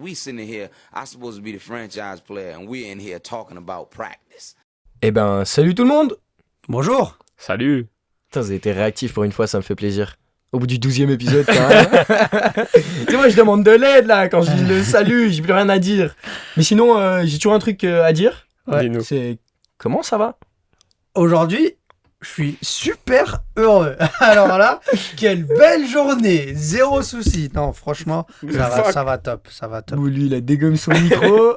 We sitting here, I'm supposed to be the franchise player, and we're in here talking about practice. Eh ben, salut tout le monde. Bonjour. Salut. Putain, vous avez été réactifs pour une fois, ça me fait plaisir. Au bout du 12e épisode, quand même. Tu sais, moi, je demande de l'aide, là, quand je dis le salut, j'ai plus rien à dire. Mais sinon, j'ai toujours un truc à dire. Ouais. Dis-nous. C'est... Comment ça va ? Aujourd'hui, je suis super heureux. Alors là, quelle belle journée. Zéro souci. Non, franchement, ça va top. Ça va top. Ouh, lui, il a dégomme son micro.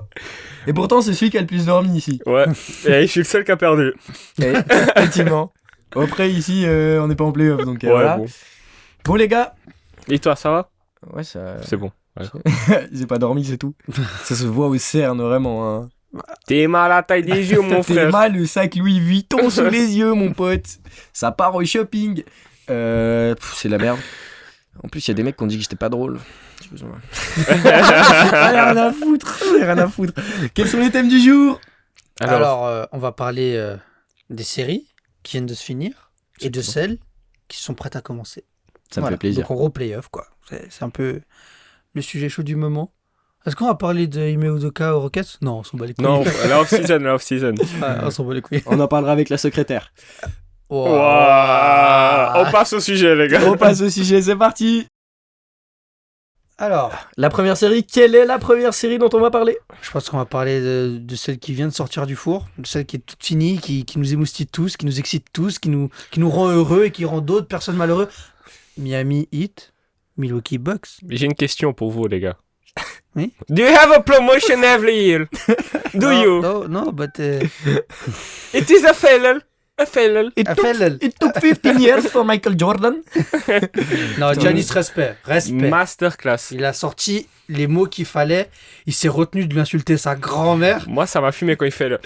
Et pourtant, c'est celui qui a le plus dormi ici. Ouais. Et je suis le seul qui a perdu. Et, effectivement. Après, ici, on n'est pas en playoff, donc Ouais, voilà. bon. Bon, les gars. Et toi, ça va ? Ouais, ça... C'est bon. Ouais. J'ai pas dormi, c'est tout. Ça se voit au cerne, vraiment, hein. T'es mal à la taille des yeux, mon T'es frère. mal, le sac Louis Vuitton sous les yeux, mon pote. Ça part au shopping. C'est la merde. En plus, il y a des mecs qui ont dit que j'étais pas drôle. Rien à foutre. Rien à foutre. Quels sont les thèmes du jour ? Alors, on va parler des séries qui viennent de se finir et de celles qui sont prêtes à commencer. Ça me fait plaisir. Donc, en gros, play-off, quoi. C'est un peu le sujet chaud du moment. Est-ce qu'on va parler de Ime Udoka aux Rockets ? Non, on s'en bat les couilles. Non, la off-season. On s'en bat les couilles. On en parlera avec la secrétaire. Wow. On passe au sujet, les gars. On passe au sujet, c'est parti. Alors, La première série, quelle est la première série dont on va parler ? je pense qu'on va parler de celle qui vient de sortir du four, de celle qui est toute finie, qui nous émoustille tous, qui nous excite tous, qui nous rend heureux et qui rend d'autres personnes malheureux. Miami Heat, Milwaukee Bucks. J'ai une question pour vous, les gars. Oui. Do you have a promotion every year? Do you? No, but... It is a failure. A failure. It FLL. took 15 years for Michael Jordan. Non, Giannis, respect. Masterclass. Il a sorti les mots qu'il fallait. Il s'est retenu de lui insulter sa grand-mère. Moi, ça m'a fumé quand il fait le...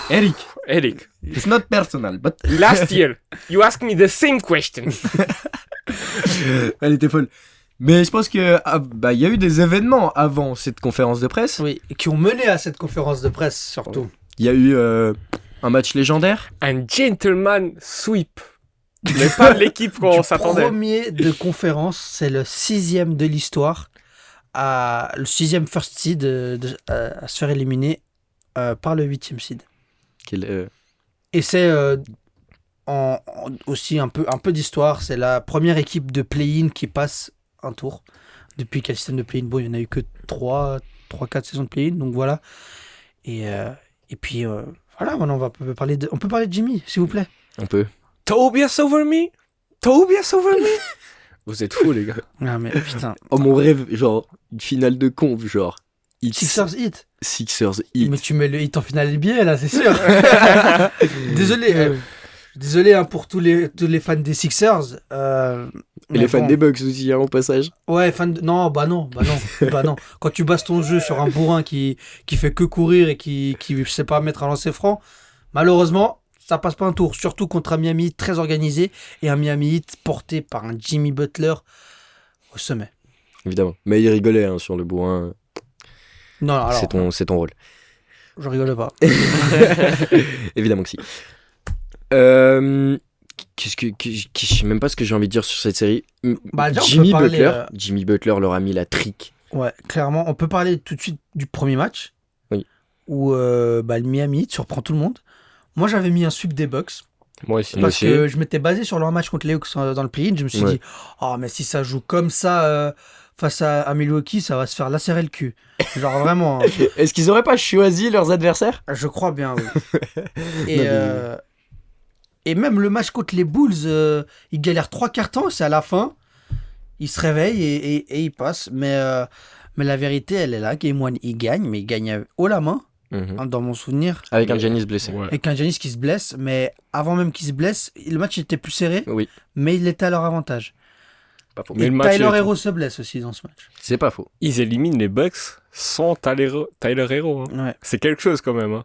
Eric, Eric, it's not personal, but... last year, you asked me the same question. Elle était folle. Mais je pense que il y a eu des événements avant cette conférence de presse. Oui, et qui ont mené à cette conférence de presse, surtout. Il y a eu un match légendaire. Un gentleman sweep. Mais pas l'équipe qu'on s'attendait. Premier de conférence, c'est le 6e de l'histoire, le 6e first seed à se faire éliminer par le 8e seed. Et c'est aussi un peu d'histoire, c'est la première équipe de play-in qui passe un tour. Depuis quel système de play-in ? Bon, il n'y en a eu que 3-4 saisons de play-in, donc voilà. Et puis, voilà, maintenant on peut parler de Jimmy, s'il vous plaît. On peut. Tobias over me. Vous êtes fous, les gars. Ah, mais putain. Oh, mon rêve, genre, une finale de conf, genre. Sixers Heat. Sixers Heat. Mais tu mets le Heat en finale NBA, là, c'est sûr. Désolé hein, pour tous les fans des Sixers. Et les fans des Bucks aussi, hein, au passage. Ouais, Non. Quand tu bases ton jeu sur un bourrin qui fait que courir et qui sait pas mettre un lancer franc, malheureusement, ça passe pas un tour. Surtout contre un Miami Heat très organisé et un Miami Heat porté par un Jimmy Butler au sommet. Évidemment. Mais il rigolait hein, sur le bourrin. Non, alors, C'est ton rôle. je rigole pas. Évidemment que si. Je sais même pas ce que j'ai envie de dire sur cette série. Bah, déjà, on Jimmy peut parler, Butler, Jimmy Butler leur a mis la trique. Ouais, clairement. On peut parler tout de suite du premier match. Oui. Où le Miami Heat surprend tout le monde. Moi, j'avais mis un sweep des Bucks. Moi aussi. Parce que je m'étais basé sur leur match contre les Hawks dans le play-in. Je me suis dit, oh, mais si ça joue comme ça face à Milwaukee, ça va se faire lacérer le cul. Genre vraiment. Hein. Est-ce qu'ils auraient pas choisi leurs adversaires ? Je crois bien, oui. Et même le match contre les Bulls, ils galèrent 3 quarts temps, c'est à la fin. Ils se réveillent et ils passent. Mais la vérité, elle est là. Game 1, ils gagnent, mais ils gagnent haut la main, dans mon souvenir. Avec un Giannis blessé. Ouais. Avec un Giannis qui se blesse, mais avant même qu'il se blesse, le match était plus serré, Oui, mais il était à leur avantage. pas faux. Mais Et le match Tyler est- Hero se blesse aussi dans ce match. C'est pas faux. Ils éliminent les Bucks sans Tyler Hero. Hein. Ouais. C'est quelque chose quand même. Hein.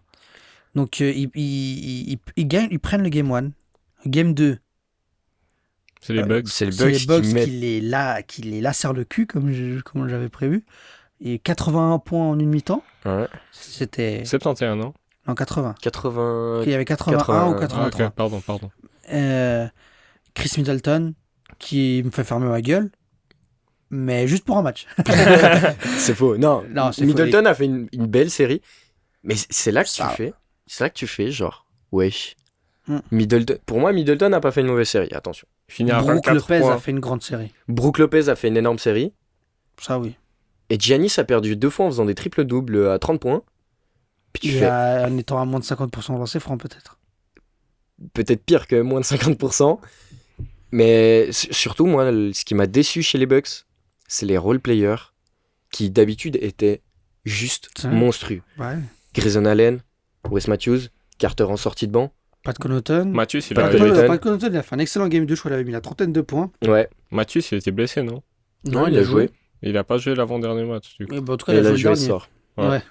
Donc ils gagnent, ils prennent le Game 1. Game 2, C'est les Bucks. C'est les c'est les Bucks Bucks qui mettent... qui les lacèrent le cul comme j'avais prévu. Et 81 points en une mi-temps. Ouais. C'était... 71, non? Non, 80. 80... Il y avait 81 ou 83. Ah, ok, pardon. Chris Middleton, qui me fait fermer ma gueule. mais juste pour un match. C'est faux. Non, Non, c'est Middleton a fait une belle série. Mais c'est là que Ça- tu fais genre, wesh. Hmm. Middleton, pour moi, Middleton n'a pas fait une mauvaise série, attention. Finir à Brook 24 Lopez points. a fait une grande série. Brook Lopez a fait une énorme série. Ça, oui. Et Giannis a perdu 2 fois en faisant des triples-doubles à 30 points. Puis tu fais En étant à moins de 50% de lancer franc, peut-être. peut-être pire que moins de 50%. Mais surtout, moi, ce qui m'a déçu chez les Bucks, c'est les role-players qui d'habitude étaient juste C'est vrai. monstrueux. Ouais. Grayson Allen, Wes Matthews, Carter en sortie de banc. Pat Connaughton. Mathieu, il Pas a... de Connaughton. Pat Connaughton, il a fait un excellent game 2, je crois qu'il avait mis la trentaine de points. Ouais, Mathieu, il était blessé, non? Non, il a joué. Il a pas joué l'avant-dernier match, du coup. Mais bon, en tout cas, Et il a joué le ce dernier. soir. Ouais. Ouais.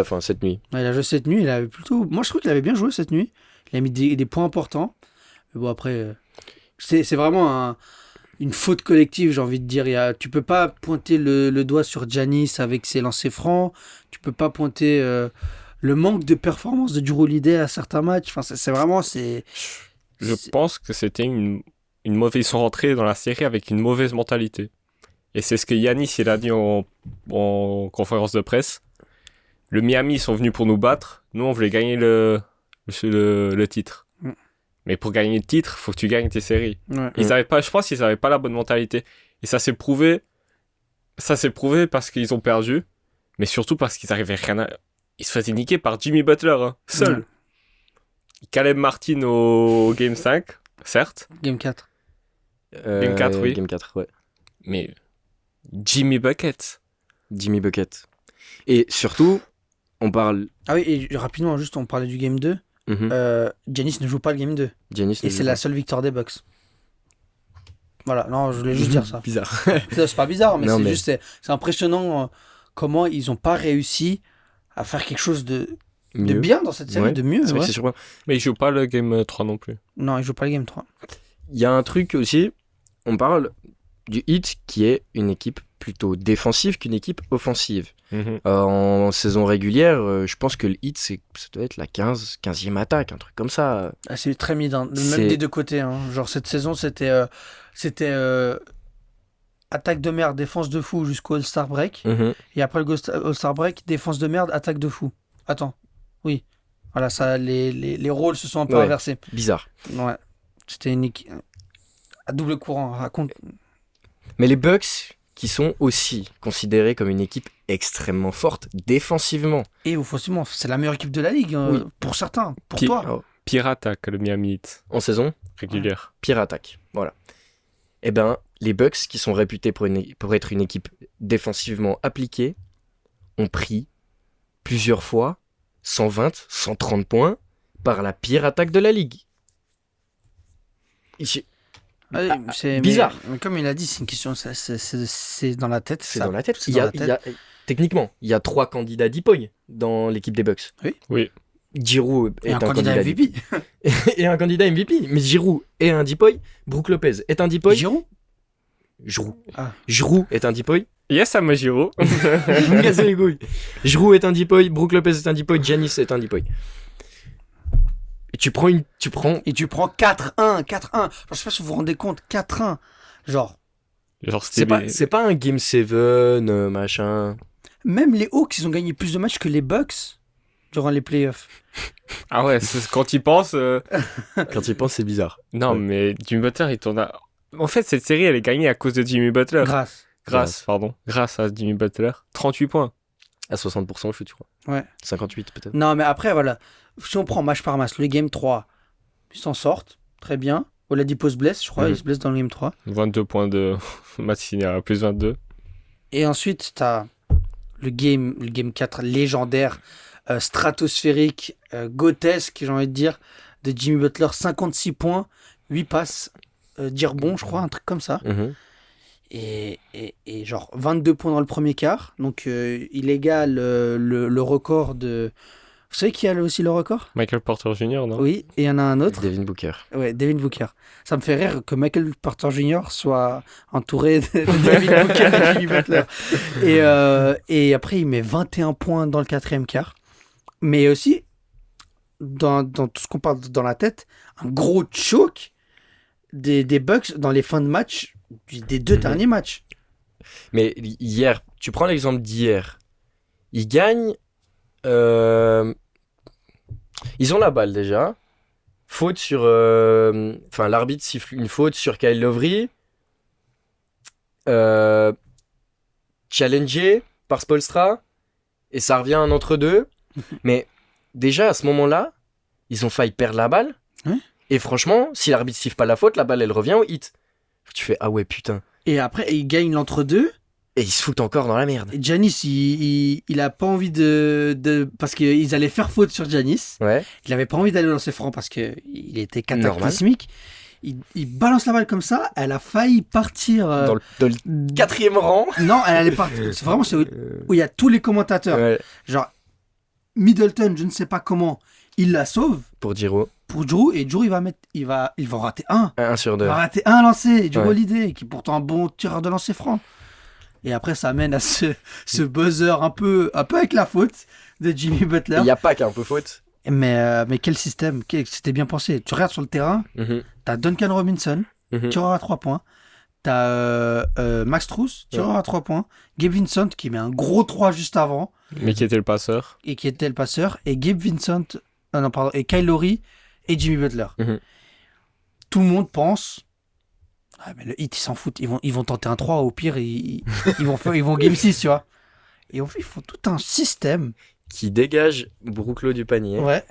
Enfin, cette nuit. Ouais, il a joué cette nuit, il avait plutôt... Moi, je trouve qu'il avait bien joué cette nuit. Il a mis des points importants. Mais bon, après, c'est vraiment une faute collective, j'ai envie de dire. Tu peux pas pointer le doigt sur Giannis avec ses lancers francs. Tu peux pas pointer le manque de performance de Jrue Holiday à certains matchs. Enfin, c'est vraiment... Je pense que c'était une mauvaise... Ils sont rentrés dans la série avec une mauvaise mentalité. Et c'est ce que Giannis, il a dit en conférence de presse. Le Miami, ils sont venus pour nous battre. Nous, on voulait gagner le titre. Mm. Mais pour gagner le titre, faut que tu gagnes tes séries. Ouais. Ils avaient pas, je pense qu'ils n'avaient pas la bonne mentalité. Et ça s'est prouvé. Ça s'est prouvé parce qu'ils ont perdu. Mais surtout parce qu'ils arrivaient rien à... Ils se faisaient niquer par Jimmy Butler, hein, seul. Ouais. Caleb Martin au Game 5, certes. Game 4. Game 4, oui. Game 4, ouais. Mais Jimmy Bucket. Jimmy Bucket. Et surtout, on parle... Ah oui, et rapidement, juste, on parlait du game 2. Giannis ne joue pas le game 2. Giannis Et c'est la seule victoire des Bucks. Voilà, non, je voulais juste dire ça. Bizarre. C'est pas bizarre, mais Non, c'est mais- juste, c'est impressionnant comment ils n'ont pas réussi à faire quelque chose de Mieux. bien dans cette série, Ouais, de mieux. C'est vrai ouais. que c'est surprenant. Mais il joue pas le Game 3 non plus. Non, ils jouent pas le game 3. Il y a un truc aussi, on parle du Heat qui est une équipe plutôt défensive qu'une équipe offensive. En saison régulière, je pense que le Heat, ça doit être la 15e attaque, un truc comme ça. Ah, c'est très mis même C'est- des deux côtés. Hein. Genre cette saison, c'était attaque de merde, défense de fou jusqu'au All-Star Break. Et après le All-Star Break, défense de merde, attaque de fou. Attends, oui. Voilà, ça, les rôles se sont un peu Ouais. inversés. Bizarre. Ouais. C'était une équipe à double courant. Raconte. Mais les Bucks, qui sont aussi considérés comme une équipe extrêmement forte défensivement. Et offensivement, c'est la meilleure équipe de la ligue, Oui. pour certains. Pour Qui- toi. Alors, Pire attaque, le Miami Heat. en saison, Régulière. pire attaque. Voilà. Eh ben, les Bucks, qui sont réputés pour être une équipe défensivement appliquée, ont pris plusieurs fois 120, 130 points par la pire attaque de la ligue. Ouais, c'est bizarre. Mais comme il a dit, c'est une question, c'est dans la tête. C'est ça. dans la tête. C'est dans la tête. Techniquement, il y a 3 candidats Deepoy dans l'équipe des Bucks. Oui. Giroud est Et un candidat MVP. et un candidat MVP. Mais Giroud est un Deepoy. Brook Lopez est un Deepoy. Giroud. Giroud. Ah. Giroud est un Deepoy. Yes, Amajiro. Je me casse les couilles. Giroud est un Deepoy. Brook Lopez est un Deepoy. Giannis est un Deepoy. Et tu prends Et tu prends 4-1. 4-1. Genre, je sais pas si vous vous rendez compte. 4-1. Genre, Genre, c'est pas un Game 7, machin. même les Hawks, ils ont gagné plus de matchs que les Bucks durant les playoffs. Ah ouais, quand il pense. Quand tu y penses, c'est bizarre. Non, Ouais. mais Jimmy Butler, il tourne à... En fait, cette série, elle est gagnée à cause de Jimmy Butler. Grâce. Grâce à Jimmy Butler. 38 points. À 60% au shoot, je crois. Ouais. 58 peut-être. Non, mais après, voilà. Si on prend match par match, le game 3, ils s'en sortent. Très bien. Oladipo se blesse, je crois. Mhm. Il se blesse dans le game 3. 22 points de match signé à plus 22. Et ensuite, tu as le game 4 légendaire, stratosphérique, grotesque, j'ai envie de dire, de Jimmy Butler. 56 points, 8 passes, 10 rebonds, je crois, un truc comme ça. Mhm. Et genre 22 points dans le premier quart. Donc, il égale le record de... Vous savez qui a aussi le record? Michael Porter Jr., non? Oui, et il y en a un autre. Devin Booker. Ouais, Devin Booker. Ça me fait rire que Michael Porter Jr. soit entouré de Devin Booker et Jimmy Butler. Et après, il met 21 points dans le quatrième quart. Mais aussi, dans tout ce qu'on parle dans la tête, un gros choke des Bucks dans les fins de match des deux derniers matchs. Mais hier, tu prends l'exemple d'hier. Ils gagnent. Ils ont la balle déjà. Faute sur. Enfin, l'arbitre siffle une faute sur Kyle Lowry. Challengé par Spoelstra. Et ça revient en entre-deux. Mais déjà, à ce moment-là, ils ont failli perdre la balle. Et franchement, si l'arbitre siffle pas la faute, la balle, elle revient au hit. Tu fais, ah ouais, putain. Et après, il gagne l'entre-deux. Et ils se foutent encore dans la merde. Et Giannis, il a pas envie parce qu'ils allaient faire faute sur Giannis. Ouais. Il avait pas envie d'aller lancer franc parce qu'il était cataclysmique. Il balance la balle comme ça. Elle a failli partir. Dans le 4e rang. Non, elle allait partir. C'est vraiment où il y a tous les commentateurs. Ouais. Genre, Middleton, je ne sais pas comment, il la sauve. Pour Giro. Pour Drew. Et Drew, il va en rater un. 1 sur 2. Il va rater un lancé. Drew Ouais. Holiday, qui est pourtant un bon tireur de lancer franc. Et après, ça amène à ce buzzer un peu avec la faute de Jimmy Butler. Il n'y a pas qu'un peu faute. Mais quel système, c'était bien pensé. Tu regardes sur le terrain, t'as Duncan Robinson, tireur à 3 points. T'as Max Strus, tireur à 3 points. Gabe Vincent qui met un gros 3 juste avant. Mais qui était le passeur. Et qui était le passeur. Et Gabe Vincent, et Kyle Lowry et Jimmy Butler. Tout le monde pense... Ah, mais le hit, ils s'en foutent. Ils vont tenter un 3. Au pire, ils vont game 6, tu vois. Et en fait, ils font tout un système. Qui dégage Brooklo du panier. Ouais.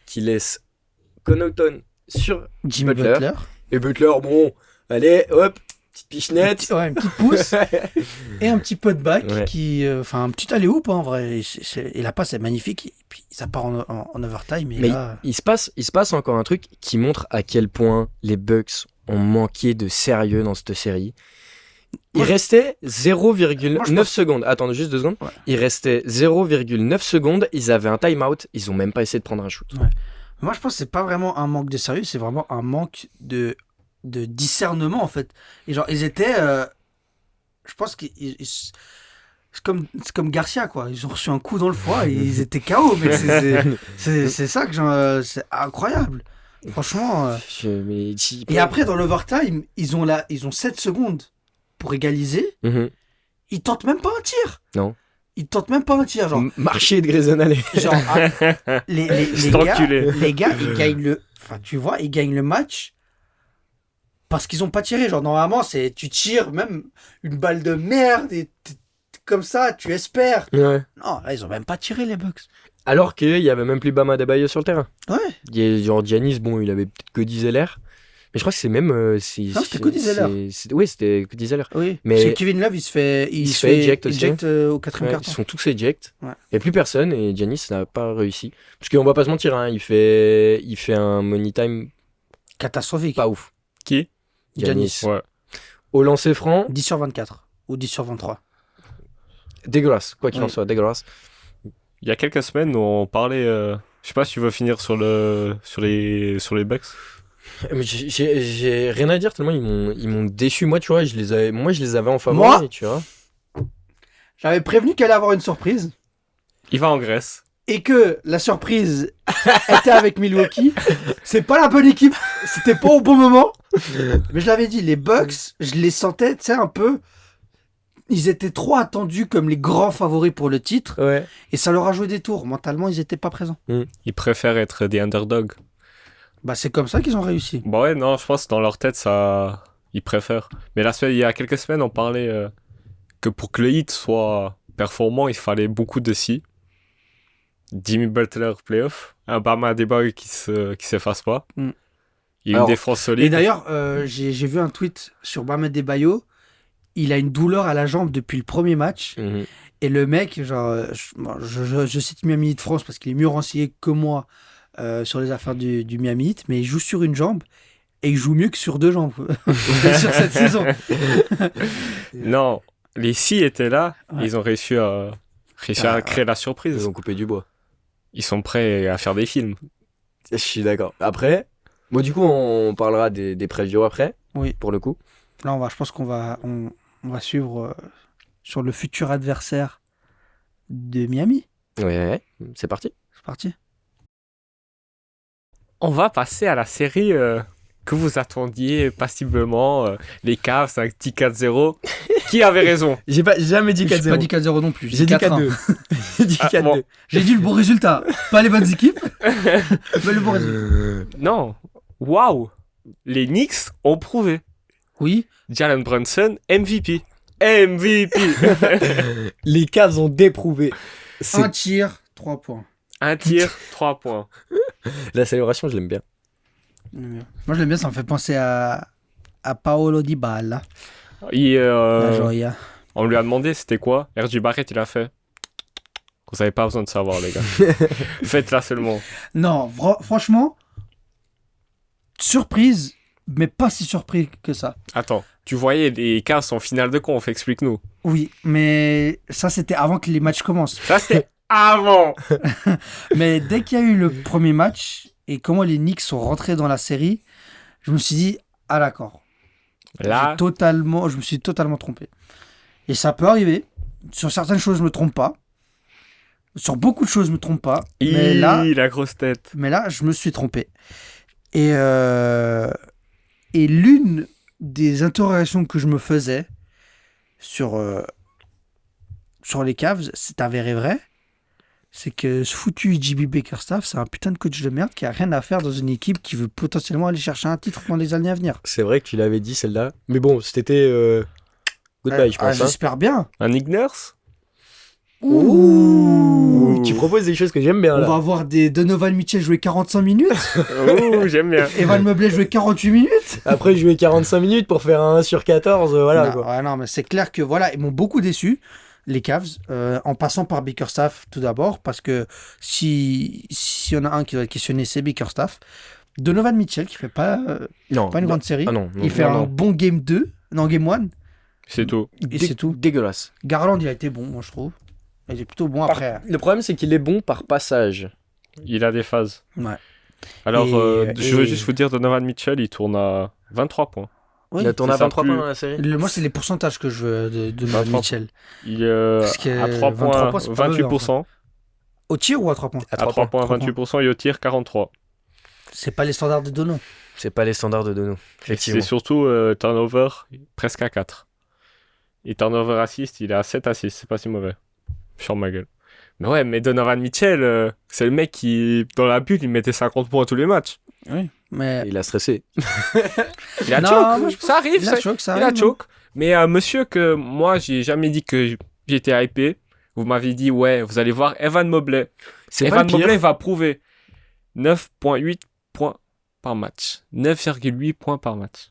Qui laisse Connaughton sur Jimmy Butler. Et Butler, bon, allez, hop, petite pichenette. Ouais, une petite pousse. Et un petit putback Ouais. un petit alley-oop, en vrai. Et la passe est magnifique. Et puis, ça part en overtime. Et Mais là... il se passe encore un truc qui montre à quel point les Bucks ont manqué de sérieux dans cette série. Il restait 0,9 secondes. Attends, juste 2 secondes. Ouais. Il restait 0,9 secondes. Ils avaient un time-out. Ils ont même pas essayé de prendre un shoot. Ouais. Moi, je pense que c'est pas vraiment un manque de sérieux, c'est vraiment un manque de discernement, en fait. Et genre, ils étaient... je pense que c'est comme Garcia, quoi. Ils ont reçu un coup dans le foie et ils étaient KO. Mais c'est ça que c'est incroyable. Franchement... Et après, dans l'overtime, ils ont 7 secondes pour égaliser. Ils tentent même pas un tir. Non. Ils tentent même pas un tir. Genre, Marché de Grayson Alley. genre les gars, ils gagnent le... Enfin, tu vois, ils gagnent le match parce qu'ils ont pas tiré. Genre, normalement, tu tires même une balle de merde et comme ça, tu espères. Ouais. Non, là, ils ont même pas tiré, les Bucks. Alors qu'il y avait même plus Bam Adebayo sur le terrain. Ouais. Genre Giannis, bon, il avait peut-être Cody Zeller. Mais je crois que c'est même... Non, c'était Cody Zeller. Oui, c'était Cody Zeller. Oui, mais parce que Kevin Love, il se fait eject aussi. au 4e Ouais, quart-temps. ils sont tous eject. Ouais. Il n'y a plus personne et Giannis n'a pas réussi. Parce qu'on va pas se mentir, hein, il fait un money time Catastrophique. pas ouf. Qui Giannis. Ouais. Au lancer franc, 10 sur 24 ou 10 sur 23. dégueulasse. Quoi qu'il en Oui. soit, dégueulasse. Il y a quelques semaines, on parlait... Je sais pas si tu veux finir sur les Bucks. Mais j'ai rien à dire tellement ils m'ont déçu. Moi, tu vois, je les avais en favori, Moi tu vois. J'avais prévenu qu'elle allait avoir une surprise Il va en Grèce. et que la surprise était avec Milwaukee. C'est pas la bonne équipe. C'était pas au bon moment. Mais je l'avais dit, les Bucks, je les sentais, tu sais, un peu... Ils étaient trop attendus comme les grands favoris pour le titre. Ouais. Et ça leur a joué des tours. Mentalement, ils étaient pas présents. Ils préfèrent être des underdogs. Bah, c'est comme ça qu'ils ont réussi. Bah ouais, non, je pense que dans leur tête, ça... Ils préfèrent. Mais il y a quelques semaines, on parlait que pour que le hit soit performant, il fallait beaucoup de si. Jimmy Butler playoff. Un Bam Adebayo qui s'efface pas. Il y a une Alors, défense solide. Et d'ailleurs, j'ai vu un tweet sur Bam Adebayo. Il a une douleur à la jambe depuis le premier match. Et le mec, genre, je cite Miami Heat France parce qu'il est mieux renseigné que moi sur les affaires du Miami Heat, mais il joue sur une jambe et il joue mieux que sur 2 jambes sur cette saison. Non, les si étaient là. Ouais. Ils ont réussi à créer la surprise. Ils ont coupé du bois. Ils sont prêts à faire des films. Je suis d'accord. Après, bon, du coup, on parlera des previews après. Oui. Pour le coup. Là, je pense qu'on va suivre sur le futur adversaire de Miami. Ouais, c'est parti. C'est parti. On va passer à la série que vous attendiez passiblement les Cavs, un petit 4-0. Qui avait raison? J'ai jamais dit J'ai 4-0. pas dit 4-0 non plus. J'ai dit 4-2. J'ai dit 4-2. bon. J'ai dit le bon résultat. Pas les bonnes équipes, mais le bon résultat. Non. Waouh. Les Knicks ont prouvé. Oui. Jalen Brunson, MVP. MVP. Les Cavs ont déprouvé. C'est- Un tir, 3 points. Un tir, 3 points. La célébration, je l'aime bien. Moi, je l'aime bien, ça me fait penser à Paolo Dybala. Et, La Joya. on lui a demandé c'était quoi. RJ Barrett, il a fait. Vous avez pas besoin de savoir, les gars. Faites-la seulement. Non, franchement, surprise, mais pas si surpris que ça. Attends, tu voyais les Cavs en finale de conf, explique-nous. Oui, mais ça, c'était avant que les matchs commencent. Ça, c'était avant. Mais dès qu'il y a eu le premier match et comment les Knicks sont rentrés dans la série, je me suis dit, ah d'accord. Là, Je me suis totalement trompé. Et ça peut arriver. Sur certaines choses, je me trompe pas. Sur beaucoup de choses, je me trompe pas. Mais là, la grosse tête. je me suis trompé. Et l'une des interrogations que je me faisais sur les Cavs, c'est avéré vrai. C'est que ce foutu JB Bickerstaff, c'est un putain de coach de merde qui a rien à faire dans une équipe qui veut potentiellement aller chercher un titre dans les années à venir. C'est vrai que tu l'avais dit celle-là. Mais bon, c'était goodbye, je pense. Hein. J'espère bien. Un Nick Nurse? Ouh, tu proposes des choses que j'aime bien On là. va avoir des Donovan Mitchell jouer 45 minutes, Ouh, j'aime bien. Evan Mobley jouer 48 minutes. Après jouer 45 minutes pour faire un 1 sur 14, voilà non, quoi. ouais, non, mais c'est clair que voilà, ils m'ont beaucoup déçu, les Cavs, en passant par Bickerstaff tout d'abord, parce que si y en a un qui doit être questionné, c'est Bickerstaff. Donovan Mitchell qui fait pas Non, une grande série. Ah non, Il fait non. un bon game 2, non game 1, C'est tout. et c'est tout. Dégueulasse. Garland, il a été bon, moi je trouve. Il est plutôt bon après. Le problème, c'est qu'il est bon par passage. Il a des phases. Ouais. Alors, Et- je veux et- juste vous dire, Donovan Mitchell, il tourne à 23 points. Oui, Il a tourné à c'est ça, 23 plus- points dans la série. moi, c'est les pourcentages que je veux de Donovan 23. Mitchell. Il est Parce que à 3 23 points, c'est pas mauvais, 28%. Au tir ou à 3 points À 3 points, 3 28%. Et au tir, 43%. C'est pas les standards de Dono. C'est pas les standards de Dono, effectivement. C'est surtout turnover, presque à 4. Et turnover assist, il est à 7 assists. C'est pas si mauvais. Sur ma gueule. Mais ouais, mais Donovan Mitchell, c'est le mec qui, dans la bulle, il mettait 50 points à tous les matchs. Oui. Mais Il a stressé. Il a Non, choke. moi, je Ça arrive, il a choc, ça il a arrive, choke. Mais monsieur que moi, j'ai jamais dit que j'étais hypé. Vous m'avez dit, ouais, vous allez voir Evan Mobley. C'est pas Evan le pire. Mobley va prouver 9,8 points par match. 9,8 points par match.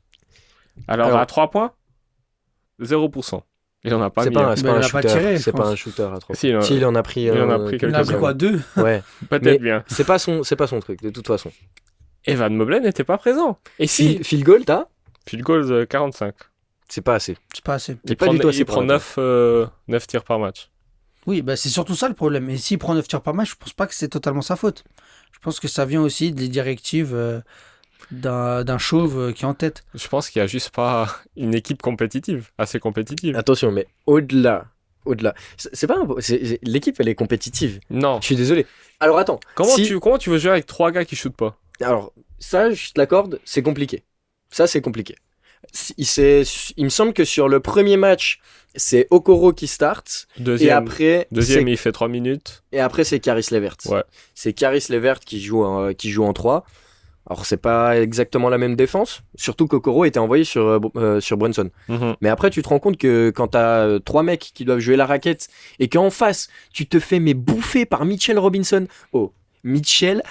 Alors, Alors- à 3 points, 0%. Il en a pas C'est mis. pas, hein. un- c'est Mais pas un il a pas shooter. tiré, je C'est pas pense. un shooter à 3. Si, il en a pris. il en a pris il a pris quoi, 2 Ouais. Peut-être Mais- bien. C'est pas son truc, de toute façon. Evan Mobley n'était pas présent. Et si, Field goal, t'as field goal 45. C'est pas assez. C'est pas assez. C'est pas du tout assez Il pour prend la 9 tirs par match. Oui, bah c'est surtout ça le problème. Et s'il prend 9 tirs par match, je pense pas que c'est totalement sa faute. Je pense que ça vient aussi des directives d'un chauve qui est en tête. Je pense qu'il y a juste pas une équipe compétitive, assez compétitive. Attention, mais au-delà. C'est pas l'équipe, elle est compétitive. Non. Je suis désolé. Alors attends. Comment si- tu veux jouer avec 3 gars qui shootent pas? Alors, ça, je te l'accorde, c'est compliqué. Ça, c'est compliqué. Il me semble que sur le premier match, c'est Okoro qui start. Et Deuxième, après, deuxième il fait 3 minutes. c'est Caris Levert. Ouais. C'est Caris Levert qui joue en 3. Alors, c'est pas exactement la même défense. Surtout qu'Okoro était envoyé sur Brunson. Mhm. Mais après, tu te rends compte que quand t'as 3 mecs qui doivent jouer la raquette et qu'en face, tu te fais bouffer par Mitchell Robinson. Oh, Mitchell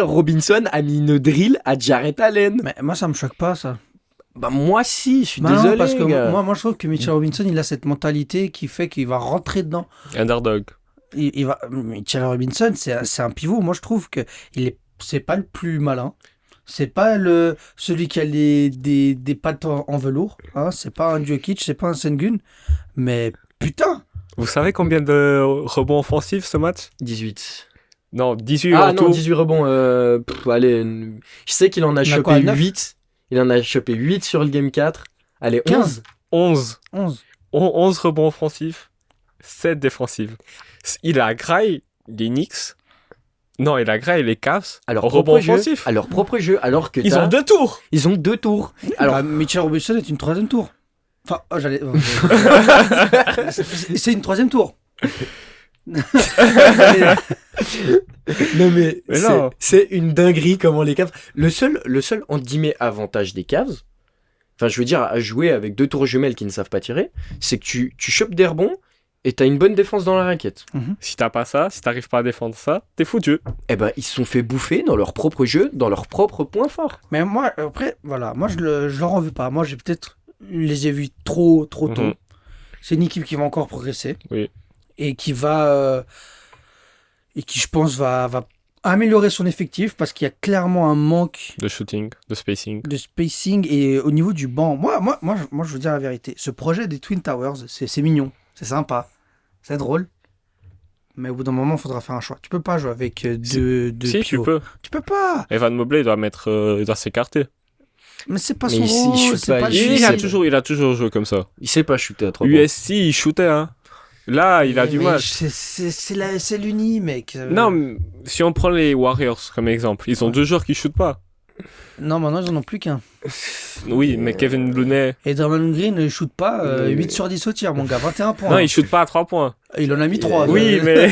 Robinson a mis une drill à Jarrett Allen. Mais moi, ça me choque pas, ça. Bah, moi, si, je suis Bah non, désolé. parce que gars. moi, je trouve que Mitchell Robinson, il a cette mentalité qui fait qu'il va rentrer dedans. Underdog. Mitchell Robinson, c'est un pivot. Moi, je trouve que c'est pas le plus malin. C'est pas celui qui a des pattes en velours. Hein. C'est pas un Jokic, c'est pas un Sengun. Mais putain, Vous savez combien de rebonds offensifs ce match? 18. Non, 18 Ah en non, tout. 18 rebonds. Allez, je sais qu'il en a Il en a chopé quoi, 9? 8. Il en a chopé 8 sur le game 4. Allez, 15. 11. 11. 11. 11 rebonds offensifs, 7 défensifs. Il a graille les Knicks Non, et la Gra et les Cavs, à leur au propre rebond jeu, offensif. à leur propre jeu, alors que Ils ont 2 tours. ils ont 2 tours. Alors, Alors, Mitchell Robinson est une 3e tour. Enfin, j'allais. C'est une 3e tour. non mais, Mais non. c'est une dinguerie comment les Cavs. Le seul entre guillemets avantage des Cavs, enfin je veux dire à jouer avec 2 tours jumelles qui ne savent pas tirer, c'est que tu chopes des rebonds et t'as une bonne défense dans la raquette. Si t'as pas ça, si t'arrives pas à défendre ça, t'es foutu. Eh ben ils se sont fait bouffer dans leur propre jeu, dans leur propre point fort. Mais moi, après, voilà, moi je leur en veux pas. Moi, j'ai peut-être les ai vus trop tôt. Mhm. C'est une équipe qui va encore progresser. Oui. Et qui va. Et qui, je pense, va améliorer son effectif parce qu'il y a clairement un manque De shooting, de spacing. de spacing et au niveau du banc. Moi, je veux dire la vérité. Ce projet des Twin Towers, c'est mignon, c'est sympa, c'est drôle. Mais au bout d'un moment, il faudra faire un choix. Tu peux pas jouer avec deux Si, tu pivots. peux. Tu peux pas. Evan Mobley il doit s'écarter. Mais c'est pas Mais son il rôle. shoot C'est pas, pas il- lui. Il a toujours joué comme ça. Il sait pas shooter à 3 points. USC, il shootait, hein. Là, il a du Mais mal. c'est l'uni, mec. Non, mais si on prend les Warriors comme exemple, ils ont 2 joueurs qui shootent pas. Non, maintenant, ils en ont plus qu'un. Oui, mais Kevin Looney. Et Draymond Green ne shoot pas Mais- 8 sur 10 au tir, mon gars. 21 points. Non, il shoot pas à 3 points. Il en a mis 3. Oui, mais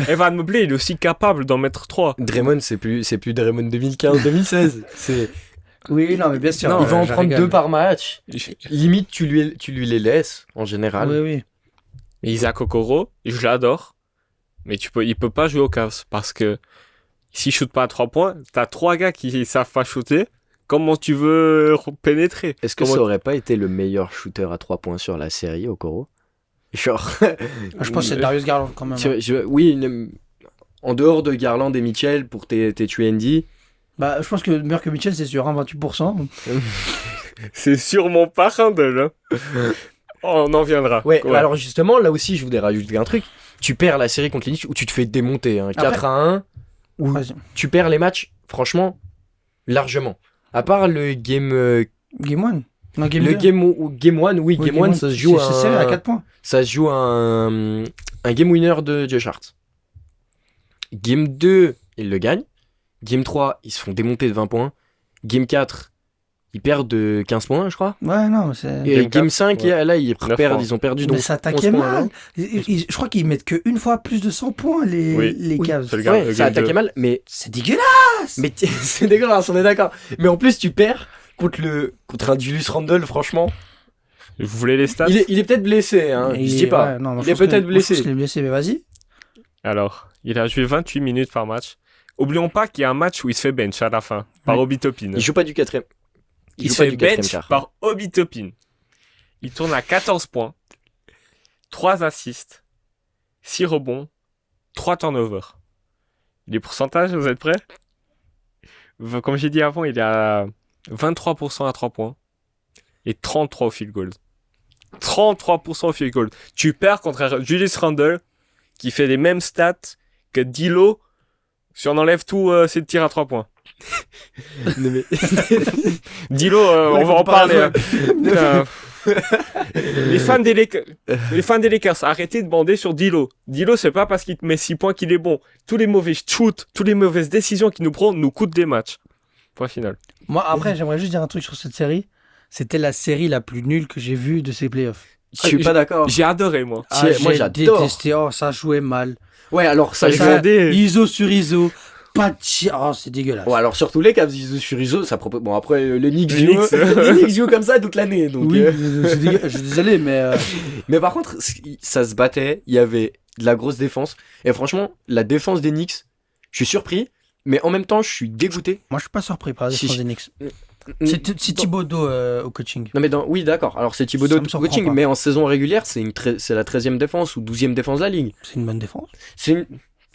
Evan Mobley, il est aussi capable d'en mettre 3. Draymond, c'est plus Draymond 2015-2016. C'est Oui, non, mais bien sûr. Non, il va en je prendre rigole. 2 par match. Limite tu lui les laisses en général. Oui, oui. Isaac Okoro, je l'adore, mais il peut pas jouer aux Cavs parce que s'il shoot pas à 3 points, t'as 3 gars qui savent pas shooter. Comment tu veux pénétrer? Est-ce que Comment- ça aurait pas été le meilleur shooter à 3 points sur la série, Okoro? Genre, Je pense que c'est Darius Garland quand même. oui, en dehors de Garland et Mitchell pour tes TND, Bah, je pense que meilleur que Mitchell, c'est sûr, hein, 28%. C'est sûrement pas Randle. Hein. On en viendra. ouais, alors justement, là aussi, je voudrais rajouter un truc. Tu perds la série contre les Knicks où tu te fais démonter, hein, 4-1, ou Vas-y. tu perds les matchs, franchement, largement. À part le game, Game 1. Non, Game le 2. game 1, oui, Oui, game 1, ça se joue C'est serré à 4 points. ça se joue à un game winner de Josh Hart. Game 2, ils le gagnent. Game 3, ils se font démonter de 20 points. Game 4, ils perdent de 15 points, je crois. Ouais, non, mais c'est. Et Game Game 4, 5, ouais. là, ils 9 perdent, points. ils ont perdu. Mais donc ça 11 attaquait points, mal. là. Je crois qu'ils mettent qu'une fois plus de 100 points, les Oui. Cavs. C'est le gars. Ouais, le ça game attaquait 2. mal, mais C'est dégueulasse. c'est dégueulasse, on est d'accord. Mais en plus, tu perds contre un Julius Randle, franchement. Vous voulez les stats? Il est peut-être blessé, hein, Et je dis pas. ouais, non, moi, Il je est pense que- peut-être moi, je blessé. pense qu'il est blessé, mais vas-y. Alors, il a joué 28 minutes par match. Oublions pas qu'il y a un match où il se fait bench à la fin, par Ouais. Obi Toppin. Il joue pas du quatrième. Il joue se pas fait du quatrième bench quart. par Obi Toppin. Il tourne à 14 points, 3 assists, 6 rebonds, 3 turnovers. Les pourcentages, vous êtes prêts? Comme j'ai dit avant, il est à 23% à 3 points et 33 au field goal. 33% au field goal. Tu perds contre Julius Randle qui fait les mêmes stats que Dilo si on enlève tous ses tirs à 3 points. Non, mais- Dilo, on va en parler. Putain. Les fans des Lakers, arrêtez de bander sur Dilo. Dilo, c'est pas parce qu'il te met 6 points qu'il est bon. Tous les mauvais shoots, toutes les mauvaises décisions qu'il nous prend nous coûtent des matchs. Point final. Moi, après, j'aimerais juste dire un truc sur cette série. C'était la série la plus nulle que j'ai vue de ces playoffs. Je suis pas d'accord. J'ai adoré, moi. Moi, j'ai j'adore. détesté. Oh, ça jouait mal. Ouais, alors ça Ça joue. vendait. ISO sur ISO. Pas de tir. Oh, c'est dégueulasse. Ouais, alors surtout les Cavs ISO sur ISO, ça propose. Bon, après, les Knicks Les jouent, Knicks. les Knicks jouent comme ça toute l'année. Donc, Oui, je suis désolé, mais. Mais par contre, ça se battait, il y avait de la grosse défense. Et franchement, la défense des Knicks, je suis surpris, mais en même temps, je suis dégoûté. Moi, je suis pas surpris par la Si, défense si. des Knicks. C'est Thibodeau au coaching. Non mais oui d'accord, alors c'est Thibodeau Ça me surprend coaching, pas. mais en saison régulière c'est la 13e défense ou 12e défense de la ligue. C'est une bonne défense. C'est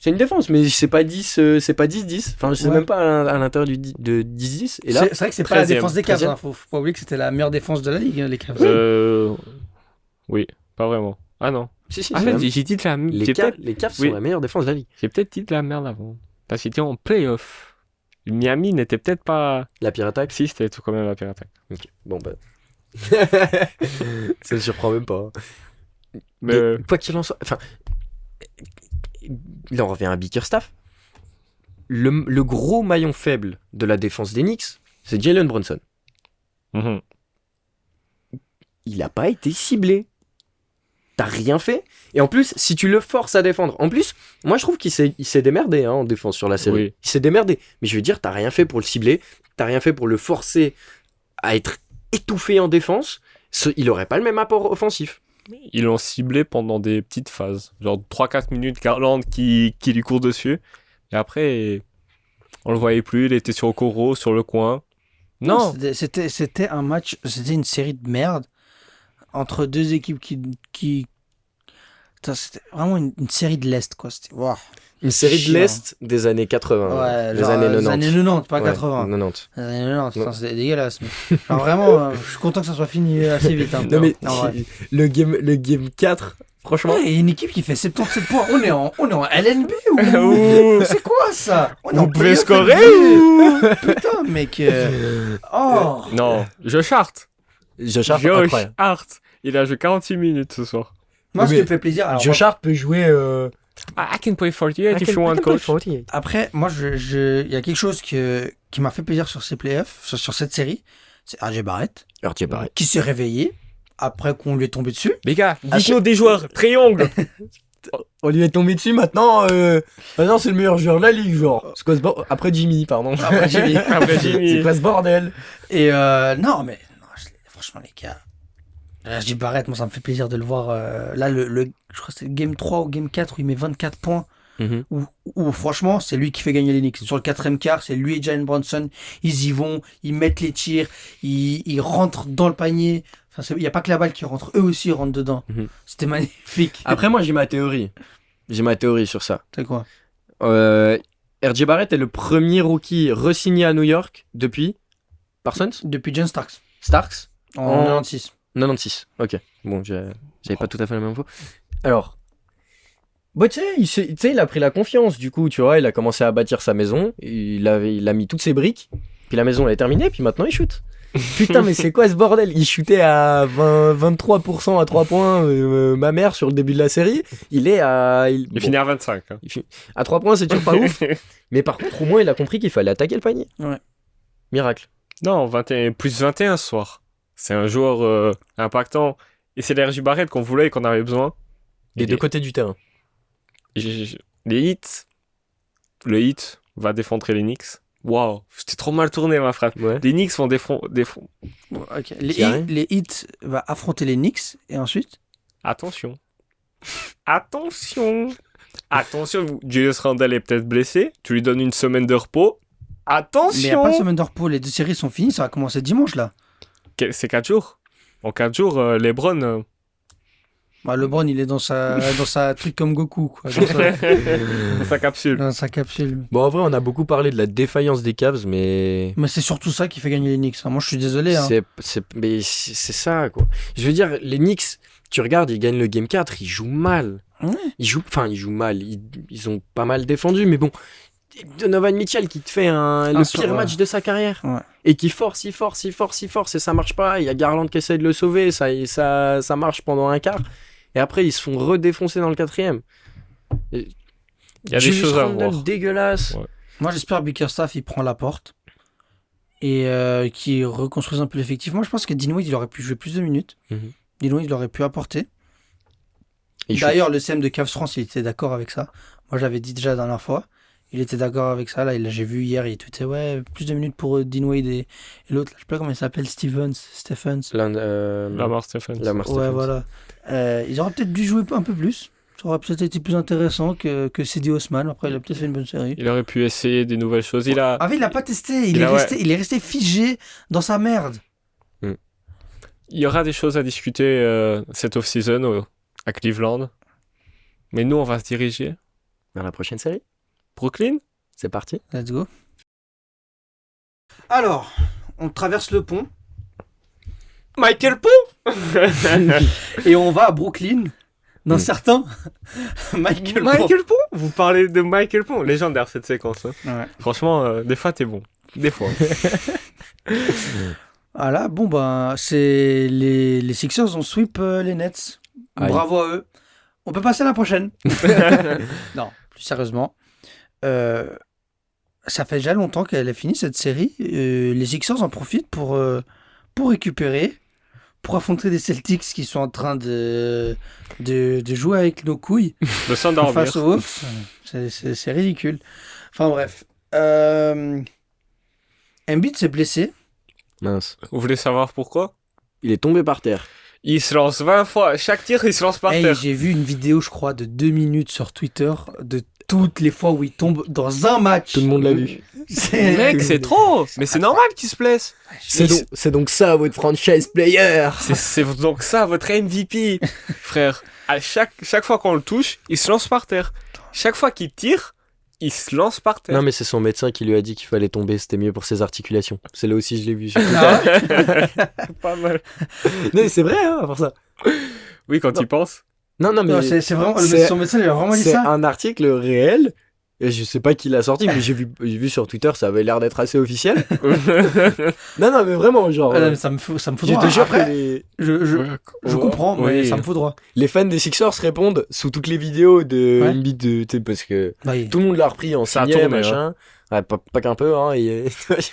une défense, mais c'est pas 10, c'est pas 10-10, enfin je sais Ouais. même pas à l'intérieur de 10-10, et là C'est vrai que c'est pas la 13e. défense des Cavs. 13e. Hein. Faut pas oublier que c'était la meilleure défense de la ligue, hein, les Cavs. Oui, pas vraiment. Ah non. si, Ah, c'est la- j'ai dit de la les j'ai Cavs, peut-être- les Cavs sont oui. la meilleure défense de la ligue. j'ai peut-être dit de la merde avant. Parce qu'il était en playoff. Miami n'était peut-être pas. La pire attaque. Si, c'était tout quand même la pire attaque. Ok, bon bah. Ça me surprend même pas. Mais Mais quoi qu'il en soit, enfin, là on revient à Bickerstaff. le gros maillon faible de la défense des Knicks, c'est Jalen Brunson. Mhm. Il n'a pas été ciblé. T'as rien fait. Et en plus, si tu le forces à défendre, en plus, moi je trouve qu'il s'est démerdé en défense sur la série. Oui. Il s'est démerdé. Mais je veux dire, t'as rien fait pour le cibler. T'as rien fait pour le forcer à être étouffé en défense. Il aurait pas le même apport offensif. Ils l'ont ciblé pendant des petites phases. Genre 3-4 minutes, Garland qui lui court dessus. Et après, on le voyait plus. Il était sur Okoro, sur le coin. Non, C'était un match, c'était une série de merde entre deux équipes qui... Putain, c'était vraiment une série de l'Est, quoi. C'était... Waouh. Une série Chiant. de l'Est des années 80. Ouais, des genre, années 90. Les années 90, pas Ouais, 80. 90. Les années 90, putain, c'était dégueulasse. Mais... Alors vraiment, je suis content que ça soit fini assez vite. Hein. Non, mais En vrai. le game 4, franchement. Ouais, il y a une équipe qui fait 77 points. On est en LNB ou Ouh. c'est quoi ça? On est Vous en pouvez playoff scorer NBA. Putain, mec. Oh. non. Josh Hart. Josh Hart, Josh incroyable. Hart. Il a joué 46 minutes ce soir. Moi, ce Mais qui me fait plaisir. Alors, Josh Hart peut jouer. I can play 48 if you want, coach. après, moi, il y a quelque chose qui m'a fait plaisir sur ces playoffs, sur cette série. C'est RJ Barrett RJ Barrett. qui s'est réveillé après qu'on lui est tombé dessus. Les gars, dites-nous des joueurs. Triangle. On lui est tombé dessus maintenant. Maintenant, c'est le meilleur joueur de la ligue, genre. C'est quoi ce après Jimmy, pardon. Après Jimmy. Après Jimmy. C'est quoi ce bordel? Et non, mais non, franchement, les gars. RJ Barrett, moi, ça me fait plaisir de le voir. Là, je crois que c'est le game 3 ou game 4 où il met 24 points. Mhm. Où franchement, c'est lui qui fait gagner les Knicks. Sur le quatrième quart, c'est lui et Jalen Brunson. Ils y vont, ils mettent les tirs, ils rentrent dans le panier. Enfin, il n'y a pas que la balle qui rentre, eux aussi ils rentrent dedans. Mhm. C'était magnifique. Après, moi, j'ai ma théorie. J'ai ma théorie sur ça. C'est quoi? RJ Barrett est le premier rookie re-signé à New York depuis Parsons? Depuis John Starks, Starks? en 96. 96. Ok. Bon, j'avais pas tout à fait la même info. Alors, bah, tu sais, il a pris la confiance. Du coup, tu vois, il a commencé à bâtir sa maison. Il a mis toutes ses briques. Puis la maison, elle est terminée. Puis maintenant, il shoot. Putain, mais c'est quoi ce bordel? Il shootait à 23% à 3 points. Ma mère, sur le début de la série, il est à. Il finit à 25. Hein. À 3 points, c'est toujours pas ouf. Mais par contre, au moins, il a compris qu'il fallait attaquer le panier. Ouais. Miracle. Non, 21, plus 21 ce soir. C'est un joueur impactant. Et c'est l'RJ Barrett qu'on voulait et qu'on avait besoin. Des deux côtés du terrain. Les hits. Le hit va défendre les Knicks. Waouh, c'était trop mal tourné, ma frère. Ouais. Les Knicks vont défendre. Bon, ok. Qui arrive. Les Heat va affronter les Knicks et ensuite. Attention. Attention. Attention, Julius Randle est peut-être blessé. Tu lui donnes une semaine de repos. Mais il n'y a pas de Attention. semaine de repos. Les deux séries sont finies. Ça va commencer dimanche là. C'est 4 jours. En 4 jours, LeBron. Bah, LeBron, il est dans sa truc comme Goku, quoi. Dans Sa capsule. dans sa capsule. Bon, en vrai, on a beaucoup parlé de la défaillance des Cavs, mais. Mais c'est surtout ça qui fait gagner les Knicks. Hein. Moi, je suis désolé. Hein. Mais c'est ça, quoi. Je veux dire, les Knicks, tu regardes, ils gagnent le Game 4, ils jouent mal. Ouais. Ils jouent mal. Ils ont pas mal défendu, mais bon. Donovan Mitchell qui te fait le pire ouais. match de sa carrière. Ouais. Et qui force, et ça marche pas. Il y a Garland qui essaie de le sauver, ça marche pendant un quart. Et après, ils se font redéfoncer dans le quatrième. Il y a des Julius choses à Randle, voir. dégueulasse. Ouais. Moi, j'espère Bickerstaff, il prend la porte et qu'il reconstruise un peu l'effectif. Moi, je pense que Dinwiddie, il aurait pu jouer plus de minutes. Mhm. Dinwiddie, il aurait pu apporter. Et D'ailleurs, le CM de Cavs France, il était d'accord avec ça. Moi, j'avais dit déjà la dernière fois. Il était d'accord avec ça. Là, j'ai vu hier, il tweetait ouais, plus de minutes pour Dinwiddie et l'autre. Je sais pas comment il s'appelle, Stephens. Lamar Stephens. Lamar Ouais, Stephens. voilà. Ils auraient peut-être dû jouer un peu plus. Ça aurait peut-être été plus intéressant que Sidi Osman. Après, il a peut-être fait une bonne série. Il aurait pu essayer des nouvelles choses. Il a pas testé. Il a- Il est resté figé dans sa merde. Il y aura des choses à discuter cette off-season à Cleveland. Mais nous, on va se diriger. Vers la prochaine série. Brooklyn. C'est parti. Let's go. Alors, on traverse le pont Michael Pont. et on va à Brooklyn. D'un certain Michael Pont. Michael Pont. Vous parlez de Michael Pont. Légendaire cette séquence. Hein. Ouais. Franchement, des fois, t'es bon. Des fois. Voilà, bon ben, c'est les Sixers ont sweep les Nets. Aïe. Bravo à eux. On peut passer à la prochaine. Non, plus sérieusement. ça fait déjà longtemps qu'elle a fini cette série. Les Sixers en profitent pour récupérer, pour affronter des Celtics qui sont en train de jouer avec nos couilles De s'endormir. face aux Hawks. C'est ridicule. Enfin bref. Embiid s'est blessé. Mince. Vous voulez savoir pourquoi? Il est tombé par terre. Il se lance 20 fois. Chaque tir, il se lance par Hey, terre. j'ai vu une vidéo, je crois, de 2 minutes sur Twitter de toutes les fois où il tombe dans un match. Tout le monde l'a vu. Mec, c'est trop. Mais c'est normal qu'il se blesse. C'est donc ça votre franchise player. C'est donc ça, votre MVP. Frère, à chaque fois qu'on le touche, il se lance par terre. Chaque fois qu'il tire, il se lance par terre. Non mais c'est son médecin qui lui a dit qu'il fallait tomber, c'était mieux pour ses articulations. C'est là aussi je l'ai vu. sur Ah Twitter. Pas mal. Non, c'est vrai hein, pour ça. Oui, quand tu penses. Non mais Non, c'est vraiment, c'est- son médecin lui a vraiment dit c'est ça. un article réel. Et je sais pas qui l'a sorti, mais j'ai vu sur Twitter, ça avait l'air d'être assez officiel. Non, mais vraiment, genre. Ah, non, mais ça me fout je droit. te jure Après, que les, je comprends, mais Oui. ça me fout droit. les fans des Sixers répondent sous toutes les vidéos de Ouais. Embiid, tu sais, parce que Bah, tout le monde l'a repris en Ça a signet, tourné, machin. Ouais, pas qu'un peu, hein.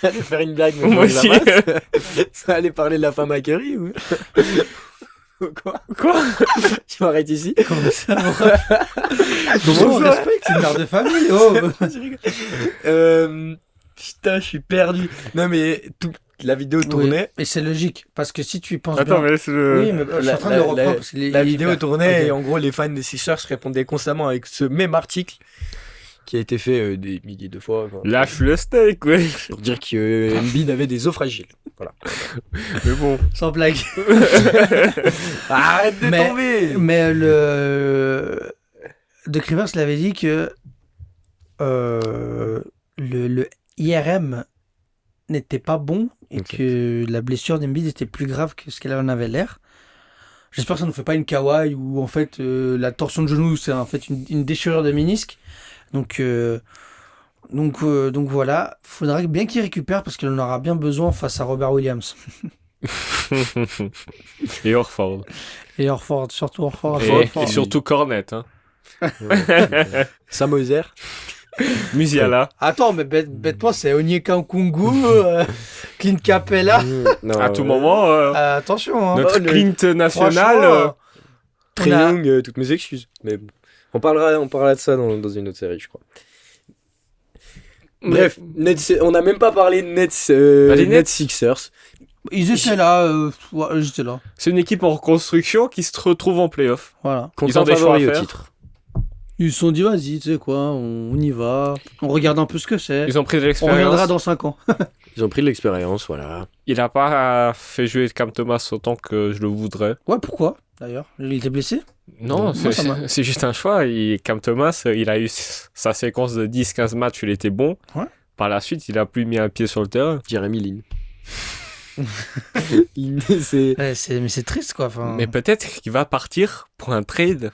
J'allais faire une blague, mais Moi je la aussi. passe. Ça allait parler de la femme à Curry ou Quoi Tu m'arrêtes ici Comment ça on respecte, c'est une mère de famille. Oh. Putain, je suis perdu. Non, mais toute la vidéo tournait. Oui, et c'est logique, parce que si tu y penses Attends, bien... mais c'est le. Oui, mais je suis en train de le reprendre. Parce que La vidéo tournait Ok. et en gros, les fans des Sixers répondaient constamment avec ce même article qui a été fait des milliers de fois quoi, Lâche le steak, ouais. pour dire que Embiid avait des os fragiles. Voilà. Mais bon. Sans blague. Arrête de Mais- tomber Mais De Rivers l'avait dit que le IRM n'était pas bon et Ok. que la blessure d'Embiid était plus grave que ce qu'elle en avait l'air. J'espère que ça ne fait pas une kawaii où en fait la torsion de genou c'est en fait une déchirure de ménisque. Donc voilà, faudra bien qu'il récupère parce qu'il en aura bien besoin face à Robert Williams. Et Horford. Et Horford, surtout Horford. Et surtout Cornet. Hein. Sam Hauser. Musiala. Attends, mais bête-moi, c'est Onyeka Okungu, Clint Capella. Non, À tout moment, Attention, hein. notre le- Clint national. Franchement, Très on a- young, toutes mes excuses. Mais bon. On parlera de ça dans une autre série, je crois. Bref, Nets, on n'a même pas parlé de Nets, les Nets Sixers. Ils étaient là, ouais, j'étais là. C'est une équipe en reconstruction qui se retrouve en playoff. Voilà. Ils ont Content des choix favori à au faire. titre. Ils se sont dit, vas-y, tu sais quoi, on y va. On regarde un peu ce que c'est. Ils ont pris de On reviendra l'expérience. dans 5 ans. Ils ont pris de l'expérience, voilà. Il n'a pas fait jouer Cam Thomas autant que je le voudrais. Ouais, pourquoi d'ailleurs? Il était blessé? Non, Moi, ça m'a- c'est juste un choix. Cam Thomas, il a eu sa séquence de 10-15 matchs, il était bon. Ouais. Par la suite, il a plus mis un pied sur le terrain. Jeremy Lin. c'est... Ouais, mais c'est triste quoi. Enfin... Mais peut-être qu'il va partir pour un trade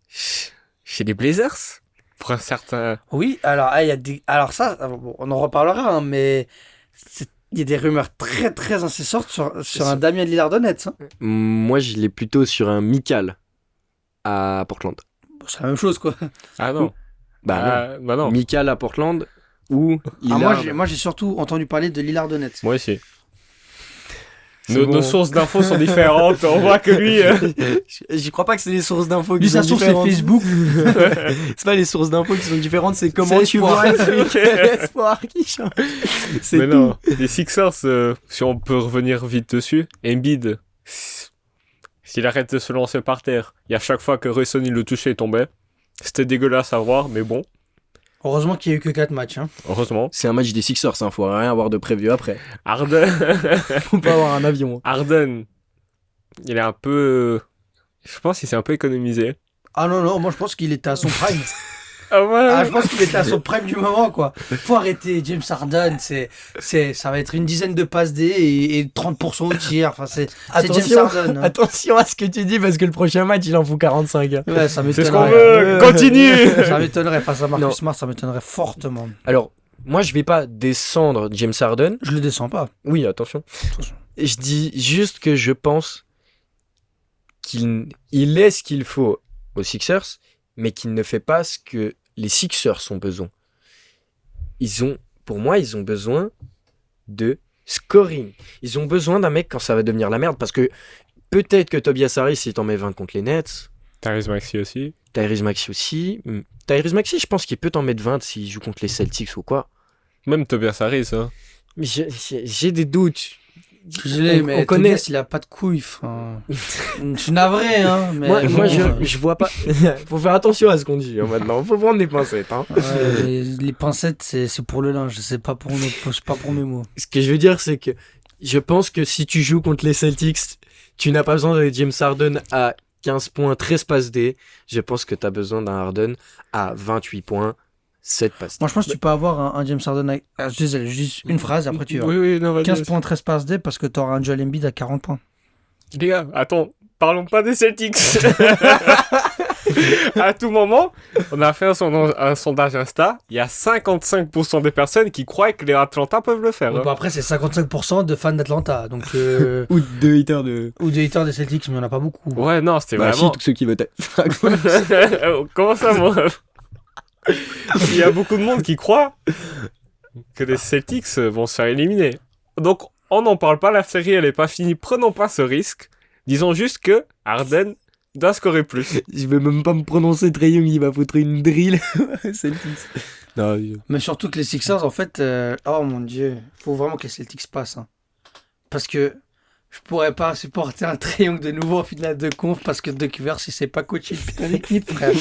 chez les Blazers. Pour un certain... Oui, alors, il y a des... alors ça, bon, on en reparlera, hein, mais il y a des rumeurs très très incessantes sur un Damien Lillard de Nets. Hein. Moi, je l'ai plutôt sur un Mikal à Portland. Bon, c'est la même chose quoi. Ah non. Bah Bah non. non. Mikal à Portland ou Ah, Lillard. moi j'ai surtout entendu parler de Lillard de Nets. Moi aussi. C'est Nos, bon. nos sources d'infos sont différentes. On voit que lui... J'y crois pas que c'est les sources d'infos qui Lui, sont sa source c'est différentes. Facebook. C'est pas les sources d'infos qui sont différentes, c'est comment C'est tu l'espoir. vois l'espoir qui change. C'est Mais tout. non, les Sixers, si on peut revenir vite dessus, Embiid, s'il arrête de se lancer par terre, et à chaque fois que Grayson il le touchait, il tombait. C'était dégueulasse à voir, mais bon, Heureusement qu'il y a eu que 4 matchs. Hein. heureusement. C'est un match des Sixers, hein, faut rien avoir de prévu après. Harden, Faut pas avoir un avion. Harden, il est un peu... Je pense qu'il s'est un peu économisé. Ah non, moi je pense qu'il était à son prime. Ah ouais. Ah, je pense qu'il était à son prime du moment, quoi. Faut arrêter, James Harden, ça va être une dizaine de passes D et 30% au tir. Enfin, c'est James Harden. Hein. Attention à ce que tu dis parce que le prochain match il en fout 45. hein. Ouais, ça C'est ce qu'on m'étonnerait. veut. Continue. Ça m'étonnerait face à Non. Marcus Smart, ça m'étonnerait fortement. Alors, moi je vais pas descendre James Harden. Je le descends pas. Oui, attention. Attention. Je dis juste que je pense qu'il est ce qu'il faut aux Sixers, mais qu'il ne fait pas ce que les Sixers ont besoin. pour moi, ils ont besoin de scoring. Ils ont besoin d'un mec quand ça va devenir la merde, parce que peut-être que Tobias Harris, il t'en met 20 contre les Nets. Tyrese Maxey aussi. Tyrese Maxey aussi. Tyrese Maxey, je pense qu'il peut t'en mettre 20 s'il joue contre les Celtics ou quoi. Même Tobias Harris, hein. Mais j'ai des doutes. Mais on connaît. Tobias, il a pas de couilles. Enfin... je suis navré, hein. Mais Moi, bon, je vois pas. Faut faire attention à ce qu'on dit, hein, maintenant. Faut prendre des pincettes. Hein. les pincettes, c'est pour le linge. C'est pas pour mes mots. Ce que je veux dire, c'est que je pense que si tu joues contre les Celtics, tu n'as pas besoin de James Harden à 15 points, 13 passes D. Je pense que tu as besoin d'un Harden à 28 points, 7 passes D. Moi, je pense que tu peux avoir un James Harden avec... juste une phrase, après tu vas. Oui, non, vas-y. 15 points, 13 passes D parce que tu auras un Joel Embiid à 40 points. Les gars, attends, parlons pas des Celtics. À tout moment, on a fait un sondage Insta. Il y a 55% des personnes qui croient que les Atlanta peuvent le faire. Ouais, hein. bah après, c'est 55% de fans d'Atlanta. Donc, Ou de haters de. ou de haters des Celtics, mais il n'y en a pas beaucoup. Ouais, non, c'était Bah, si, vraiment. tous ceux qui votent. Comment ça, moi Il y a beaucoup de monde qui croit que les Celtics vont se faire éliminer. Donc, on n'en parle pas, la série, elle est pas finie. Prenons pas ce risque. Disons juste que Harden doit scorer plus. Je vais même pas me prononcer. Trae Young, il va foutre une drill. Celtics. Non, Mais surtout que les Sixers, en fait, oh mon dieu, faut vraiment que les Celtics passent. Hein. Parce que je pourrais pas supporter un triangle de nouveau en finale de conf parce que Doc Rivers, il sait pas coacher une putain d'équipe, frère.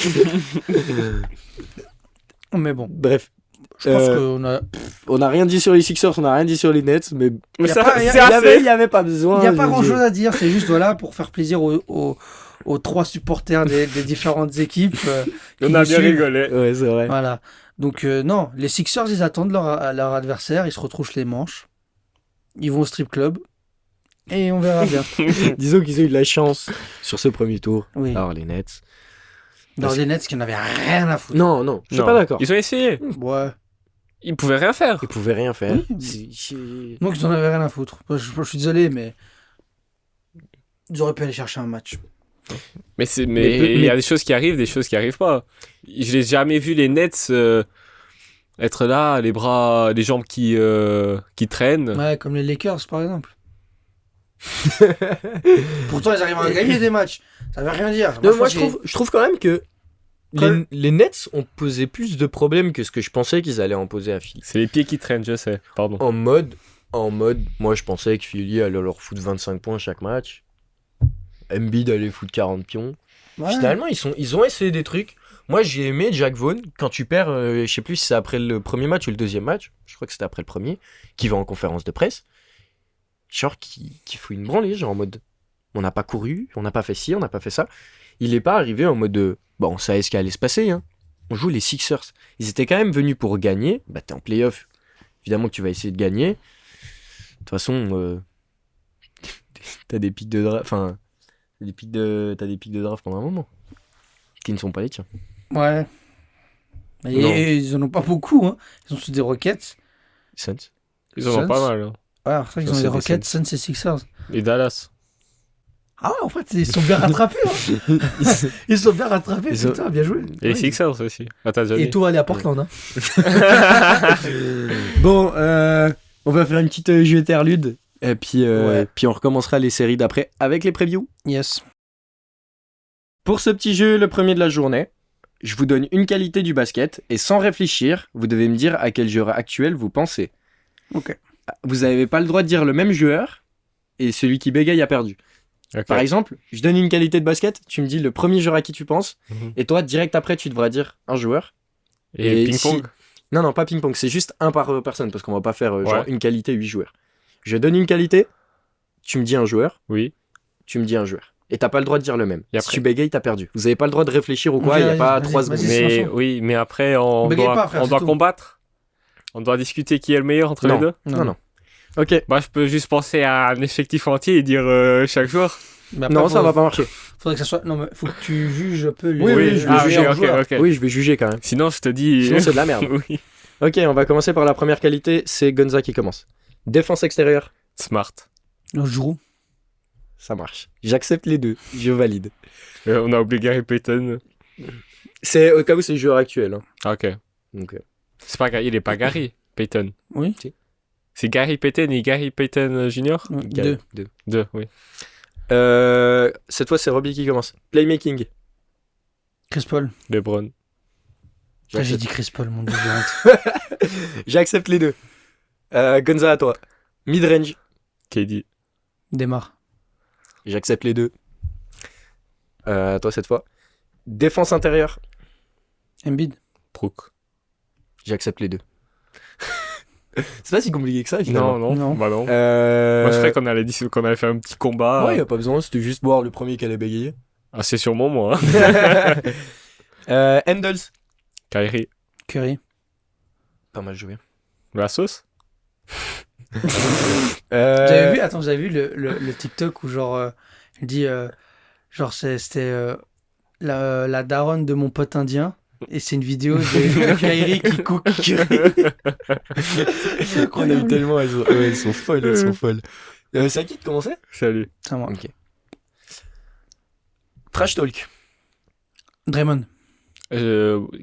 Mais bon, Bref. je pense qu'on a. On n'a rien dit sur les Sixers, on n'a rien dit sur les Nets, mais Mais Y a ça, pas- y a- c'est y assez. il y avait pas besoin. Il n'y a pas je- grand chose à dire, c'est juste voilà, pour faire plaisir aux trois supporters des différentes équipes. qui On a nous bien suivent. rigolé. Ouais, c'est vrai. Voilà. Donc, non, les Sixers, ils attendent leur adversaire, ils se retroussent les manches, ils vont au strip club, et on verra bien. Disons qu'ils ont eu de la chance sur ce premier tour. Oui. Alors les Nets. Dans les Nets qui n'en avaient rien à foutre. Non, je suis Non. pas d'accord. Ils ont essayé. Ouais. Ils pouvaient rien faire. Ils pouvaient rien faire. Oui. Donc, ils n'en avaient rien à foutre. Je suis désolé, mais ils auraient pu aller chercher un match. Mais il Mais- y a des choses qui arrivent, des choses qui arrivent pas. Je n'ai jamais vu les Nets être là, les bras, les jambes qui traînent. Ouais, comme les Lakers, par exemple. Pourtant, ils arrivent à gagner des matchs. Ça veut rien dire. Non, moi, pense je trouve quand même que les Nets ont posé plus de problèmes que ce que je pensais qu'ils allaient en poser à Philly. C'est les pieds qui traînent, je sais. Pardon. En mode, moi, je pensais que Philly allait leur foutre 25 points chaque match. Embiid allait foutre 40 pions. Ouais. Finalement, ils ont essayé des trucs. Moi, j'ai aimé Jack Vaughn quand tu perds, je sais plus si c'est après le premier match ou le deuxième match. Je crois que c'était après le premier, qui va en conférence de presse. Genre, qui fout une branlée, genre en mode, on n'a pas couru, on n'a pas fait ci, on n'a pas fait ça. Il est pas arrivé en mode, bon, on savait ce qui allait se passer, hein. On joue les Sixers. Ils étaient quand même venus pour gagner. Bah, t'es en playoff. Évidemment que tu vas essayer de gagner. De toute façon, t'as des pics de draft. Enfin, t'as des pics de draft pendant un moment. Qui ne sont pas les tiens. Ouais. Non. Et ils en ont pas beaucoup. Hein. Ils ont tous des Rockets. Suns. Ils en ont Suns. pas mal. Hein. Ouais, alors ça, ils Ça, ont c'est des des Rockets, Suns et Sixers. Et Dallas. Ah ouais, en fait, ils sont bien rattrapés. Hein. Ils sont bien rattrapés, Ils ont- putain, bien joué. Et les Ouais. Sixers aussi. Ah, t'as déjà Et dit. tout va aller à Portland. Hein. Bon, on va faire une petite jeu interlude. Et puis, Ouais. puis on recommencera les séries d'après avec les previews. Yes. Pour ce petit jeu, le premier de la journée, je vous donne une qualité du basket et sans réfléchir, vous devez me dire à quel joueur actuel vous pensez. Ok. Vous n'avez pas le droit de dire le même joueur et celui qui bégaye a perdu. Ok. Par exemple, je donne une qualité de basket, tu me dis le premier joueur à qui tu penses Mhm. et toi, direct après, tu devras dire un joueur. Et et ping-pong. Non, pas ping-pong, c'est juste un par personne parce qu'on va pas faire genre Ouais. une qualité, 8 joueurs. Je donne une qualité, tu me dis un joueur, Oui. tu me dis un joueur. Et t'as pas le droit de dire le même. Et Si après tu bégayes, t'as perdu. Vous avez pas le droit de réfléchir ou quoi, Ok, il y a pas vas-y, 3 vas-y, secondes. vas-y. Mais Silence. oui, mais après on Bégaye doit, pas, frère, on c'est doit tout. combattre. On doit discuter qui est le meilleur entre les deux. Non. Ok. Bah, je peux juste penser à un effectif entier et dire chaque joueur. Mais après, Non, ça va pas marcher. Faudrait que ça soit. Non, mais faut que tu juges un peu le. Oui, le je vais ah, juger meilleur un joueur. ok. Oui, je vais juger quand même. Sinon, je te dis. Sinon, c'est de la merde. Oui. Ok, on va commencer par la première qualité, c'est Gonza qui commence. Défense extérieure, Smart. Le jour. ça marche. J'accepte les deux, je valide. On a oublié Gary Payton. C'est au cas où c'est le joueur actuel. Hein. Ah, ok. Donc, C'est pas Gary, il est pas Gary Payton. Oui. C'est Gary Payton et Gary Payton Jr. Deux. Deux, oui. Cette fois, c'est Robbie qui commence. Playmaking. Chris Paul. LeBron. J'ai dit Chris Paul, mon dieu. j'ai honte. J'accepte les deux. Gonza, à toi. Midrange. KD. Démarre. J'accepte les deux. À toi cette fois. Défense intérieure. Embiid. Brook. J'accepte les deux. C'est pas si compliqué que ça, finalement. Non. Bah non. Moi, je croyais qu'on allait faire un petit combat. Ouais, y a pas besoin, c'était juste voir le premier qui allait bégayer. Ah, c'est sûrement moi. Hein. Handles. Kyrie. Curry. Pas mal joué. La sauce. Vous avez vu le TikTok où genre il dit genre c'était la daronne de mon pote indien et c'est une vidéo de Kyrie qui cook Curry. C'est On a eu incroyable. tellement, elles sont folles, elles sont folles. C'est à qui de commencer? Salut. C'est à moi. Ok. Trash Talk. Draymond.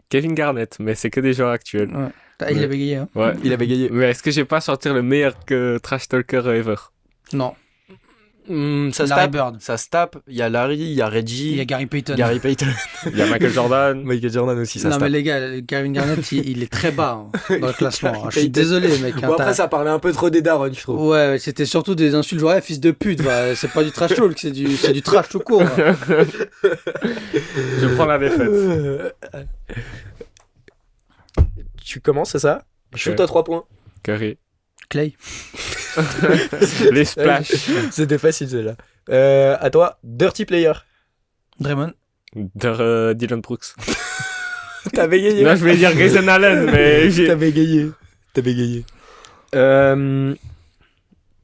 Kevin Garnett, mais c'est que des joueurs actuels. Ouais. Ah, il a bégayé hein. Ouais. Il a bégayé. Mais est-ce que j'ai pas sortir le meilleur trash talker ever? Non. Ça se Larry tape. Bird. Ça se tape. Il y a Larry, il y a Reggie, Il y a Gary Payton. Gary Payton. Il y a Michael Jordan. Michael Jordan aussi, ça non se mais tape. les gars, Kevin Garnett il est très bas hein, dans le classement. Gary Je suis Payton. désolé mec. hein, Bon, après, t'as- ça parlait un peu trop des darons, je trouve. Ouais, c'était surtout des insultes genre fils de pute. Bah, c'est pas du trash talk, c'est du trash tout court. hein. Je prends la défaite. Tu commences, c'est ça? Shoot à 3 points. Curry. Clay. Les splash. C'était facile, celle-là. À toi, Dirty Player. Draymond. Dylan Brooks. T'as bégayé. Là, je vais dire Grayson Allen, mais j'ai. T'as bégayé. T'as bégayé.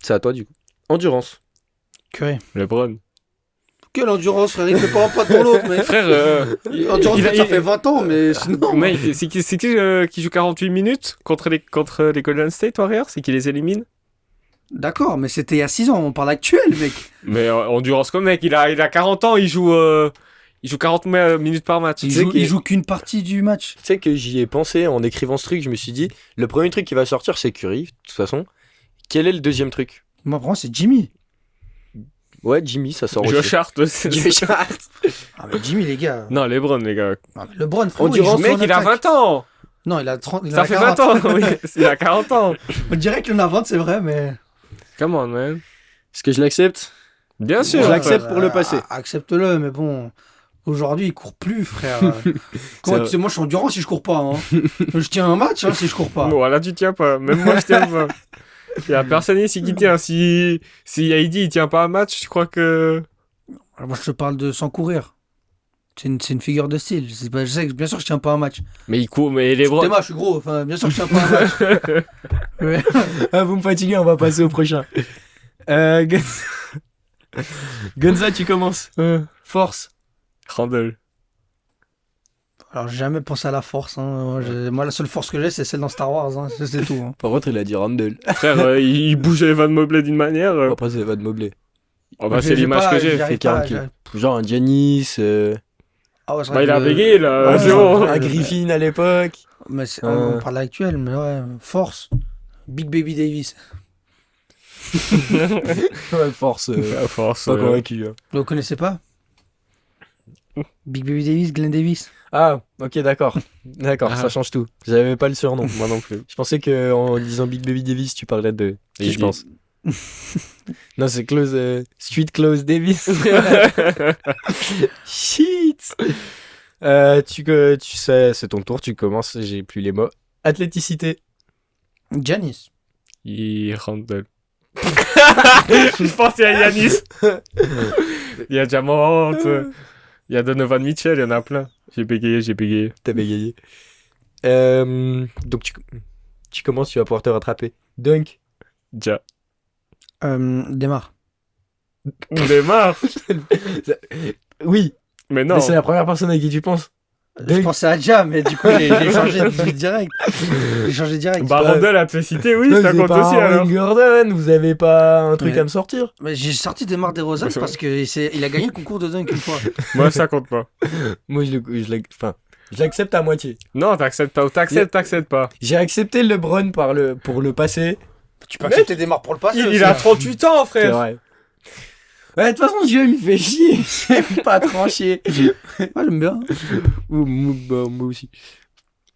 C'est à toi, du coup. Endurance. Curry. LeBron. Quelle endurance, frère, il fait pas un pas pour l'autre, mec. Frère, Endurance, il a- ça fait 20 ans, mais sinon. mec, c'est qui joue 48 minutes contre les Golden State Warriors? C'est qui les élimine? D'accord, mais c'était il y a 6 ans, on parle actuel, mec. Mais endurance comme mec, il a 40 ans, il joue 40 minutes par match. Il joue qu'une partie du match. Tu sais que j'y ai pensé en écrivant ce truc, je me suis dit, le premier truc qui va sortir, c'est Curry, de toute façon. Quel est le deuxième truc? Moi, vraiment, c'est Jimmy. Ouais, Jimmy, ça sort Josh aussi. Hart aussi. Josh Hart. Ah, mais Jimmy, les gars. Non, LeBron, les gars. Non, mais LeBron, frérot, Endurance, il joue Mec, en il a attaque. 20 ans. Non, il a 30. Il Ça a fait 40. 20 ans, oui. Il a 40 ans. On dirait qu'il en a 20, c'est vrai, mais. Come on, man. Est-ce que je l'accepte? Bien sûr. Je l'accepte pour le passé. Accepte-le, mais bon. Aujourd'hui, il court plus, frère. Comment C'est tu sais, moi, je suis endurant si je cours pas. Hein. Je tiens un match hein, si je cours pas. Bon, là, tu tiens pas. Même moi, je tiens pas. Il y a personne ici qui tient. Si Heidi, il tient pas un match, je crois que. Alors, moi, je te parle de sans courir. C'est une figure de style. Je sais que bien sûr, je tiens pas un match. Mais il court, mais LeBron. T'es moi, je suis gros. Enfin, bien sûr, je tiens pas un match. Ouais. Ah, vous me fatiguez, on va passer au prochain. Gonza, tu commences. Force. Randall. Alors, j'ai jamais pensé à la force. Hein. Moi, la seule force que j'ai, c'est celle dans Star Wars. Hein. C'est tout. Hein. Par contre, il a dit Randall. Frère, il bouge Evan Mobley d'une manière. Après, c'est Evan Mobley. Oh, bah, J'ai- c'est j'ai l'image pas- que j'ai. j'y arrive fait 40 pas, kilos. Genre un Giannis, Ah ouais, c'est Bah, vrai il a que- bégayé, là. Ouais, c'est bon. ouais. un Griffin à l'époque. Mais on parle actuel, mais ouais, force. Big Baby Davis. Ouais, force. À force. Pas convaincu. Hein. Vous connaissez pas Big Baby Davis, Glenn Davis. Ah, ok, d'accord. D'accord, Ah. ça change tout. J'avais pas le surnom. Moi non plus. Je pensais que en disant Big Baby Davis, tu parlais de qui, Il je dit- pense. Non, c'est Street Close Davis. Shit. Tu sais, c'est ton tour, tu commences, j'ai plus les mots. Athléticité. Giannis. Il Randall. Je pense qu'il y a Yanis. Il y a Jamorant. Il y a Donovan Mitchell, il y en a plein. J'ai bégayé. T'as bégayé. Donc tu commences, tu vas pouvoir te rattraper. Dunk. Ja. Démarre. On démarre. Oui, Mais non. mais c'est la première personne à qui tu penses. Je Dunk. pensais à Ja, mais du coup, j'ai changé direct. J'ai changé direct. Bah, Randall a te cité, oui, Non, ça vous avez compte pas aussi Aaron alors. Gordon, vous avez pas un truc Ouais. à me sortir. Mais j'ai sorti Démarre DeRozan Ouais, c'est parce qu'il a gagné le concours de dunk une fois. Moi, ça compte pas. Moi, enfin, J'accepte à moitié. Non, t'acceptes pas ou t'acceptes pas. J'ai accepté LeBron pour le passé. Tu peux accepter des marques pour le passé. Il a 38 ans, C'est frère. vrai. Ouais, de toute façon, Dieu, il me fait chier. J'aime pas trancher. Moi, j'aime bien. Moi aussi.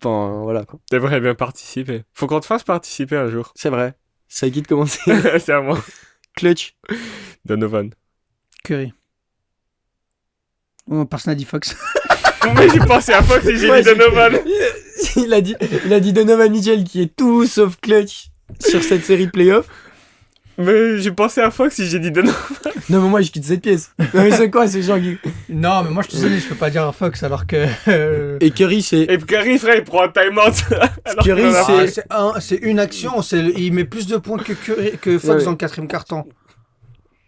Enfin, voilà, quoi. T'aimerais bien participer. Faut qu'on te fasse participer un jour. C'est vrai. C'est à qui de commencer? C'est à moi. Clutch. Donovan. Curry. Oh, personne n'a dit Fox. Mais j'ai pensé à Fox et j'ai Ouais, dit Donovan. il a dit Donovan Mitchell qui est tout sauf clutch sur cette série de playoffs. Mais j'ai pensé à Fox et j'ai dit Donovan. Non, mais moi, je quitte cette pièce. Non, mais c'est quoi ces gens qui... Non, mais moi, je te dis, je peux pas dire Fox alors que. Et Curry, c'est... Et Curry, frère, il prend un time-out. Alors Curry, qu'on en a c'est- pas. C'est une action. Il met plus de points que Fox Ouais. dans le 4ème quart-temps.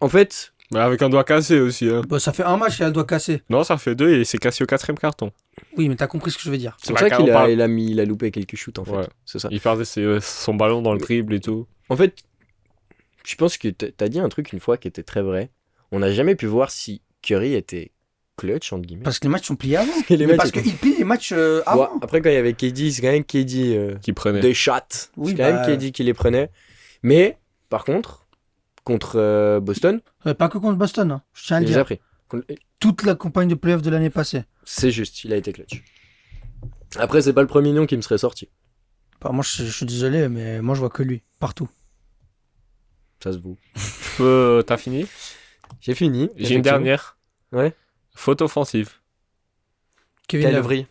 En fait, Mais avec un doigt cassé aussi. Hein. Bah, ça fait un match qu'il a le doigt cassé. Non, ça fait 2 et c'est cassé au 4ème carton. Oui, mais t'as compris ce que je veux dire. c'est pour ça Bah, qu'il on parle- il a loupé quelques shoots, en fait. Ouais. C'est ça. Il perdait son ballon dans le dribble et tout. En fait, je pense que t'as dit un truc une fois qui était très vrai. On n'a jamais pu voir si Curry était clutch, entre guillemets. Parce que les matchs sont pliés avant. Les Mais matchs parce étaient- qu'il plie les matchs avant. Ouais, après, quand il y avait KD, c'est quand même KD Qui prenait. des shots. Oui, C'est quand bah- même KD qui les prenait. Mais, par contre, contre Boston, Pas que contre Boston, hein. Je tiens à il le les a dire. pris. Toute la campagne de playoff de l'année passée. C'est juste, il a été clutch. Après, c'est pas le premier nom qui me serait sorti. Bah, moi, je suis désolé, mais moi, je vois que lui. Partout. Ça se vaut. T'as fini? J'ai fini. J'ai une dernière. Ouais. Faute offensive. Kevin Love. Calvry.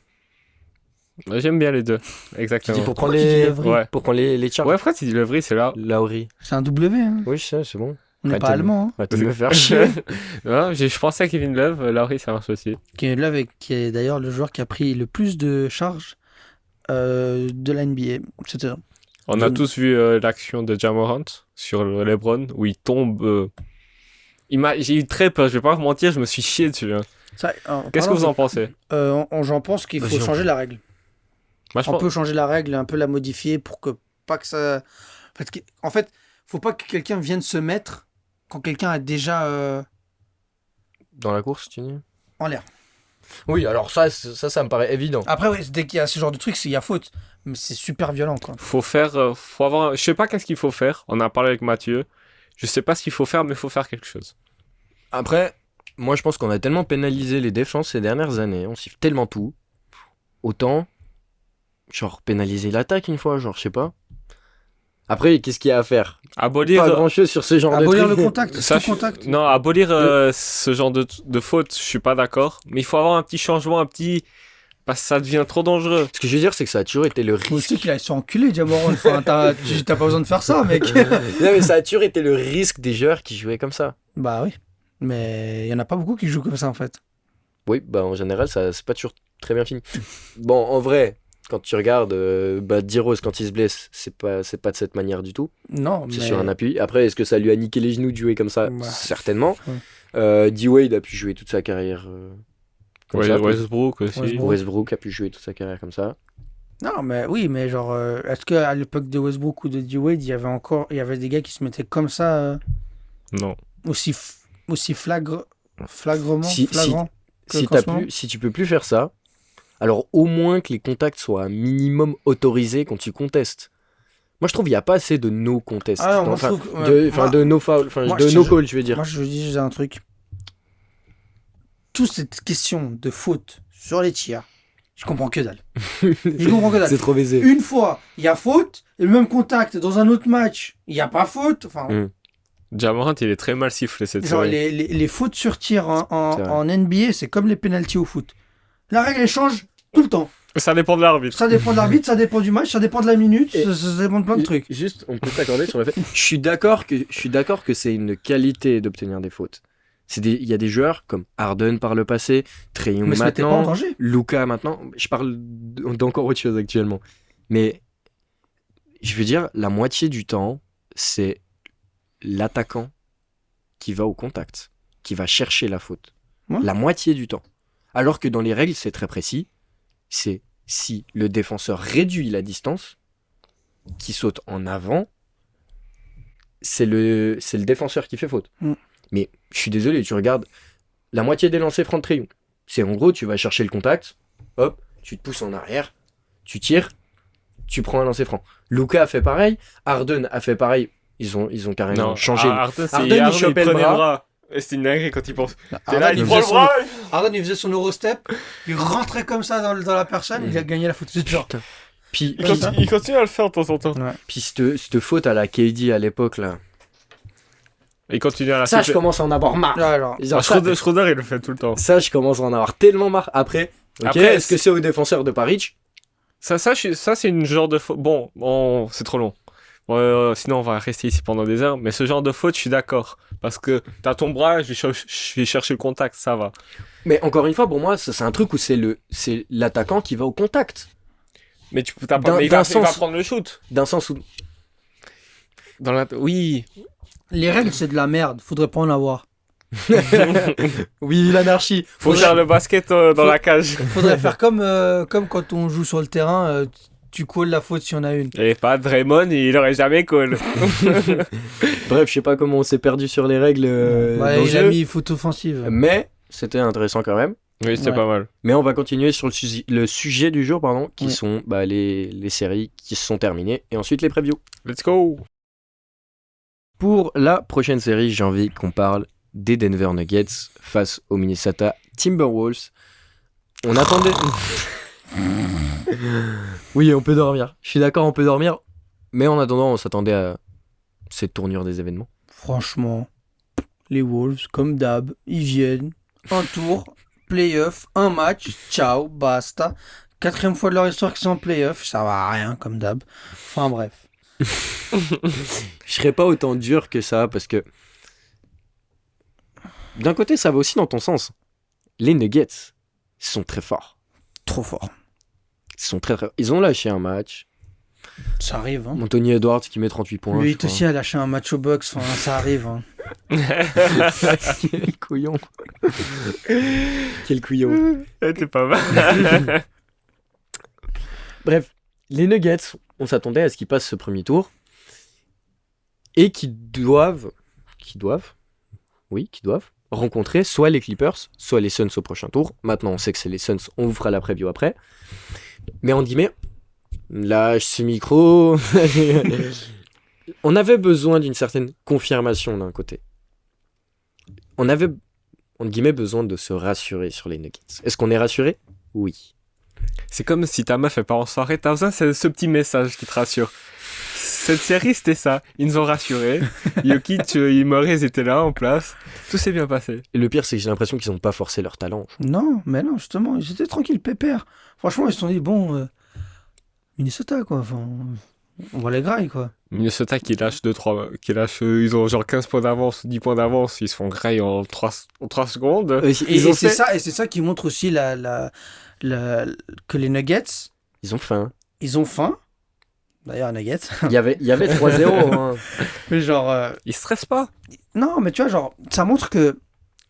J'aime bien les deux. Tu Exactement. dis pour prendre Pourquoi tu dis les... Lowry Ouais. Pour prendre les charts. Ouais, frère, tu dis Levry, c'est là. Lowry. C'est un W, hein. Oui, je sais, c'est bon. On n'est Arrête pas de- allemand, hein. Arrête de me faire chier. Non, je pensais à Kevin Love, Lowry, ça marche aussi. Kevin Love, qui est d'ailleurs le joueur qui a pris le plus de charges de la NBA cette saison. On a Je- tous vu l'action de Ja Morant sur le LeBron où il tombe. J'ai eu très peur, je vais pas vous mentir, je me suis chié dessus. Hein. Qu'est-ce que vous en pensez? J'en pense qu'il faut Vas-y, changer la règle. Moi, je On pense- peut changer la règle, un peu la modifier pour que pas que ça. En fait, faut pas que quelqu'un vienne se mettre quand quelqu'un a déjà Dans la course, tu dis? en l'air. Oui, alors ça me paraît évident. Après, oui, dès qu'il y a ce genre de truc, il y a faute. Mais c'est super violent, quoi. Faut faire. Faut avoir. Je sais pas qu'est-ce qu'il faut faire. On a parlé avec Mathieu. Je sais pas ce qu'il faut faire, mais il faut faire quelque chose. Après, moi je pense qu'on a tellement pénalisé les défenses ces dernières années, on siffle tellement tout. Autant, genre, pénaliser l'attaque une fois, genre, je sais pas. Après, qu'est-ce qu'il y a à faire? Abolir. Pas grand chose sur ce genre Abolir de le truc. contact, Ça, tout contact. Non, abolir ce genre de faute, je suis pas d'accord. Mais il faut avoir un petit changement, un petit. Parce que ça devient trop dangereux. Ce que je veux dire, c'est que ça a toujours été le Faut aussi risque. qu'il aille se faire enculer, Jamoran. Enfin, t'as pas besoin de faire ça, mec. Non, mais ça a toujours été le risque des joueurs qui jouaient comme ça. Bah oui. Mais il y en a pas beaucoup qui jouent comme ça, en fait. Oui, bah en général, ça c'est pas toujours très bien fini. Bon, en vrai, quand tu regardes, D-Rose, quand il se blesse, c'est pas de cette manière du tout. Non, C'est mais... sur un appui. Après, est-ce que ça lui a niqué les genoux de jouer comme ça? Ouais. Certainement. Ouais. D-Wade a pu jouer toute sa carrière comme Ouais, ça. Westbrook aussi. Westbrook. Westbrook a pu jouer toute sa carrière comme ça. Non, mais oui, mais genre, est-ce qu'à l'époque de Westbrook ou de D-Wade, il y avait des gars qui se mettaient comme ça, Non. aussi flagrant Si- flagrant que Si, qu'en ce moment si tu peux plus faire ça, alors au moins que les contacts soient un minimum autorisés quand tu contestes. Moi, je trouve qu'il n'y a pas assez de no contest. Ah non, moi, je Enfin, trouve que, de, enfin, de no foul, enfin, moi, de je- no call, je veux dire. Moi, je dis juste un truc. Toute cette question de faute sur les tirs, je comprends que dalle. Je comprends que dalle. C'est trop baisé. Une fois, il y a faute, et le même contact dans un autre match, il n'y a pas faute. Enfin, Ja Morant, il est très mal sifflé cette genre, série. les fautes sur tir C'est vrai. en NBA, c'est comme les pénaltys au foot. La règle, elle change tout le temps. Ça dépend de l'arbitre. Ça dépend de l'arbitre, ça dépend du match, ça dépend de la minute, Et- ça dépend de plein de trucs. Juste, on peut s'accorder sur le fait. Je suis d'accord que c'est une qualité d'obtenir des fautes. Il y a des joueurs comme Harden par le passé, Trae Young Mais se mettez pas en maintenant, danger. Luka maintenant. Je parle d'encore autre chose actuellement. Mais je veux dire, la moitié du temps, c'est l'attaquant qui va au contact, qui va chercher la faute. Ouais. La moitié du temps. Alors que dans les règles, c'est très précis. C'est si le défenseur réduit la distance, qui saute en avant, c'est le défenseur qui fait faute. Mm. Mais je suis désolé, tu regardes la moitié des lancers francs de Trae Young. C'est en gros, tu vas chercher le contact, hop, tu te pousses en arrière, tu tires, tu prends un lancer franc. Luka a fait pareil, Harden a fait pareil. Ils ont carrément changé. Harden, Harden, il chopait le prenait bras. Et c'était une dinguerie quand il pense. T'es Harden, là, il il prend le faisait bras. Harden, il faisait son Eurostep, il rentrait comme ça dans la personne, il a gagné la faute. C'est genre. Puis, Il continue à le faire de temps en temps. puis cette faute à la KD à l'époque là. Il continue à la Ça, je commence à en avoir marre. Alors, Genre, ça, Schroeder, il le fait tout le temps. ça, je commence à en avoir tellement marre. Après, est-ce que c'est au défenseur de Paris? Ça, c'est une genre de faute. Bon, c'est trop long. Sinon, on va rester ici pendant des heures. Mais ce genre de faute, je suis d'accord. Parce que t'as ton bras, je vais chercher le contact, ça va. Mais encore une fois, pour moi, c'est un truc où c'est l'attaquant qui va au contact. Mais il va prendre le shoot. D'un sens où. Oui. les règles, c'est de la merde. Faudrait pas en avoir. Oui, l'anarchie. Faut faire le basket dans la cage. Faudrait faire comme quand on joue sur le terrain, tu calls la faute si on a une. Et pas Draymond, il aurait jamais call. Bref, je sais pas comment on s'est perdu sur les règles dans le il a jeu, mis faute offensive. mais c'était intéressant quand même. Oui, c'était pas mal. Mais on va continuer sur le sujet du jour, qui Ouais. sont les séries qui se sont terminées et ensuite les previews. Let's go. Pour la prochaine série, j'ai envie qu'on parle des Denver Nuggets face aux Minnesota Timberwolves. On attendait. Oui, on peut dormir. Je suis d'accord, on peut dormir. Mais en attendant, on s'attendait à cette tournure des événements. Franchement, les Wolves, comme d'hab, ils viennent, un tour, playoff, un match, ciao, basta. 4e fois de leur histoire qu'ils sont en playoff, ça va à rien, comme d'hab. Enfin bref. Je serais pas autant dur que ça parce que d'un côté, ça va aussi dans ton sens. Les Nuggets sont très forts. Trop fort. Ils sont très. Ils ont lâché un match. Ça arrive, hein. Anthony Edwards qui met 38 points. Lui je crois. aussi a lâché un match au box, enfin, ça arrive. Hein. Quel couillon. Quel couillon. T'es pas mal. Bref, les Nuggets, on s'attendait à ce qu'ils passent ce premier tour et qui doivent rencontrer soit les Clippers, soit les Suns au prochain tour. Maintenant, on sait que c'est les Suns, on vous fera la preview après. Mais en guillemets, lâche ce micro. On avait besoin d'une certaine confirmation d'un côté. On avait, en guillemets, besoin de se rassurer sur les Nuggets. Est-ce qu'on est rassuré ? Oui. C'est comme si ta meuf est pas en soirée, t'as besoin de ce petit message qui te rassure. Cette série, c'était ça. Ils nous ont rassurés. Jokic, Morey, ils étaient là, en place. Tout s'est bien passé. Et le pire, c'est que j'ai l'impression qu'ils n'ont pas forcé leur talent. Non, mais non, justement, ils étaient tranquilles, pépères. Franchement, ils se sont dit, bon, Minnesota, quoi. Enfin, on va les grailler, quoi. Minnesota qui lâche 2-3... ils ont genre 15 points d'avance, 10 points d'avance. Ils se font grailler en 3 secondes. Et ont c'est fait- ça qui montre aussi que les Nuggets, Ils ont faim. ils ont faim. D'ailleurs, Nuggets. Il y avait 3-0. Hein. Mais genre, Ils stressent pas. non, mais tu vois, genre, ça montre que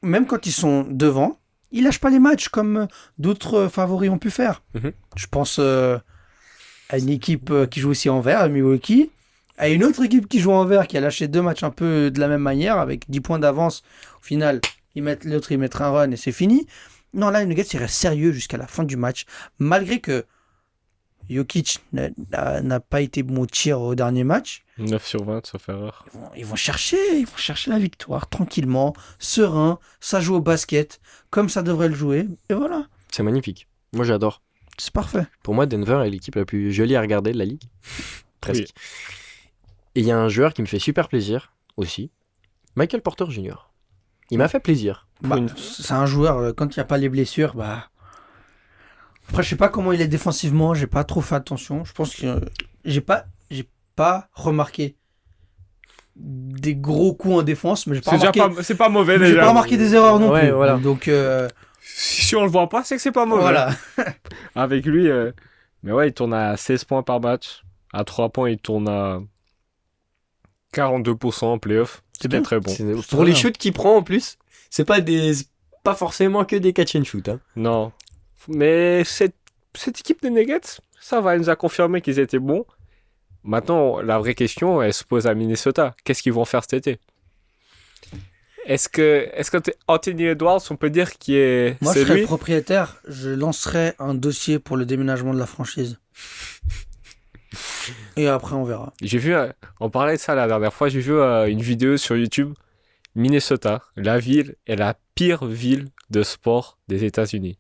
même quand ils sont devant, ils lâchent pas les matchs comme d'autres favoris ont pu faire. Mhm. Je pense à une équipe qui joue aussi en vert, à Milwaukee, à une autre équipe qui joue en vert qui a lâché 2 matchs un peu de la même manière avec 10 points d'avance. Au final, l'autre, il mettra un run et c'est fini. Non, là, les Nuggets, ils restent sérieux jusqu'à la fin du match, malgré que Jokic n'a pas été bon au tir au dernier match. 9 sur 20, sauf erreur. Ils vont chercher la victoire tranquillement, serein, ça joue au basket, comme ça devrait le jouer, et voilà, C'est magnifique. Moi, j'adore. c'est parfait. Pour moi, Denver est l'équipe la plus jolie à regarder de la ligue. Presque. Oui. Et il y a un joueur qui me fait super plaisir aussi. Michael Porter Jr. Il m'a fait plaisir. Bah, c'est un joueur, quand il n'y a pas les blessures, bah... Après, je sais pas comment il est défensivement, j'ai pas trop fait attention. Je pense que j'ai pas remarqué des gros coups en défense, mais j'ai pas remarqué... C'est pas mauvais mais j'ai déjà. pas remarqué des erreurs non Ouais, plus. voilà. Donc, Si on le voit pas, c'est que c'est pas mauvais. voilà. Avec lui, mais ouais, il tourne à 16 points par match. À 3 points, il tourne à 42% en playoff. C'est C'était bien. très bon. Pour très les bien. shoots qu'il prend en plus, c'est pas forcément que des catch and shoot. Hein. Non. Mais cette équipe des Nuggets, ça va, elle nous a confirmé qu'ils étaient bons. Maintenant, la vraie question, elle se pose à Minnesota. Qu'est-ce qu'ils vont faire cet été ? Est-ce que Anthony Edwards, on peut dire qu'il est. Moi, c'est je serais lui le propriétaire, je lancerais un dossier pour le déménagement de la franchise. Et après, on verra. J'ai vu, on parlait de ça la dernière fois, j'ai vu une vidéo sur YouTube. Minnesota, la ville est la pire ville de sport des États-Unis.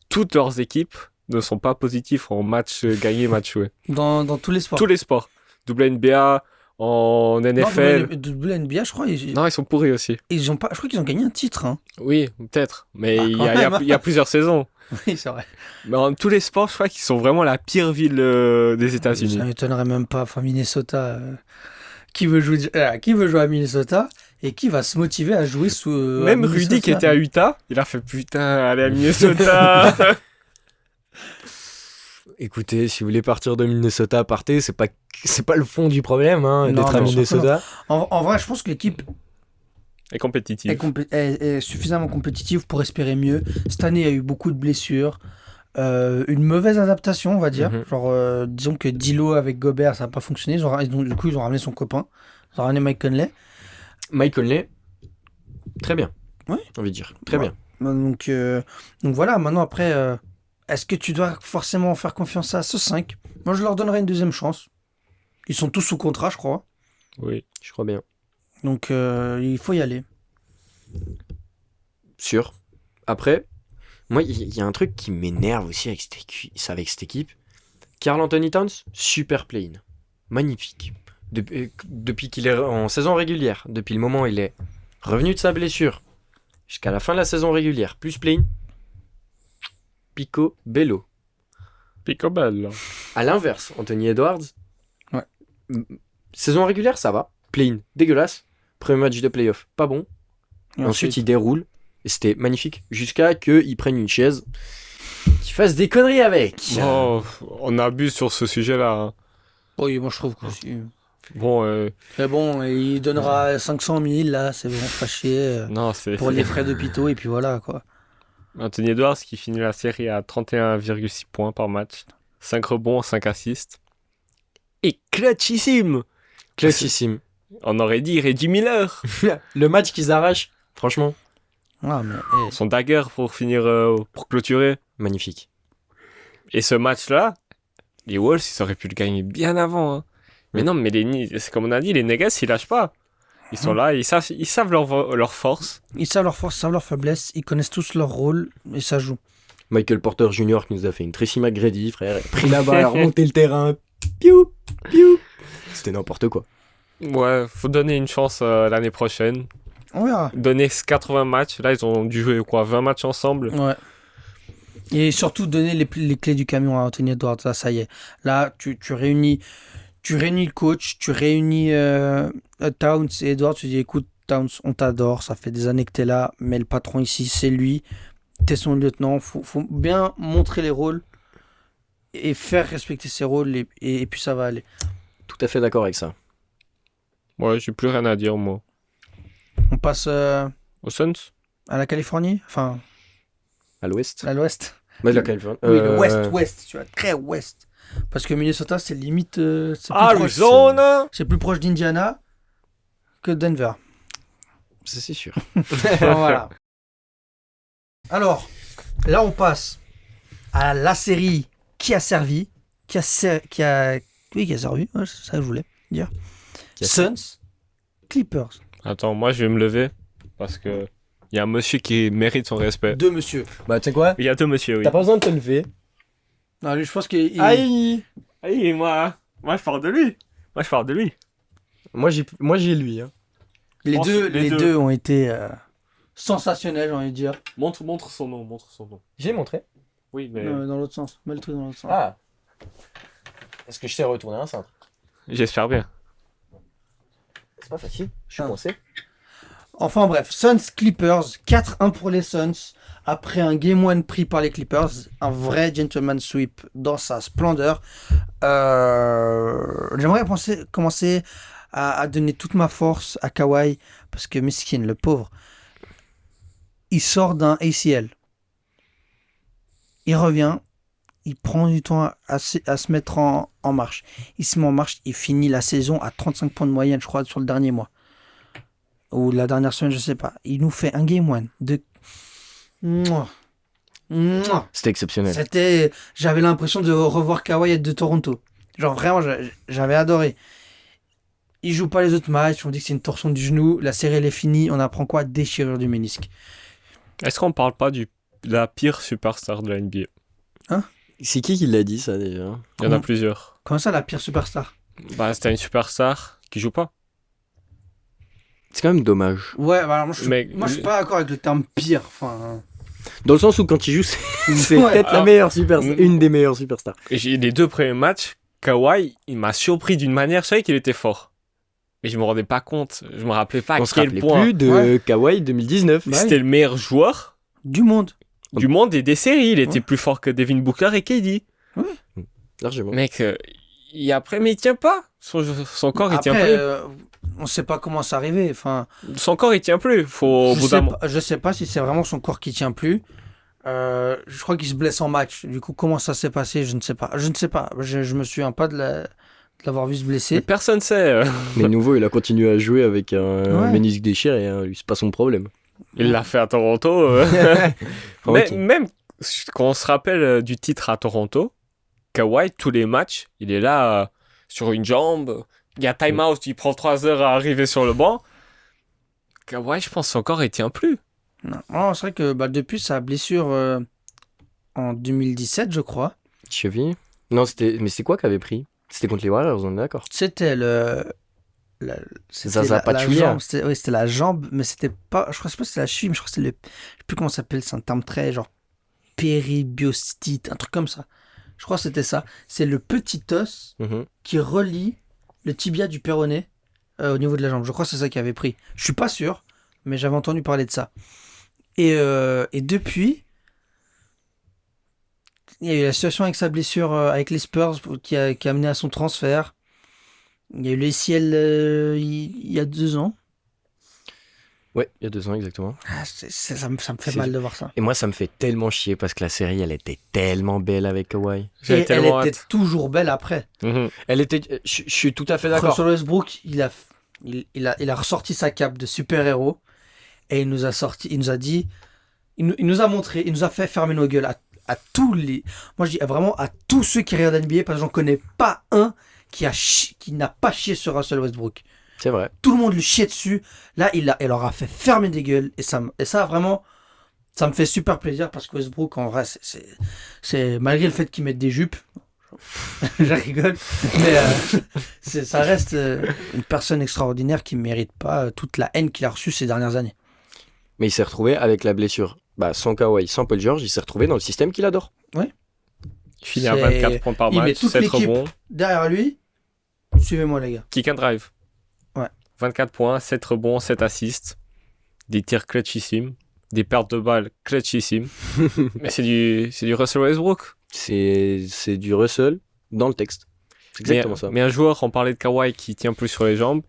Toutes leurs équipes ne sont pas positives en match gagné, match joué. Dans tous les sports. Tous les sports. WNBA, en NFL. Non, WNBA, je crois, Non, ils sont pourris aussi. ils ont pas, je crois qu'ils ont gagné un titre. Hein. Oui, peut-être. Mais Ah, il quand y a- même. il y a plusieurs saisons. Oui, c'est vrai. Mais en tous les sports, je crois qu'ils sont vraiment la pire ville des États-Unis. Ça m'étonnerait même pas. Enfin, Minnesota, qui veut jouer à Minnesota et qui va se motiver à jouer sous. Même à Rudy Minnesota. qui était à Utah, il a fait putain, aller à Minnesota. Écoutez, si vous voulez partir de Minnesota, partez. C'est pas le fond du problème Non, d'être à non, Minnesota. En vrai, je pense que l'équipe Et compétitif. est suffisamment compétitive pour espérer mieux. Cette année, il y a eu beaucoup de blessures. Une mauvaise adaptation, on va dire. Mhm. Genre, disons que Dilo avec Gobert, ça n'a pas fonctionné. Du coup, ils ont ramené son copain. Ils ont ramené Mike Conley. Mike Conley, très bien. Ouais. J'ai envie de dire, très Ouais. bien. Donc voilà, maintenant après, est-ce que tu dois forcément faire confiance à ce 5? Moi, je leur donnerai une deuxième chance. Ils sont tous sous contrat, je crois. Oui. Je crois bien. Donc il faut y aller. Sûr. Après, moi, il y a un truc qui m'énerve aussi avec avec cette équipe. Karl Anthony Towns, super play-in. Magnifique. Depuis qu'il est en saison régulière, depuis le moment où il est revenu de sa blessure, jusqu'à la fin de la saison régulière, plus play-in, Pico Bello. Picobello. À l'inverse, Anthony Edwards, Ouais. Saison régulière, ça va. Play-in, dégueulasse. Premier match de playoff, pas bon. Et Ensuite, il déroule. Et c'était magnifique. Jusqu'à qu'il prenne une chaise, qu'il fasse des conneries avec. Oh, on abuse sur ce sujet-là. Hein. Oui, moi je trouve que si. Bon, Mais bon, il donnera 500 000 là, c'est bon, pas chier. non, c'est Pour les frais d'hôpitaux et puis voilà quoi. Anthony Edwards qui finit la série à 31,6 points par match. 5 rebonds, 5 assists. Et clutchissime. Clutchissime. On aurait dit Reggie Miller. Le match qu'ils arrachent, franchement, Ah, mais, Son dagger pour finir, pour clôturer. magnifique. Et ce match-là, les Wolves, ils auraient pu le gagner bien avant. Hein. Mais non, mais c'est comme on a dit, les Nuggets, ils lâchent pas. Ils sont là, ils savent leur force. ils savent leurs forces, ils savent leurs faiblesses, ils connaissent tous leur rôle et ça joue. Michael Porter Jr. qui nous a fait une Tracy McGrady, frère. Il a pris la balle, remonté le terrain. Piou, piou. C'était n'importe quoi. Ouais, faut donner une chance l'année prochaine. On verra. Donner 80 matchs. Là, ils ont dû jouer quoi, 20 matchs ensemble. Ouais. Et surtout donner les clés du camion à Anthony Edwards, ça y est. Là, tu réunis le coach, tu réunis Towns et Edwards, tu dis écoute Towns, on t'adore, ça fait des années que t'es là, mais le patron ici, c'est lui, t'es son lieutenant, faut bien montrer les rôles et faire respecter ses rôles et puis ça va aller. Tout à fait d'accord avec ça. Ouais, j'ai plus rien à dire, moi. On passe Aux Suns à la Californie, enfin À l'ouest. à l'ouest. Mais de la Californie. Oui, le ouest, tu vois, très ouest. Parce que Minnesota, c'est limite. C'est plus proche- Arizona. c'est plus proche d'Indiana que Denver. C'est sûr. Voilà. Alors, là, on passe à la série qui a servi. Qui a servi. Ouais, c'est ça que je voulais dire. Qui a Suns, Clippers. Attends, moi, je vais me lever. Parce que il y a un monsieur qui mérite son respect. Deux monsieur. Bah, tu sais quoi? Il y a deux monsieur, oui. T'as pas besoin de te lever. Non, lui, je pense qu'il. Aïe! Aïe, moi, je parle de lui. Moi, j'ai lui. Hein. Les pense deux, les les deux. deux ont été sensationnels, j'ai envie de dire. Montre son nom. J'ai montré. Oui, mais Dans l'autre sens. Mets le truc dans l'autre sens. Ah! Est-ce que je sais retourner un cintre? j'espère bien. C'est pas facile. Je suis Ah. coincé. Enfin bref, Suns Clippers, 4-1 pour les Suns. Après un Game 1 pris par les Clippers, un vrai gentleman sweep dans sa splendeur. J'aimerais commencer à donner toute ma force à Kawhi, parce que Miskin, le pauvre, il sort d'un ACL. Il revient, il prend du temps à se mettre en marche. Il se met en marche, il finit la saison à 35 points de moyenne, je crois, sur le dernier mois. ou la dernière semaine, je sais pas, il nous fait un game one de... Mouah. Mouah. C'était exceptionnel. J'avais l'impression de revoir Kawhi être de Toronto. Genre vraiment, j'avais adoré. Il joue pas les autres matchs, on dit que c'est une torsion du genou, la série elle est finie, on apprend quoi? Déchirure du ménisque. Est-ce qu'on parle pas de la pire superstar de la NBA? C'est qui l'a dit ça déjà? Il y en a Comment- plusieurs. Comment ça la pire superstar? Bah, c'était une superstar qui joue pas. C'est quand même dommage. Ouais, bah alors moi je Mais- suis pas d'accord avec le terme pire. Enfin, Dans le sens où quand il joue, c'est Ouais. peut-être la Alors- meilleure superstar, une des meilleures superstars. Et les 2 premiers matchs, Kawhi, il m'a surpris d'une manière. Je savais qu'il était fort. Mais je me rendais pas compte. Je me rappelais pas à On se quel rappelait point plus de Ouais. Kawhi 2019. Bah c'était le meilleur joueur du monde. du monde et des séries. Il était Ouais. plus fort que Devin Booker et KD. Largement. Mec, mais il tient pas. Son corps, il tient Après, plus. on sait pas comment c'est arrivé. Enfin, Son corps, il tient plus. Faut, au bout d'un moment. je sais pas si c'est vraiment son corps qui tient plus. Je crois qu'il se blesse en match. Du coup, comment ça s'est passé, je ne sais pas. Je me souviens pas de l'avoir vu se Mais blesser. personne sait. Mais nouveau, il a continué à jouer avec un Ouais. ménisque déchiré. Hein. Lui, c'est pas son problème. Il l'a fait à Toronto. Mais Ok. même quand on se rappelle du titre à Toronto, Kawhi, tous les matchs, il est là sur une jambe. Il y a time-out, il prend 3 heures à arriver sur le banc. Kawhi, je pense son corps, il tient plus. Non, c'est vrai que depuis sa blessure en 2017, je crois, Cheville. Non, mais c'est quoi qu'avait pris? C'était contre les Warriors, on est d'accord. c'était c'était Zaza la Pachulia. jambe, c'était la jambe, mais c'était pas, je sais pas si c'était la cheville, mais je crois que c'était je sais plus comment ça s'appelle, c'est un terme très genre péribiostite, un truc comme ça. Je crois que c'était ça. C'est le petit os Mhm. qui relie le tibia du péroné au niveau de la jambe. Je crois que c'est ça qui avait pris. Je suis pas sûr, mais j'avais entendu parler de ça. Et depuis, il y a eu la situation avec sa blessure avec les Spurs qui a amené à son transfert. Il y a eu les ciels il y a 2 ans. Ouais, il y a 2 ans exactement. Ah, ça me fait C'est- mal de voir ça. Et moi, ça me fait tellement chier parce que la série, elle était tellement belle avec Kawhi. J'avais Et elle tellement était hâte. toujours belle après. Mhm. Elle était. Je suis tout à fait d'accord. Russell Westbrook, il a ressorti sa cape de super-héros et il nous a dit, il nous a montré, il nous a fait fermer nos gueules à tous les. Moi, je dis vraiment à tous ceux qui regardent NBA parce que j'en connais pas un qui n'a pas chié sur Russell Westbrook. C'est vrai. Tout le monde lui chiait dessus. Là, il leur a fait fermer des gueules et ça vraiment, ça me fait super plaisir parce que Westbrook, en vrai, c'est malgré le fait qu'il mette des jupes. Je rigole, mais ça reste une personne extraordinaire qui ne mérite pas toute la haine qu'il a reçue ces dernières années. Mais il s'est retrouvé avec la blessure. Bah, sans Kawhi, sans Paul George, il s'est retrouvé dans le système qu'il adore. Il finit à C'est- 24 points par il met match, toute 7 l'équipe. rebonds, Derrière lui, suivez-moi les gars. kick and drive. Ouais. 24 points, 7 rebonds, 7 assists, des tirs clutchissimes, des pertes de balles clutchissimes. Mais c'est du Russell Westbrook. C'est du Russell dans le texte. C'est exactement ça. Mais un joueur, on parlait de Kawhi qui tient plus sur les jambes,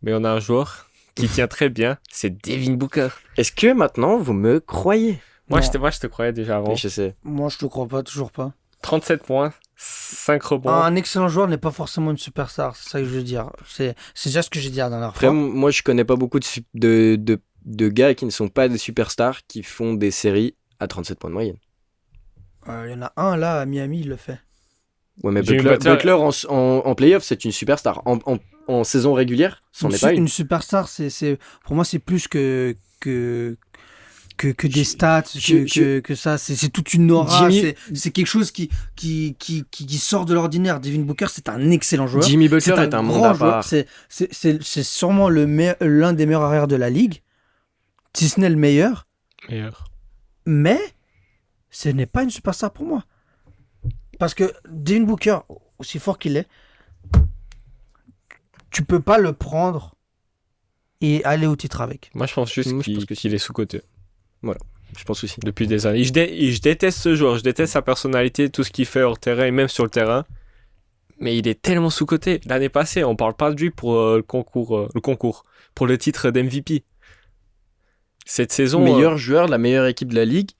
mais on a un joueur qui tient très bien, c'est Devin Booker. Est-ce que maintenant, vous me croyez? Moi, Non. je te croyais déjà avant. Oui, je sais. Moi, je te crois pas, toujours pas. 37 points, 5 rebonds. Un excellent joueur n'est pas forcément une superstar, c'est ça que je veux dire. C'est déjà ce que j'ai dit la dernière Après, fois. moi, je connais pas beaucoup de gars qui ne sont pas des superstars qui font des séries à 37 points de moyenne. Il y en a un là à Miami, il le fait. Ouais, mais Jimmy Butler, Butler- en playoff, c'est une superstar. En saison régulière, c'en est pas une. Une superstar, pour moi, c'est plus que des stats, que ça. C'est toute une aura. Jimmy- C'est quelque chose qui sort de l'ordinaire. Devin Booker, c'est un excellent joueur. Jimmy Butler C'est est un monde grand à joueur. part. C'est sûrement l'un des meilleurs arrières de la ligue, si ce n'est le meilleur. Meilleur. Mais ce n'est pas une superstar pour moi. Parce que Devin Booker, aussi fort qu'il est, tu peux pas le prendre et aller au titre avec. Moi, je pense juste Moi, je pense que qu'il est sous-coté Je pense aussi. depuis des années. Je déteste ce joueur, je déteste sa personnalité, tout ce qu'il fait hors terrain et même sur le terrain. Mais il est tellement sous-coté. L'année passée, on parle pas de lui pour le concours, pour le titre d'MVP. Cette saison, Meilleur joueur de la meilleure équipe de la ligue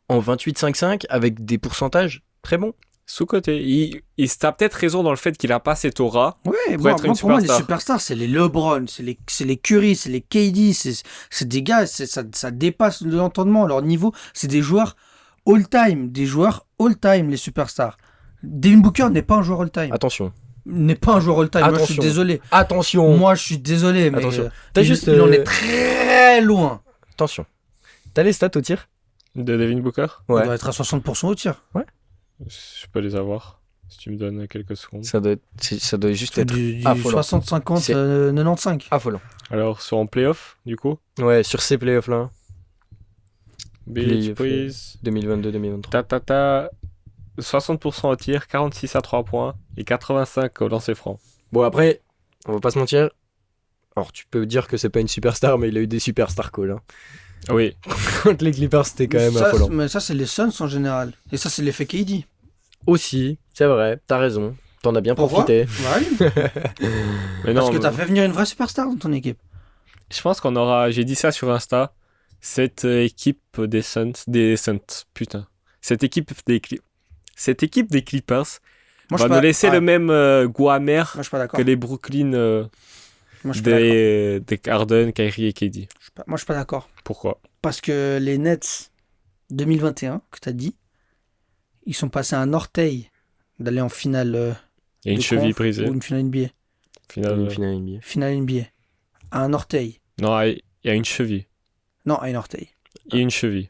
en 28-5-5 avec des pourcentages très bons. Sous-côté. T'as peut-être raison dans le fait qu'il a pas cette aura. Ouais, Pour être une pour moi, les superstar. superstars, c'est les LeBron, c'est les Curry, c'est les KD, c'est des gars, ça dépasse l'entendement, leur niveau. C'est des joueurs all-time, les superstars. Devin Booker n'est pas un joueur all-time. Attention. N'est pas un joueur all-time. Moi, je suis Attention. désolé. Attention. Moi, je suis désolé, mais Attention. T'as juste, il en est très loin. Attention. T'as les stats au tir? De Devin Booker. Il Ouais. doit être à 60% au tir. Je peux les avoir. Si tu me donnes quelques secondes. Ça doit juste C'est être du affolant. 60-50, C'est- 95. affolant. Alors, sur en playoff, du coup. Ouais, sur ces playoffs-là, Beach, Playoff, please. 2022-2023. Ta. 60% au tir, 46 à 3 points et 85 au lancer franc. Bon, après, on va pas se mentir. Alors, tu peux dire que c'est pas une superstar, mais il a eu des superstar calls. Hein. Oui. Contre les Clippers, c'était quand même Ça, affolant. mais ça, c'est les Suns en général. Et ça, c'est l'effet KD. Aussi, c'est vrai, t'as raison. T'en as bien Pourquoi profité. Ouais, Mais parce non, que t'as fait venir une vraie superstar dans ton équipe. je pense qu'on aura. J'ai dit ça sur Insta. Cette équipe des Suns. Putain. Cette équipe des Clippers Moi, je va suis nous pas- laisser ouais, le même goût amer Moi, je suis pas d'accord. que les Brooklyn Moi, je suis pas d'accord. des Harden, Kyrie et KD. Moi, je suis pas d'accord. Pourquoi? Parce que les Nets 2021, que t'as dit, ils sont passés à un orteil d'aller en finale Il y a une de cheville conf brisée. ou une finale NBA. Finale. Une finale NBA. Finale NBA. À un orteil. Non, il y a une cheville. Non, à un orteil. Et une cheville.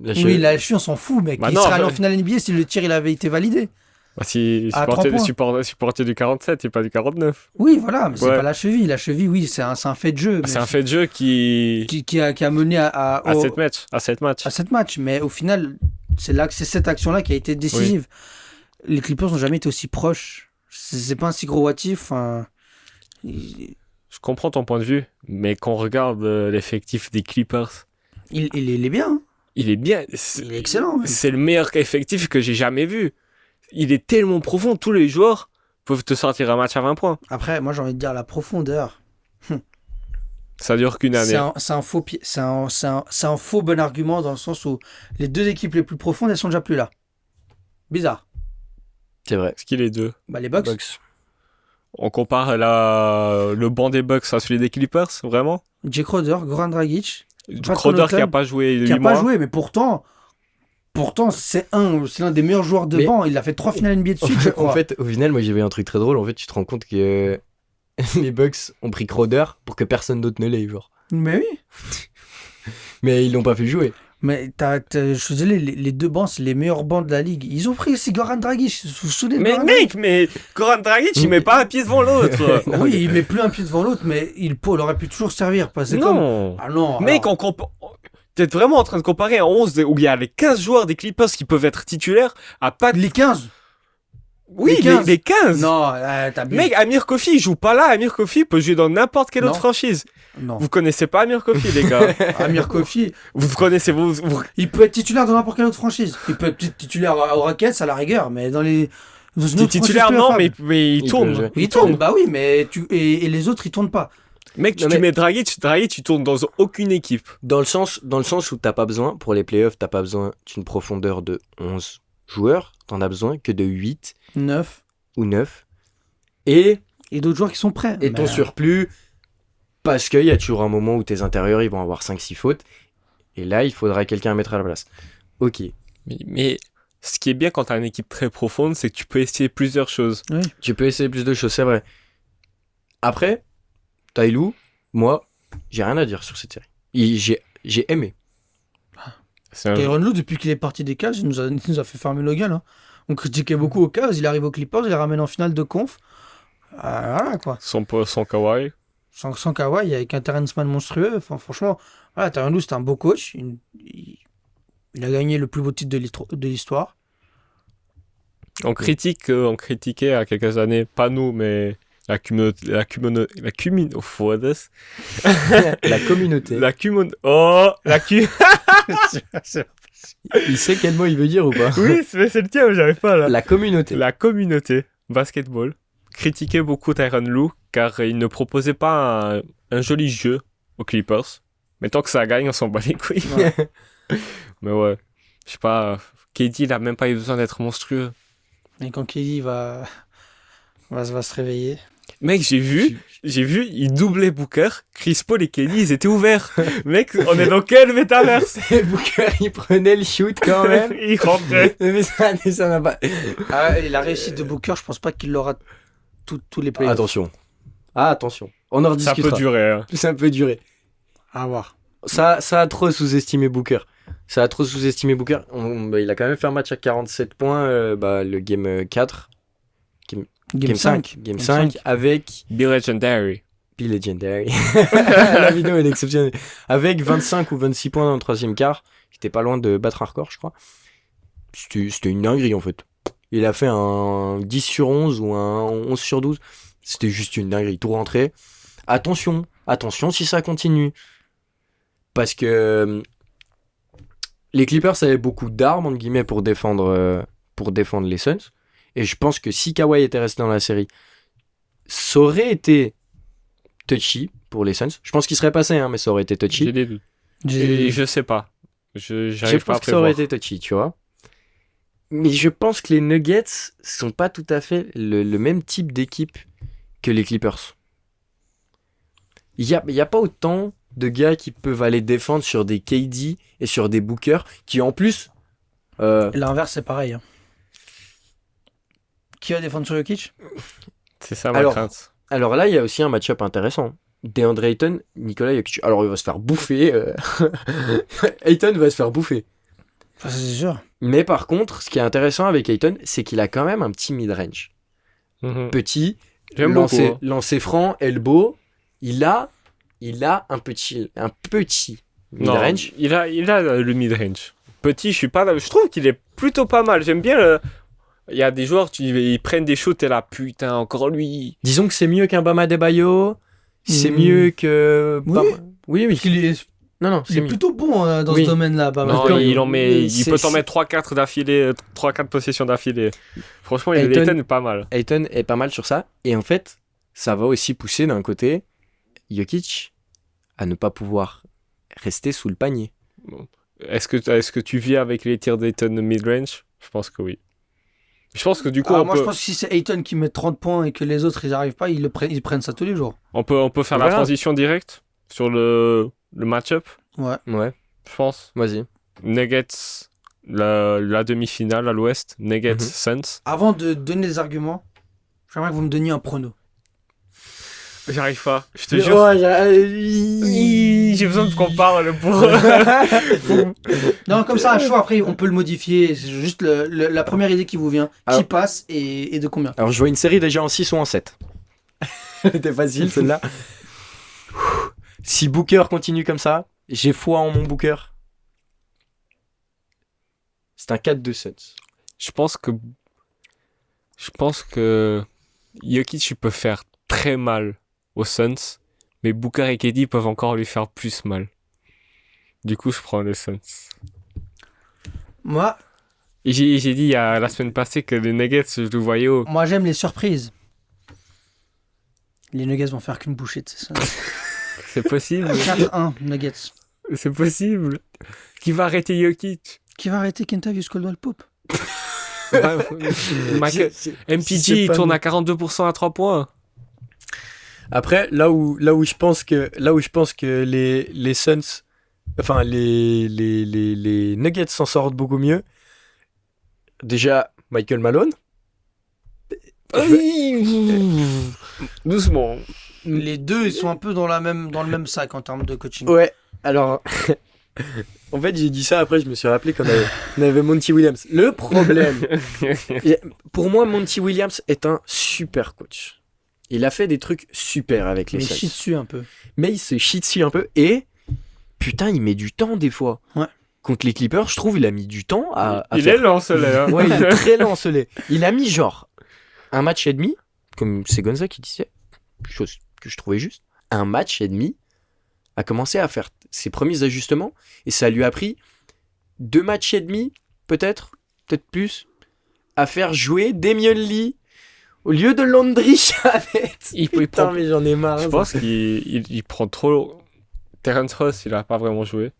La Oui, cheville- la cheville, on s'en fout, mec. Bah Il non, serait allé en mais- finale NBA si le tir il avait été validé. Bah, si À 3 supporter du 47 et pas du 49. Oui, voilà, mais c'est Ouais. pas la cheville. La cheville, oui, c'est un fait de jeu. mais C'est un fait de jeu qui qui a mené à à 7 matchs. À 7 matchs. à cette match. Mais au final, c'est cette action-là qui a été décisive. Les Clippers n'ont jamais été aussi proches. C'est pas un si gros what if. Enfin, Je comprends ton point de vue, mais quand on regarde l'effectif des Clippers, il est bien. Hein. il est bien. Il est excellent. même. C'est le meilleur effectif que j'ai jamais vu. Il est tellement profond. Tous les joueurs peuvent te sortir un match à 20 points. Après, moi, j'ai envie de dire la profondeur. Ça dure qu'une année. C'est un faux c'est un faux bon argument dans le sens où les deux équipes les plus profondes, elles sont déjà plus là. Bizarre. C'est vrai. Est-ce qu'il est deux? Bah, les Bucks. Bucks. On compare le banc des Bucks à celui des Clippers, vraiment? Jay Crowder, Goran Dragic, Pat Crowder qui a Connaughton, pas joué qui a 8 pas mois. joué, mais pourtant c'est l'un des meilleurs joueurs de Mais- banc. Il a fait 3 finales NBA de suite, je crois. En fait, au final, moi j'ai vu un truc très drôle. En fait, tu te rends compte que les Bucks ont pris Crowder pour que personne d'autre ne l'ait, genre. Mais oui. Mais ils l'ont pas fait jouer. Mais je suis désolé, les deux bancs, c'est les meilleurs bancs de la ligue. Ils ont pris aussi Goran Dragic. Vous vous souvenez de Mais Goran mec, mais Goran Dragic, il met pas un pied devant l'autre. Dragic Oui, il met plus un pied devant l'autre, mais il aurait pu toujours servir. Parce que comme... Non. Ah non. Mec, alors- t'es vraiment en train de comparer un 11 où il y a les 15 joueurs des Clippers qui peuvent être titulaires à pas... Les 15 Oui, les 15. les 15. Non, t'as Mec, Amir Kofi, il joue pas là. Amir Kofi il peut jouer dans n'importe quelle Non. autre franchise. Non. Vous connaissez pas Amir Kofi, les gars. Amir Kofi, Vous connaissez il peut être titulaire dans n'importe quelle autre franchise. Il peut être titulaire aux Rockets à la rigueur, mais dans une autre titulaire, franchise non, plus mais il Il tourne. peut jouer. il tourne, bah oui, mais et les autres ils tournent pas. Mec, Non, tu mais- mets Dragic, tu tournes dans aucune équipe. Dans le sens où t'as pas besoin, pour les playoffs, t'as pas besoin d'une profondeur de 11 joueurs. T'en as besoin que de 8 9 ou 9. Et d'autres joueurs qui sont prêts. ton Mais- surplus, parce qu'il y a toujours un moment où tes intérieurs ils vont avoir 5-6 fautes. Et là, il faudra quelqu'un à mettre à la place. Ok. Mais ce qui est bien quand t'as une équipe très profonde, c'est que tu peux essayer plusieurs choses. Tu peux essayer plus de choses, c'est vrai. Après, Tailou, moi, j'ai rien à dire sur cette série. J'ai aimé. C'est un- Tyronn Lue, depuis qu'il est parti des Cavs, il nous a fait fermer nos gueules. Hein. On critiquait beaucoup aux Cavs, il arrive aux Clippers, il les ramène en finale de conf. Voilà quoi. Son Kawhi. Sans Kawhi, avec un Terrence Mann monstrueux. Enfin, franchement, voilà, Tyronn Lue, c'est un beau coach. Il a gagné le plus beau titre de l'histoire. On critiquait il y a quelques années, pas nous, mais la communauté. La communauté. Il sait quel mot il veut dire ou pas? Oui, c'est le tien, j'arrive pas là. La communauté. La communauté basketball critiquait beaucoup Tyronn Lue car il ne proposait pas un joli jeu aux Clippers. Mais tant que ça gagne, on s'en bat les couilles. Ouais. Mais ouais, je sais pas. KD, il a même pas eu besoin d'être monstrueux. Et quand Kelly va se réveiller. Mec, j'ai vu, il doublait Booker, Chris Paul et KD, ils étaient ouverts. Mec, on est dans quel métaverse? Booker, il prenait le shoot quand même. Il rentrait. Mais ça n'a pas. Et la réussite de Booker, je pense pas qu'il l'aura tous les playoffs. Attention. Attention. On en Ça rediscutera. peut durer. Hein. Ça peut durer. À voir. Ça a trop sous-estimé Booker. Il a quand même fait un match à 47 points, le game 4. Game 5. Game 5 avec Be Legendary. Be Legendary. La vidéo est exceptionnelle. Avec 25 ou 26 points dans le troisième quart. Il était pas loin de battre un record, je crois. C'était une dinguerie, en fait. Il a fait un 10 sur 11 ou un 11 sur 12. C'était juste une dinguerie. Tout rentré. Attention si ça continue. Parce que les Clippers avaient beaucoup d'armes, entre guillemets, pour défendre les Suns. Et je pense que si Kawhi était resté dans la série, ça aurait été touchy pour les Suns. Je pense qu'il serait passé, mais ça aurait été touchy. J'ai des doutes. Et je sais pas. Je J'arrive pas pense à que ça aurait prévoir. été touchy, tu vois. Mais je pense que les Nuggets sont pas tout à fait le même type d'équipe que les Clippers. Il y a pas autant de gars qui peuvent aller défendre sur des KD et sur des Booker qui en plus... Et l'inverse, c'est pareil. Hein. Qui va défendre sur Jokic? C'est ça ma Alors, crainte. Alors là, il y a aussi un match-up intéressant. DeAndre Ayton, Nikola Jokic. Alors il va se faire bouffer. Ayton va se faire bouffer. Ça, c'est sûr. Mais par contre, ce qui est intéressant avec Ayton, c'est qu'il a quand même un petit mid-range. Mhm. Petit, J'aime beaucoup. Hein. lancer franc, elbow. Il a un petit Non, mid-range. il a le mid-range. Petit, je trouve qu'il est plutôt pas mal. J'aime bien le... Il y a des joueurs, ils prennent des shoots et là, putain, encore lui. Disons que c'est mieux qu'un Bam Adebayo. C'est mieux que... Oui. Oui. Parce qu'il est, Non, il c'est est mieux. plutôt bon dans Oui. ce domaine-là. Bam Non, Adebayo. il peut t'en mettre 3-4 d'affilée, 3-4 possessions d'affilée. Franchement, Ayton est pas mal. Ayton est pas mal sur ça. Et en fait, ça va aussi pousser d'un côté Jokic à ne pas pouvoir rester sous le panier. Est-ce que tu vis avec les tirs d'Ayton mid-range? Je pense que oui. Je pense que du coup, Moi, je pense que si c'est Ayton qui met 30 points et que les autres, ils n'arrivent pas, ils prennent ça tous les jours. on peut faire la Voilà. transition directe sur le match-up, Ouais. Ouais, je pense. vas-y. Nuggets, la demi-finale à l'ouest. Nuggets, Suns. Avant de donner des arguments, j'aimerais que vous me donniez un prono. J'arrive pas, je te jure. Ouais, J'ai besoin qu'on parle pour... Non, comme ça, à chaud, après, on peut le modifier. C'est juste la première idée qui vous vient, qui Alors- passe et de combien. Alors, je vois une série déjà en 6 ou en 7. C'était facile, celle-là. Si Booker continue comme ça, j'ai foi en mon Booker. C'est un 4-2 Suns. Je pense que Jokic peut faire très mal aux Suns, mais Booker et KD peuvent encore lui faire plus mal. Du coup, je prends les Suns. Moi, Et j'ai dit la semaine passée que les Nuggets, je le voyais haut. moi j'aime les surprises. Les Nuggets vont faire qu'une bouchée de ça. C'est possible. 4-1 Nuggets. C'est possible. Qui va arrêter Jokic? Qui va arrêter Kentavious Caldwell Pope? MPG, il tourne à 42% à 3 points. Après, là où je pense que les Suns, enfin les Nuggets s'en sortent beaucoup mieux. Déjà, Michael Malone. Doucement. Les deux, ils sont un peu dans le même sac en termes de coaching. Ouais, alors... En fait, j'ai dit ça, après je me suis rappelé qu'on avait Monty Williams. Le problème, pour moi, Monty Williams est un super coach. Il a fait des trucs super avec les Mais Suns. chie dessus un peu. Mais il se chie dessus un peu et putain, il met du temps des fois. Ouais. Contre les Clippers, je trouve il a mis du temps à Il faire... est lancelé. Hein. Ouais, il est très lancelé. Il a mis genre un match et demi, comme c'est Gonza qui disait, chose que je trouvais juste, un match et demi a commencé à faire ses premiers ajustements et ça lui a pris 2 matchs et demi, peut-être plus, à faire jouer Damian Lee au lieu de Landry Shamet. Il Putain, prend- mais j'en ai marre. Je pense qu'il prend trop... Terrence Ross, il a pas vraiment joué.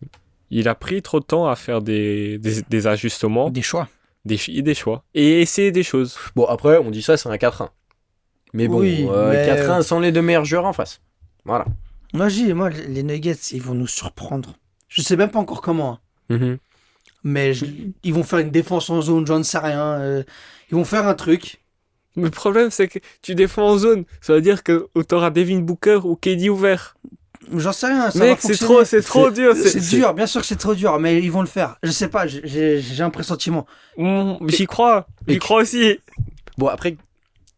il a pris trop de temps à faire des ajustements, Des choix. des choix, et essayer des choses. Bon, après, on dit ça, c'est un 4-1. Mais bon, Oui, mais- 4-1 sans les deux meilleurs joueurs en face. Voilà. Moi, les Nuggets, ils vont nous surprendre. Je sais même pas encore comment, hein. Mais ils vont faire une défense en zone, j'en sais rien. Ils vont faire un truc. Mais le problème, c'est que tu défends en zone. Ça veut dire que t'auras Devin Booker ou KD ouvert. J'en sais rien. Ça Mec, va c'est fonctionner. trop dur. C'est dur, bien sûr que c'est trop dur, mais ils vont le faire. Je sais pas, j'ai un pressentiment. J'y crois. J'y crois aussi. Bon, après,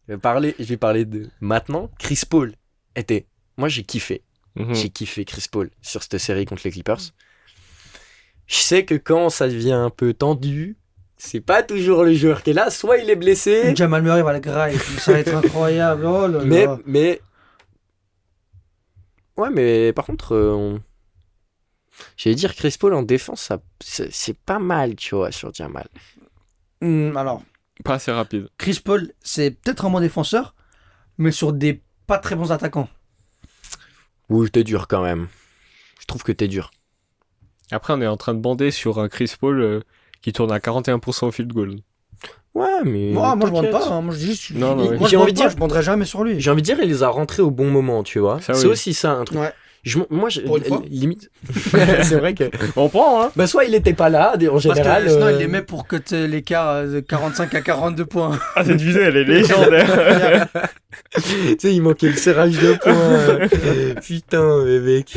je vais parler de maintenant. Chris Paul était. Moi, j'ai kiffé. J'ai kiffé Chris Paul sur cette série contre les Clippers. Je sais que quand ça devient un peu tendu, c'est pas toujours le joueur qui est là. Soit il est blessé. Jamal Murray va le grailler. Ça va être incroyable. Oh là là. Mais. Ouais, mais par contre, j'allais dire Chris Paul en défense, c'est pas mal, tu vois, sur Jamal. Alors, Pas assez rapide. Chris Paul, c'est peut-être un bon défenseur, mais sur des pas très bons attaquants. Oui, t'es dur quand même. Je trouve que t'es dur. Après, on est en train de bander sur un Chris Paul qui tourne à 41% au field goal. Ouais, mais. Moi, je bande t'inquiète. pas. Hein. Moi, je dis juste. Non, non, ouais. Moi, J'ai je envie de bande pas, dire- je banderai jamais sur lui. J'ai envie de dire, il les a rentrés au bon moment, tu vois. Ça, C'est oui. aussi ça, un truc. Ouais. Moi, Pour une fois. limite. C'est vrai que. On prend, hein. Bah, soit il était pas là, en Parce général. que sinon, il les met pour que l'écart de 45 à 42 points. Ah, cette vidéo, elle est légendaire. Tu sais, il manquait le serrage de points. Putain, mec.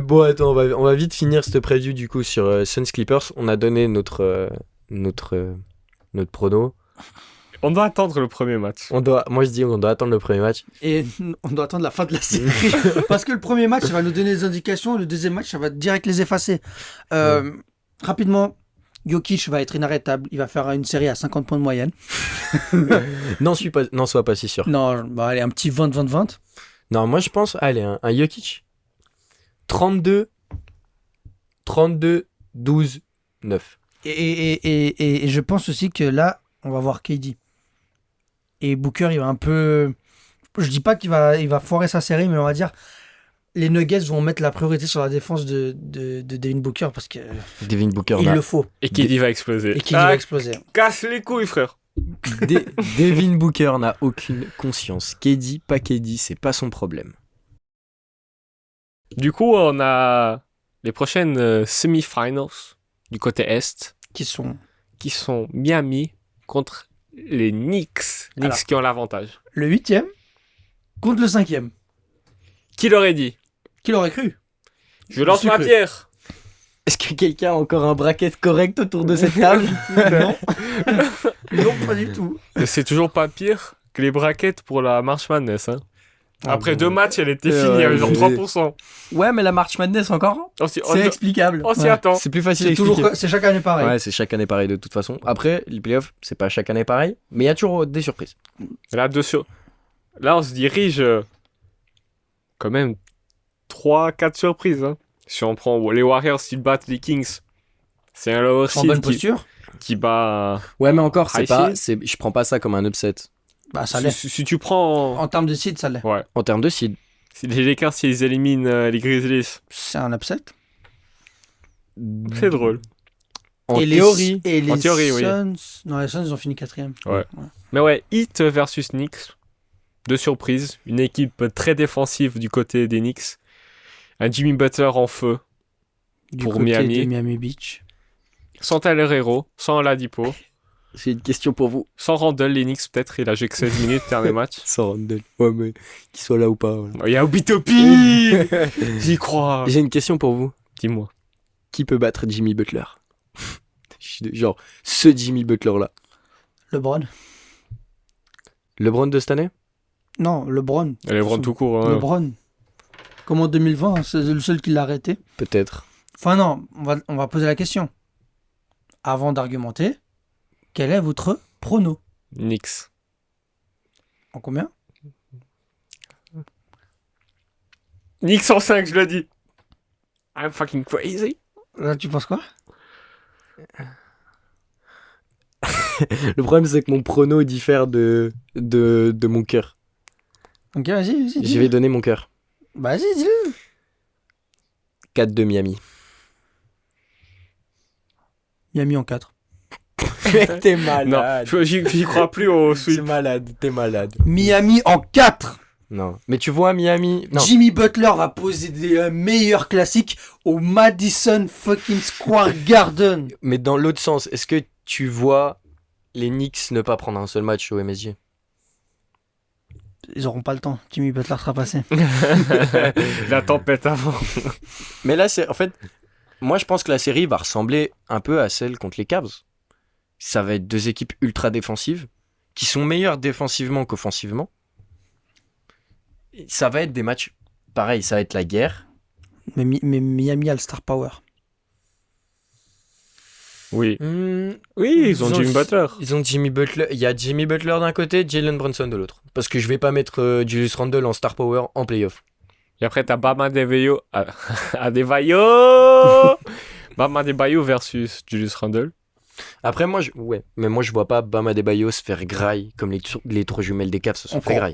Bon, attends, on va vite finir cette preview du coup sur Suns Clippers. On a donné notre prono. On doit attendre le premier match. Moi, je dis on doit attendre le premier match. Et on doit attendre la fin de la série. Parce que le premier match, ça va nous donner des indications. Le deuxième match, ça va direct les effacer. Rapidement, Jokic va être inarrêtable. Il va faire une série à 50 points de moyenne. Sois pas si sûr. Non, bah, allez, un petit 20-20-20. Non, moi je pense, allez, un Jokic. 32, 12, 9. Et je pense aussi que là, on va voir KD. Et Booker, il va un peu... Je dis pas qu'il va foirer sa série, mais on va dire... Les Nuggets vont mettre la priorité sur la défense de Devin Booker parce que Devin Booker, il le faut. Et KD va exploser. Et KD va exploser. Casse les couilles, frère. Devin Booker n'a aucune conscience. KD, pas KD, c'est pas son problème. Du coup, on a les prochaines semi-finals du côté Est Qui sont qui sont Miami contre les Knicks. Knicks Alors. qui ont l'avantage. le 8e contre le 5e. Qui l'aurait dit? Qui l'aurait cru? Je lance suis ma cru. pierre. Est-ce que quelqu'un a encore un bracket correct autour de cette table? Non. Non, pas du tout. C'est toujours pas pire que les brackets pour la March Madness. Hein. Après bon. 2 matchs, elle était Ouais, finie, il y avait genre mais- 3%. Ouais, mais la March Madness encore, On s'y c'est explicable. on s'y Ouais. attend. C'est plus facile à C'est expliquer. toujours, c'est chaque année pareil. Ouais, c'est chaque année pareil de toute façon. Après, les playoffs, c'est pas chaque année pareil, mais il y a toujours des surprises. Là, Là, on se dirige quand même 3-4 surprises. Hein. Si on prend les Warriors, s'ils battent les Kings, c'est un lower En bonne seed posture. qui bat... Ouais, mais encore, High seed. je prends pas ça comme un upset. Bah, ça l'est. Si tu prends... En termes de seed, ça l'est. Ouais. En termes de seed, Si les Lakers, s'ils éliminent les Grizzlies, C'est un upset. c'est drôle. en Et théorie. Et les En théorie, oui. Suns... Non, les Suns, ils ont fini 4e. Mais ouais, Heat versus Knicks. Deux surprises. Une équipe très défensive du côté des Knicks. Un Jimmy Butler en feu. Du Pour côté Miami. de Miami Beach. Sans Tyler Hero. Sans Oladipo. J'ai une question pour vous. Sans Randall, les Knicks, peut-être. Il a joué que 16 minutes, dernier match. Sans Randall. Ouais, mais qu'il soit là ou pas. voilà. Il y a Obitopi. J'y crois. J'ai une question pour vous. Dis-moi. Qui peut battre Jimmy Butler? Genre, ce Jimmy Butler là. LeBron. LeBron de cette année? Non, LeBron. Elle est vraiment tout court. Hein. LeBron. Comme en 2020, c'est le seul qui l'a arrêté. Peut-être. Enfin non, on va poser la question. Avant d'argumenter, quel est votre prono? Knicks. En combien? Knicks en 5, je l'ai dit. I'm fucking crazy. Là, tu penses quoi? Le problème, c'est que mon prono diffère de mon cœur. Ok, vas-y. Je vais donner mon cœur. Vas-y, dis-le. 4 de Miami. Miami en 4. Mec, t'es Non, malade. j'y crois plus au T'es sweep. malade, t'es malade. Miami en 4. Non. Mais tu vois, Miami. Non. Jimmy Butler va poser des meilleurs classiques au Madison fucking Square Garden. Mais dans l'autre sens, est-ce que tu vois les Knicks ne pas prendre un seul match au MSG? Ils auront pas le temps. Jimmy Butler sera passé. La tempête avant. Mais là, c'est en fait, moi je pense que la série va ressembler un peu à celle contre les Cavs. Ça va être deux équipes ultra défensives qui sont meilleures défensivement qu'offensivement. Et ça va être des matchs pareil, ça va être la guerre. Mais Miami a le star power. Oui. Oui, Ils ont Jimmy Butler. Ils ont Jimmy Butler. Il y a Jimmy Butler d'un côté, Jalen Brunson de l'autre. Parce que je vais pas mettre Julius Randle en star power en playoff. Et après, t'as Bam Adebayo. Adebayo Bam Adebayo versus Julius Randle. Après moi, mais moi je vois pas Bam Adebayo se faire graille comme les trois jumelles des Cavs se sont fait graille.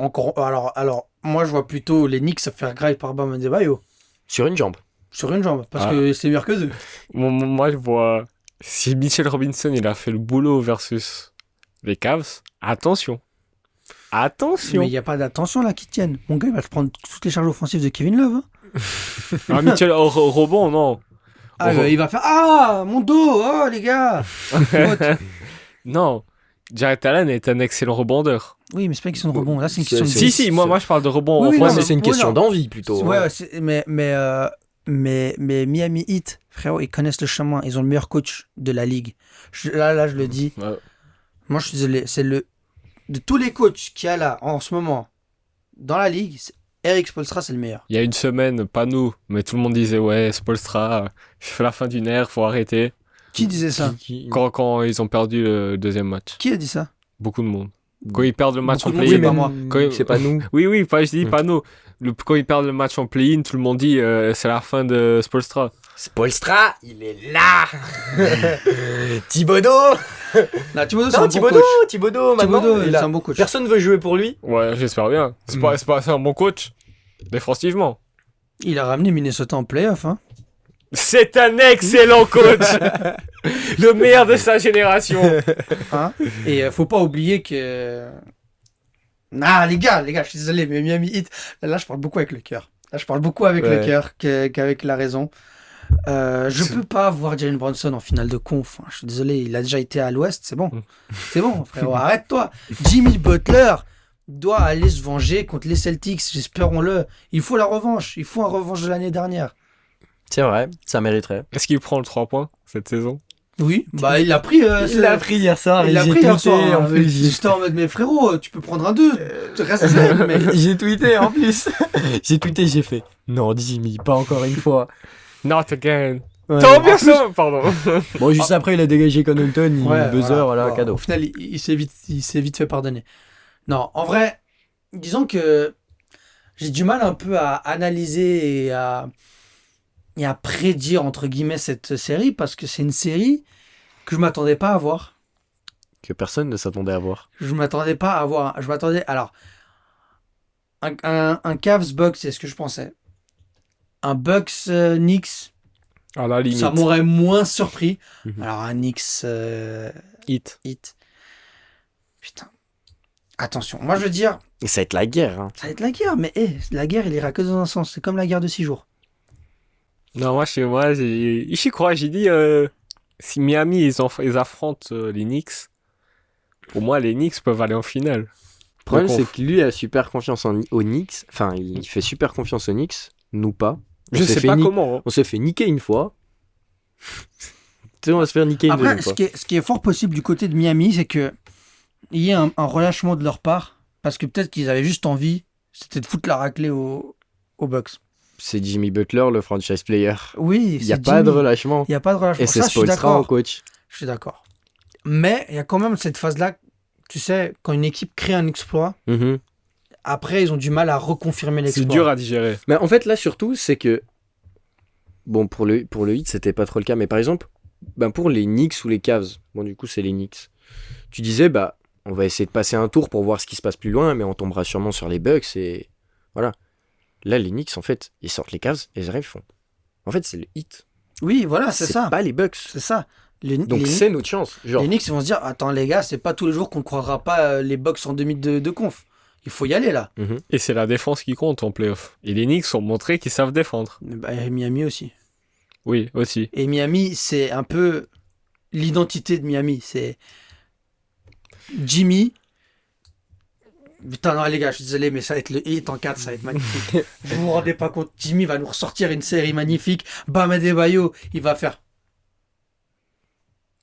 Alors, moi je vois plutôt les Knicks se faire graille par Bam Adebayo Sur une jambe. sur une jambe parce Ah. que c'est meilleur que eux. Moi, je vois. Si Mitchell Robinson il a fait le boulot versus les Cavs, attention. Attention. Mais il n'y a pas d'attention là qui tienne. Mon gars il va te prendre toutes les charges offensives de Kevin Love. Hein. Ah, Mitchell au rebond, non. Ah, Oh. il va faire ah mon dos, oh les gars. Non. Jarrett Allen est un excellent rebondeur. Oui mais c'est pas une question de rebond. Là c'est une C'est- question de Si, moi je parle de rebond. Oui, Moi, non, c'est une mais- question non. d'envie plutôt. Ouais, mais Miami Heat, frérot, ils connaissent le chemin. Ils ont le meilleur coach de la ligue. Là, je le dis. Ouais. Moi, je suis désolé. C'est de tous les coachs qu'il y a là en ce moment dans la ligue, Eric Spoelstra, c'est le meilleur. Il y a une semaine, pas nous, mais tout le monde disait ouais, Spoelstra, c'est la fin d'une ère, faut arrêter. Qui disait ça? Quand ils ont perdu le deuxième match. Qui a dit ça? Beaucoup de monde. Quand ils perdent le match Beaucoup en de monde, play-in. c'est pas moi. Quand- C'est pas nous. Oui, pas, je dis pas nous. Quand ils perdent le match en play-in, tout le monde dit c'est la fin de Spoelstra. Spoelstra, il est là. Thibodeau. Non, Thibodeau, c'est un Non, bon Thibodeau, coach. Thibodeau, maintenant, Thibodeau, il c'est a- un bon coach. Personne veut jouer pour lui. Ouais, j'espère bien. C'est pas un bon coach, défensivement. Il a ramené Minnesota en playoff. Hein. C'est un excellent coach. Le meilleur de sa génération. Hein. Et faut pas oublier que. Ah, les gars, je suis désolé, mais Miami Heat, là, je parle beaucoup avec le cœur. Là, je parle beaucoup avec le Ouais. cœur qu'avec la raison. Je peux pas voir Jalen Brunson en finale de conf. Hein. Je suis désolé, il a déjà été à l'Ouest, c'est bon. C'est bon, frérot, arrête-toi. Jimmy Butler doit aller se venger contre les Celtics, j'espérons-le. Il faut la revanche, il faut un revanche de l'année dernière. C'est vrai, ça mériterait. Est-ce qu'il prend le 3 points cette saison? Oui, bah il l'a pris. pris hier soir. Il l'a pris hier soir. Hein. J'étais en mode, mais frérot, tu peux prendre un 2. Reste zen, mec. J'ai tweeté en plus. j'ai fait. Non, Jimmy, pas encore une fois. Not again. Ouais. Tant bien ça, pardon. Bon, juste après, il a dégagé Connaughton, il Ouais, buzzer, voilà, Bon, cadeau. Au final, il s'est vite fait pardonner. Non, en vrai, disons que j'ai du mal un peu à analyser et à prédire, entre guillemets, cette série, parce que c'est une série que je m'attendais pas à voir. Que personne ne s'attendait à voir. Je m'attendais pas à voir. Je m'attendais... Alors, un Cavs-Bucks, c'est ce que je pensais. Un Bucks-Knicks, À la limite. ça m'aurait moins surpris. Mhm. Alors, un Knicks... Hit. Hit. Putain. Attention, moi je veux dire, Et ça va être la guerre. Hein. ça va être la guerre, mais la guerre, il ira que dans un sens. C'est comme la guerre de 6 jours. Non, j'y crois. J'ai dit, si Miami, ils affrontent les Knicks, pour moi, les Knicks peuvent aller en finale. Le problème, Donc, c'est que lui a super confiance aux Knicks. Enfin, il fait super confiance aux Knicks. Nous pas. Je sais pas comment. Hein. On s'est fait niquer une fois. Tu sais, on va se faire niquer une Après, deuxième fois. ce qui est fort possible du côté de Miami, c'est que il y ait un relâchement de leur part, parce que peut-être qu'ils avaient juste envie, c'était de foutre la raclée aux Bucks. C'est Jimmy Butler, le franchise player. Oui, Il n'y a pas de relâchement. Il n'y a pas de relâchement. Et c'est Ça, je suis Spoelstra en d'accord. coach. Je suis d'accord. Mais il y a quand même cette phase-là, tu sais, quand une équipe crée un exploit, Mhm. après, ils ont du mal à reconfirmer l'exploit. C'est dur à digérer. Mais en fait, là, surtout, c'est que. Bon, pour le Heat, c'était pas trop le cas. Mais par exemple, pour les Knicks ou les Cavs, bon, du coup, c'est les Knicks. Tu disais, on va essayer de passer un tour pour voir ce qui se passe plus loin, mais on tombera sûrement sur les Bucks et. Voilà. Là, les Knicks, en fait, ils sortent les Cavs et ils arrivent, ils font. En fait, c'est le Heat. Oui, voilà, c'est ça. pas les Bucks. C'est ça. Donc c'est notre chance. Genre, Les Knicks ils vont se dire attends les gars, c'est pas tous les jours qu'on croira pas les Bucks en demi de conf. Il faut y aller là. Et c'est la défense qui compte en playoff. Et les Knicks ont montré qu'ils savent défendre. Bah, Miami aussi. Oui, aussi. Et Miami, c'est un peu l'identité de Miami. C'est Jimmy. Putain, non, les gars, je suis désolé, mais ça va être le hit en 4, ça va être magnifique. Vous vous rendez pas compte, Jimmy va nous ressortir une série magnifique. Bam Adebayo, il va faire.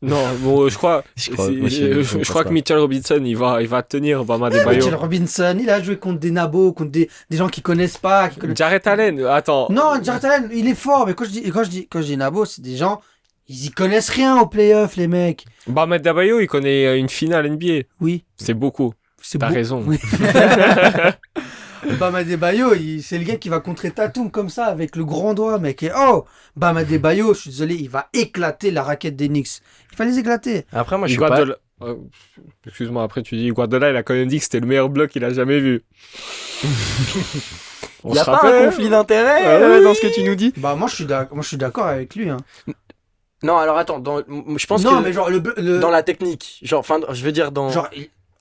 Non, bon, je crois moi, je crois que Mitchell Robinson, il va tenir Bam Adebayo. Mitchell Robinson, il a joué contre des nabos, contre des gens qui connaissent pas. Jarrett Allen, attends. Non, Jarrett Allen, il est fort, mais quand je dis nabos, c'est des gens, ils y connaissent rien aux playoffs, les mecs. Bam Adebayo, il connaît une finale NBA. Oui. C'est beaucoup. T'as raison. Oui. Bam Adebayo, c'est le gars qui va contrer Tatum comme ça, avec le grand doigt, mec. Et Bam Adebayo, je suis désolé, il va éclater la raquette des Knicks. Il va les éclater. après, moi, je suis pas... Excuse-moi, après tu dis Guardiola, il a quand même dit que c'était le meilleur bloc qu'il a jamais vu. Il n'y a pas un conflit d'intérêt dans ce que tu nous dis. Bah, moi, je suis d'accord avec lui. Hein. Non, alors attends, je pense Non, que mais genre, dans la technique, genre, enfin, je veux dire dans... Genre,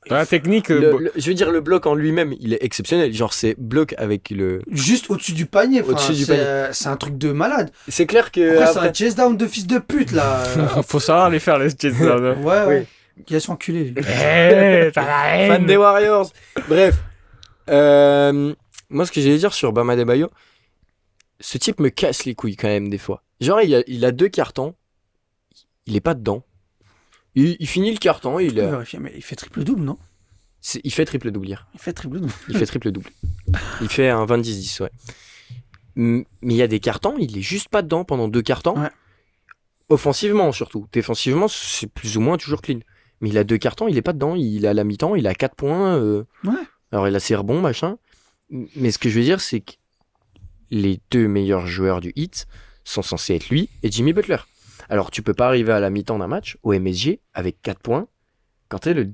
Dans la technique, je veux dire, le bloc en lui-même, il est exceptionnel. Genre, c'est bloc avec le... juste au-dessus du panier. Au-dessus du panier. C'est un truc de malade. C'est clair que... Après, c'est un chase down de fils de pute, là. faut savoir les faire, les chase down. Ouais. Il a se fait enculer, lui. T'as la haine. Fan des Warriors. Bref. Moi, ce que j'allais dire sur Bam Adebayo, ce type me casse les couilles quand même des fois. Genre, il a 2 cartons. Il est pas dedans. Il finit le carton. Tu peux vérifier, mais il fait triple-double, non? Il fait triple-double hier. Il fait triple-double. Il fait triple-double. Il fait un 20-10-10, ouais. Mais il y a des cartons, il est juste pas dedans pendant 2 cartons. Ouais. Offensivement, surtout. Défensivement, c'est plus ou moins toujours clean. Mais il a 2 cartons, il est pas dedans. Il est à la mi-temps, il a 4 points. Ouais. Alors, il a ses rebonds, machin. Mais ce que je veux dire, c'est que les 2 meilleurs joueurs du hit sont censés être lui et Jimmy Butler. Alors, tu peux pas arriver à la mi-temps d'un match au MSG avec 4 points quand t'es le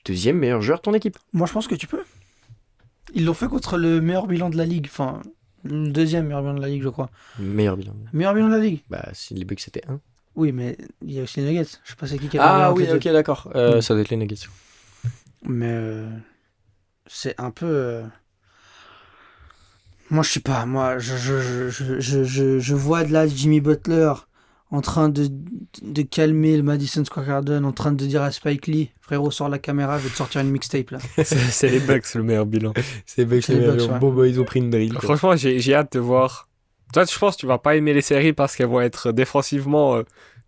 2e meilleur joueur de ton équipe. Moi, je pense que tu peux. Ils l'ont fait contre le meilleur bilan de la ligue. Enfin, le 2e meilleur bilan de la ligue, je crois. Meilleur bilan. Meilleur bilan de la ligue. Bah, si les Bucks c'était 1. Oui, mais il y a aussi les Nuggets. Je sais pas c'est qui a Ah gagné oui, entre les ok, d'accord. Ça doit être les Nuggets. Mais c'est un peu. Moi, je sais pas. Moi, je vois de là Jimmy Butler en train de calmer le Madison Square Garden, en train de dire à Spike Lee, frérot, sors la caméra, je vais te sortir une mixtape là. C'est les Bucks le meilleur bilan. C'est les Bucks, ouais. Bon, bah, ils ont pris une drill. Franchement, j'ai hâte de voir. Toi, je pense que tu vas pas aimer les séries parce qu'elles vont être défensivement.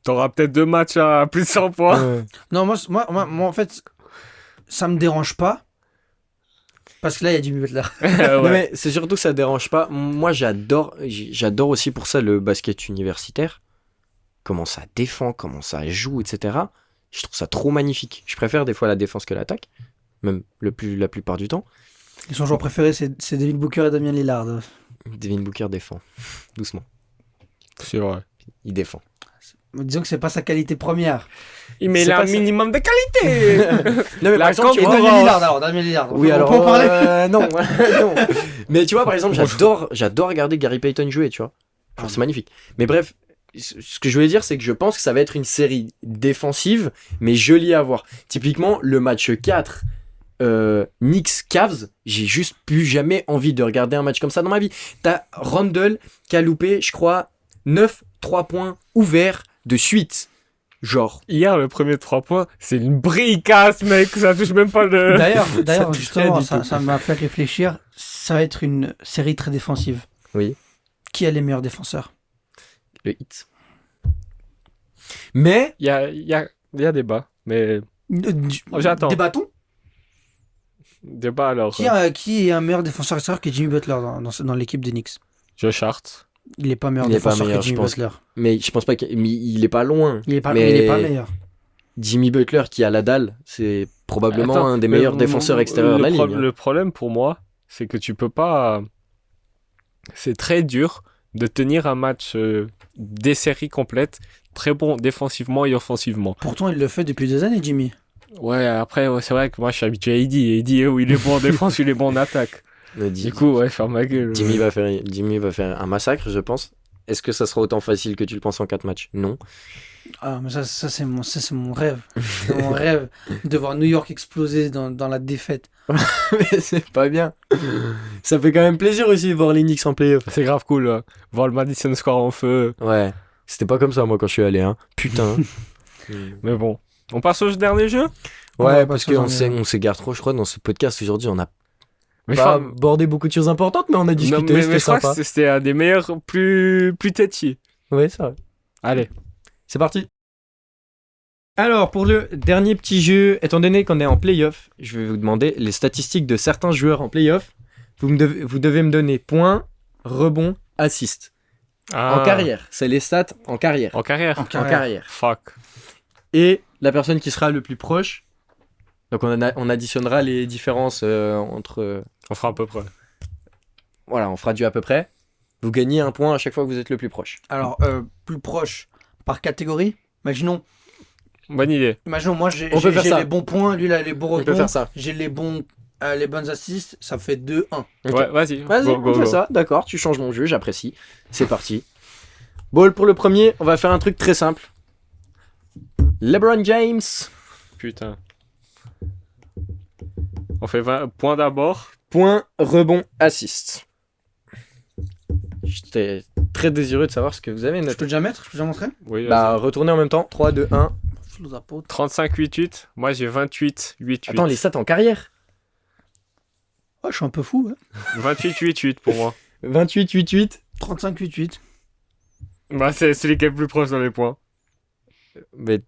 T'auras peut-être 2 matchs à plus de 100 points. Non, moi, en fait, ça me dérange pas. Parce que là, il y a Jimmy Butler. Non, mais c'est surtout que ça dérange pas. Moi, j'adore aussi pour ça le basket universitaire. Comment ça défend, comment ça joue, etc. Je trouve ça trop magnifique. Je préfère des fois la défense que l'attaque. Même la plupart du temps. Et son joueur préféré, c'est Devin Booker et Damian Lillard. Devin Booker défend. Doucement. C'est vrai. Il défend. Disons que c'est pas sa qualité première. Mais il a un minimum de qualité. Non, mais par exemple, tu vois, Damian Lillard. Oui, alors, on peut en parler non, non. Mais tu vois, par exemple, j'adore regarder Gary Payton jouer, tu vois. Genre, c'est magnifique. Mais bref, ce que je voulais dire, c'est que je pense que ça va être une série défensive, mais jolie à voir. Typiquement, le match 4, Knicks-Cavs, j'ai juste plus jamais envie de regarder un match comme ça dans ma vie. T'as Randle qui a loupé, je crois, 9 3 points ouverts de suite. Genre. Hier, le premier 3 points, c'est une bricasse, mec. Ça touche même pas le. D'ailleurs justement, ça m'a fait réfléchir. Ça va être une série très défensive. Oui. Qui a les meilleurs défenseurs? Le hit. Mais. Il y a débat, mais. J'attends. Débattons. Débat alors. Qui est un meilleur défenseur extérieur que Jimmy Butler dans l'équipe des Knicks? Josh Hart. Il est pas meilleur défenseur que Jimmy Butler. Mais je pense pas qu'il est pas loin. Il est pas meilleur. Jimmy Butler qui a la dalle, c'est probablement un des meilleurs défenseurs extérieurs de la ligue. Le problème pour moi, c'est que tu peux pas. C'est très dur de tenir un match des séries complètes, très bon défensivement et offensivement. Pourtant, il le fait depuis des années, Jimmy. Ouais, après, c'est vrai que moi je suis habitué à Eddie. Eddie, il est bon en défense, il est bon en attaque. Du coup, ouais, faire ma gueule. Jimmy va faire un massacre, je pense. Est-ce que ça sera autant facile que tu le penses en 4 matchs? Non. Ah, mais ça c'est mon rêve. C'est mon rêve de voir New York exploser dans la défaite. Mais c'est pas bien. Ça fait quand même plaisir aussi de voir les Knicks en playoff. C'est grave cool, voir le Madison Square en feu. Ouais. C'était pas comme ça, moi, quand je suis allé, hein. Putain. Mais bon. On passe au dernier jeu? Ouais, Ouais, parce parce qu'on s'égare trop, je crois, dans ce podcast aujourd'hui. On a Mais pas enfin, abordé beaucoup de choses importantes, mais on a discuté, non, mais c'était je crois sympa. que c'était un des meilleurs, plus têtiers. Ouais, ça. Allez. C'est parti. Alors, pour le dernier petit jeu, étant donné qu'on est en playoff, je vais vous demander les statistiques de certains joueurs en playoff. Vous devez me donner points, rebonds, assists. En carrière. C'est les stats en carrière. En carrière. En En carrière. carrière. Fuck. Et la personne qui sera le plus proche. Donc, on additionnera les différences entre. On fera à peu près. Voilà, on fera du à peu près. Vous gagnez un point à chaque fois que vous êtes le plus proche. Alors, plus proche par catégorie. Imaginons Bonne idée. moi j'ai On peut faire ça. les bons points, lui il a les bons On peut rebonds, faire ça. j'ai les bonnes assists, ça fait 2-1. Ok. Ouais, vas-y. Vas-y, Go, on go, fait go. ça. D'accord, tu changes mon jeu, j'apprécie. C'est parti. Ball pour le premier, on va faire un truc très simple. LeBron James. Putain. On fait 20 points d'abord. Point, rebond, assist. J'étais très désireux de savoir ce que vous avez Je noté. peux déjà mettre? Je peux déjà montrer? Oui, Bah, retournez en même temps. 3, 2, 1. Flou d'apôtre. 35-8-8. Moi, j'ai 28-8-8. Attends, les stats en carrière. Oh, je suis un peu fou. Hein. 28-8-8 pour moi. 28, 8, 8. 35-8-8. Bah, c'est celui qui est le plus proche dans les points. Mais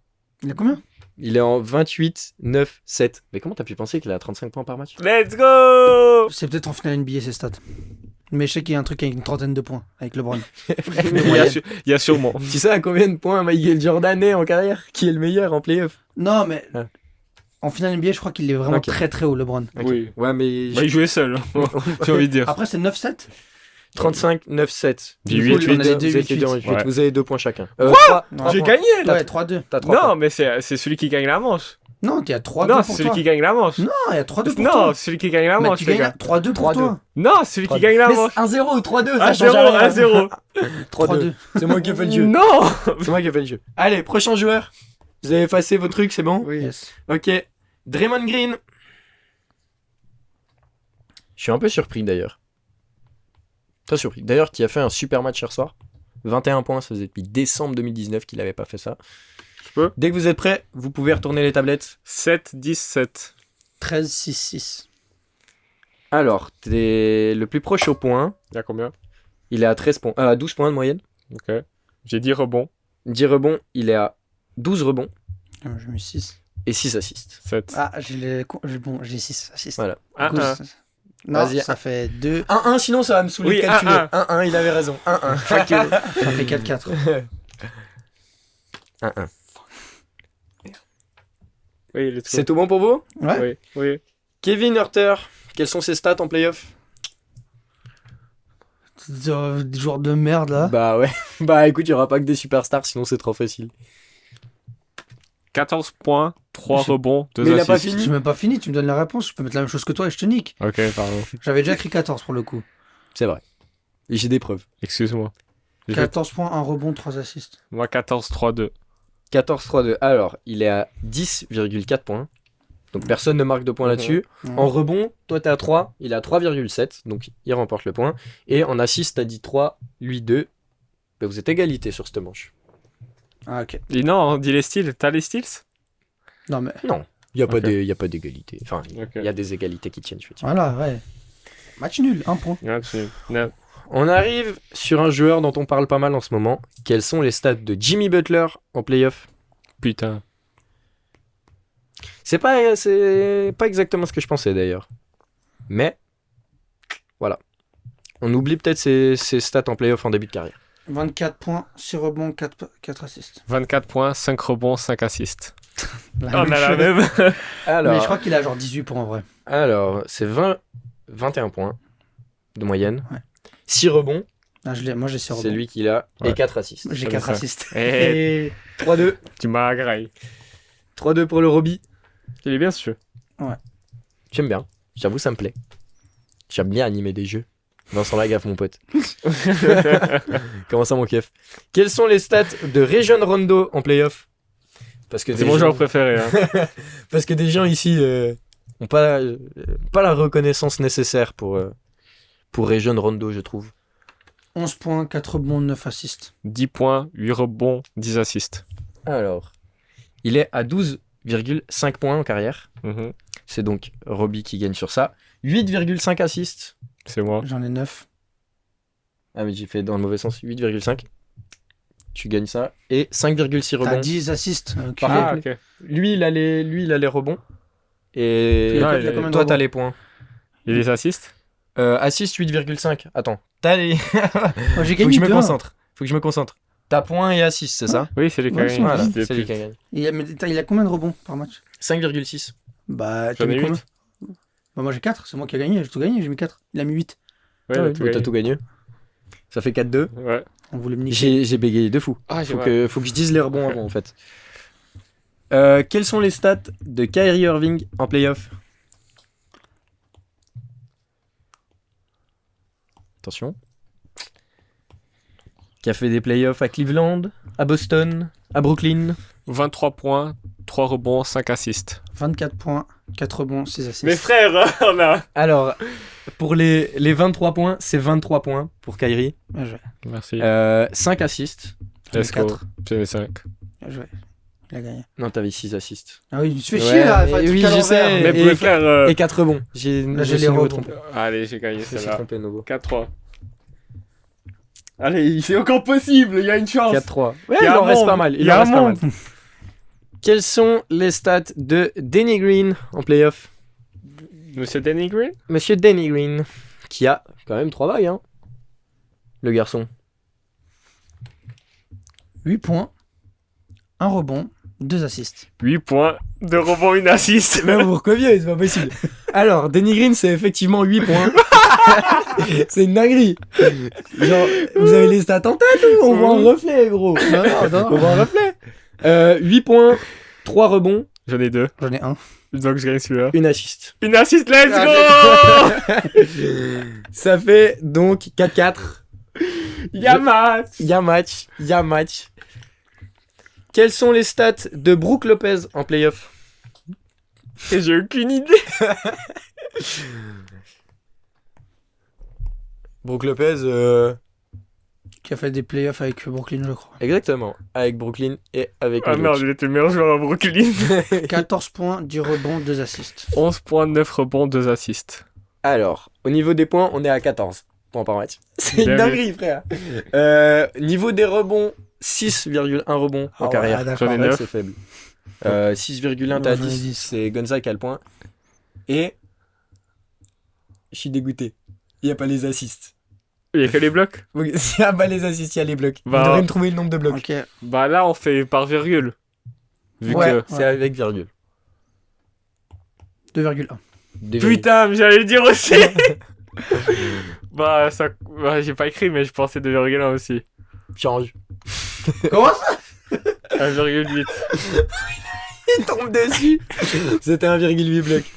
Il a combien? il est en 28, 9, 7. Mais comment t'as pu penser qu'il a 35 points par match? Let's go! C'est peut-être en finale NBA ces stats. Mais je sais qu'il y a un truc avec une trentaine de points avec LeBron. Il y a sûrement. Tu sais à combien de points Michael Jordan est en carrière? Qui est le meilleur en playoff? Non, mais Ah. en finale NBA, je crois qu'il est vraiment Ok. très très haut, LeBron. Ok. Oui. Ouais, mais Bah, il jouait seul, j'ai envie de dire. Après, c'est 9-7. 35, 9, 7. J'ai Du 8, coup, 8, on a les 2, deux, vous êtes les 8, deux en 8. ouais. Vous avez 2 points chacun. J'ai gagné! Ouais, 3-2. T'as 3 Non, points. mais c'est celui qui gagne la manche. Non, il y a 3-2 Non, pour c'est celui toi. qui gagne la manche. Non, il y a 3-2 pour Non, toi. celui qui gagne la Mais manche, tu les gagnes gars. 3-2 pour 3-2. toi. Non, celui qui gagne la manche. 1-0 ou 3-2, ça À change 0, rien. à 0. 3-2. C'est moi qui ai fait le jeu. Non! C'est moi qui ai fait le jeu. Allez, prochain joueur. Vous avez effacé vos trucs, c'est bon? Oui. Yes. Ok. Draymond Green. Je suis un peu surpris d'ailleurs. Très surpris. D'ailleurs, tu as fait un super match hier soir. 21 points, ça faisait depuis décembre 2019 qu'il n'avait pas fait ça. Je peux? Dès que vous êtes prêts, vous pouvez retourner les tablettes. 7-17. 13-6-6. Alors, t'es le plus proche au point. Il y a combien? Il est à 12 points de moyenne. Ok. J'ai 10 rebonds. 10 rebonds, il est à 12 rebonds J'ai mis 6. et 6 assists. 7. Ah, j'ai 6 assists. Voilà. Ah, Du coup, ah. Non, Vas-y. ça fait 2. 1-1, sinon ça va me saouler Oui, de calculer. 1-1. 1-1, il avait raison. 1-1. Fuck you. Ça fait 4-4. 1-1. Oui, let's go. C'est tout bon pour vous? Ouais. Oui, oui. Kevin Huerter, quelles sont ses stats en playoff? Des joueurs de merde là. Bah ouais. Bah écoute, il n'y aura pas que des superstars, sinon c'est trop facile. 14 points, 3 Je- rebonds, 2 Mais il a assists. pas fini. J'ai même pas fini, tu me donnes la réponse, je peux mettre la même chose que toi et je te nique. Ok, pardon. J'avais déjà écrit 14 pour le coup. C'est vrai. Et j'ai des preuves. Excuse-moi. Je- 14 points, 1 rebond, 3 assists. Moi, 14-3-2. 14-3-2. Alors, il est à 10,4 points. Donc personne ne marque de points là-dessus. Mhm. En rebond, toi t'es à 3, il est à 3,7. Donc il remporte le point. Et en assist, t'as dit 3, lui 2. Bah, vous êtes égalité sur cette manche. Ah, ok. Et non, on dit les styles. T'as les styles? Non, mais Non, il n'y a, Ok. y a pas d'égalité. Enfin, Ok. il y a des égalités qui tiennent, je veux dire. voilà, ouais. Match nul, 1 point. Ouais, non. On arrive sur un joueur dont on parle pas mal en ce moment. Quels sont les stats de Jimmy Butler en playoff? Putain. C'est pas exactement ce que je pensais d'ailleurs. Mais, voilà. On oublie peut-être ses stats en playoff en début de carrière. 24 points, 6 rebonds, 4 assists. 24 points, 5 rebonds, 5 assists. La On même a la chose. même. Alors, Mais je crois qu'il a genre 18 points en vrai. alors c'est 21 points de moyenne. Ouais. 6 rebonds, Ah, moi j'ai 6 rebonds. c'est lui qui l'a. Ouais. Et 4 assists. J'ai C'est 4 ça. assists. Eh. 3-2. Tu m'as agréé. 3-2 pour le Roby. Il est bien ce jeu. J'aime bien. J'avoue, ça me plaît. J'aime bien animer des jeux. Vincent Lagaffe, mon pote. Comment ça, mon kef? Quels sont les stats de Rajon Rondo en playoff? Parce que C'est mon joueur préféré. Hein. Parce que des gens ici n'ont pas la reconnaissance nécessaire pour Rajon Rondo, je trouve. 11 points, 4 rebonds, 9 assists. 10 points, 8 rebonds, 10 assists. Alors, il est à 12,5 points en carrière. Mhm. C'est donc Robbie qui gagne sur ça. 8,5 assists. C'est moi. J'en ai 9. Ah, mais j'ai fait dans le mauvais sens. 8,5. Tu gagnes ça. Et 5,6 T'as rebonds. 10 assists. Par Ah, contre, ok. Lui, il a les rebonds. Et Il a combien de toi, rebonds t'as les points. Et les assists? Assist 8,5. Attends. T'as les... Moi, j'ai Faut que gagné je me 2-1. concentre. T'as points et assist, c'est ça? Oui, c'est les Ouais, qui c'est Voilà, C'était c'est lui plus. qui gagne. Il a combien de rebonds par match? 5,6. Bah, J'en ai 8. Bah, moi j'ai 4, c'est moi qui ai gagné, j'ai tout gagné, j'ai mis 4. Il a mis 8. Ouais, Ah il a oui, tout bah, t'as gagné. tout gagné. Ça fait 4-2. Ouais. On voulait me niquer. J'ai bégayé de fou. Ah, Faut que je dise les rebonds avant, en fait. Quels sont les stats de Kyrie Irving en playoff? Attention. Qui a fait des playoffs à Cleveland, à Boston, à Brooklyn. 23 points, 3 rebonds, 5 assists. 24 points, 4 rebonds, 6 assists. Mes frères, on a. Alors, pour les 23 points, c'est 23 points pour Kyrie. Bien joué. Merci. 5 assists. J'en ai Let's go. 4. J'ai les 5. Bien joué. Il a gagné. Non, t'avais 6 assists. Ah oui, tu te fais Ouais, chier là. mais faut être oui, tout à je l'envers. sais. Mais Et- pour les frères. Et 4 rebonds. Là, j'ai les de nouveau rebonds. trompé. Allez, j'ai gagné Je me suis celle-là. trompé de nouveau. 4-3. Allez, c'est encore possible, il y a une chance. 4-3. Ouais, Il y il a en un reste monde. pas mal. Il y a un monde. Quels sont les stats de Danny Green en playoff? Monsieur Danny Green? Monsieur Danny Green, qui a quand même 3 bagues, hein. Le garçon. 8 points, 1 rebond, 2 assists. 8 points, 2 rebonds, 1 assist. Même pour combien, c'est pas possible. Alors, Danny Green, c'est effectivement 8 points. C'est une dinguerie. Genre, vous avez les stats en tête ou on voit un reflet, gros? Non, non, On voit un reflet. 8 points, 3 rebonds, J'en ai 2. J'en ai 1. Donc je gagne celui-là. 1 assist. 1 assist, let's go! Ça fait donc 4-4. Yamat! Il y a match. Quelles sont les stats de Brook Lopez en playoff? J'ai aucune idée. Brook Lopez, Qui a fait des playoffs avec Brooklyn, je crois. exactement. Avec Brooklyn et avec Ah Milwaukee. merde, il était le meilleur joueur à Brooklyn. 14 points, 10 rebonds, 2 assists. 11 points, 9 rebonds, 2 assists. Alors, au niveau des points, on est à 14 points par match. C'est une Bien dinguerie, frère. Niveau des rebonds, 6,1 rebonds en Ah ouais, carrière. d'accord. J'en ai Ouais, 9. c'est faible. 6,1, t'as Moi, j'en ai 10. 10. C'est Gonza qui a le point. Et je suis dégoûté. Il n'y a pas les assists. Il y a que les blocs. Il n'y a pas les assists, il y a les blocs. Bah, Vous devriez me trouver le nombre de blocs. Ok. Bah là, on fait par virgule. Vu Ouais. que... C'est avec virgule. 2,1. Putain, mais j'allais le dire aussi. Bah, ça... bah, j'ai pas écrit, mais je pensais 2,1 aussi. Change. Comment ça? 1,8. Il tombe dessus. C'était 1,8 blocs.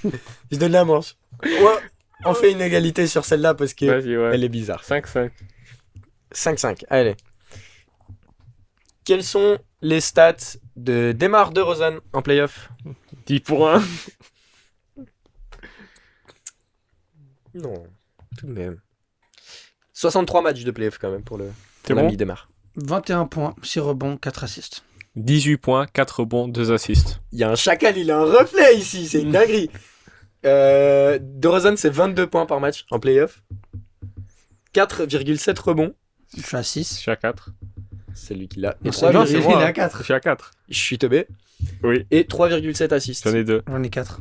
Je donne la manche. Ouais, on fait une égalité sur celle-là parce que Vas-y, ouais. elle est bizarre. 5-5. 5-5, allez. Quelles sont les stats de DeMar DeRozan en playoff? 10 points. Non, tout de même. 63 matchs de playoff quand même pour le C'est mon bon ami DeMar. 21 points, 6 rebonds, 4 assists. 18 points, 4 rebonds, 2 assists. Il y a un chacal, il a un reflet ici, c'est une dinguerie. DeRozan, c'est 22 points par match en playoff. 4,7 rebonds. Je suis à 6. Je suis à 4. C'est lui qui l'a. Et Non, 3, non, c'est il moi. est à Je 4. suis à 4. je suis teubé. Oui. Et 3,7 assists. J'en ai 2. J'en ai 4.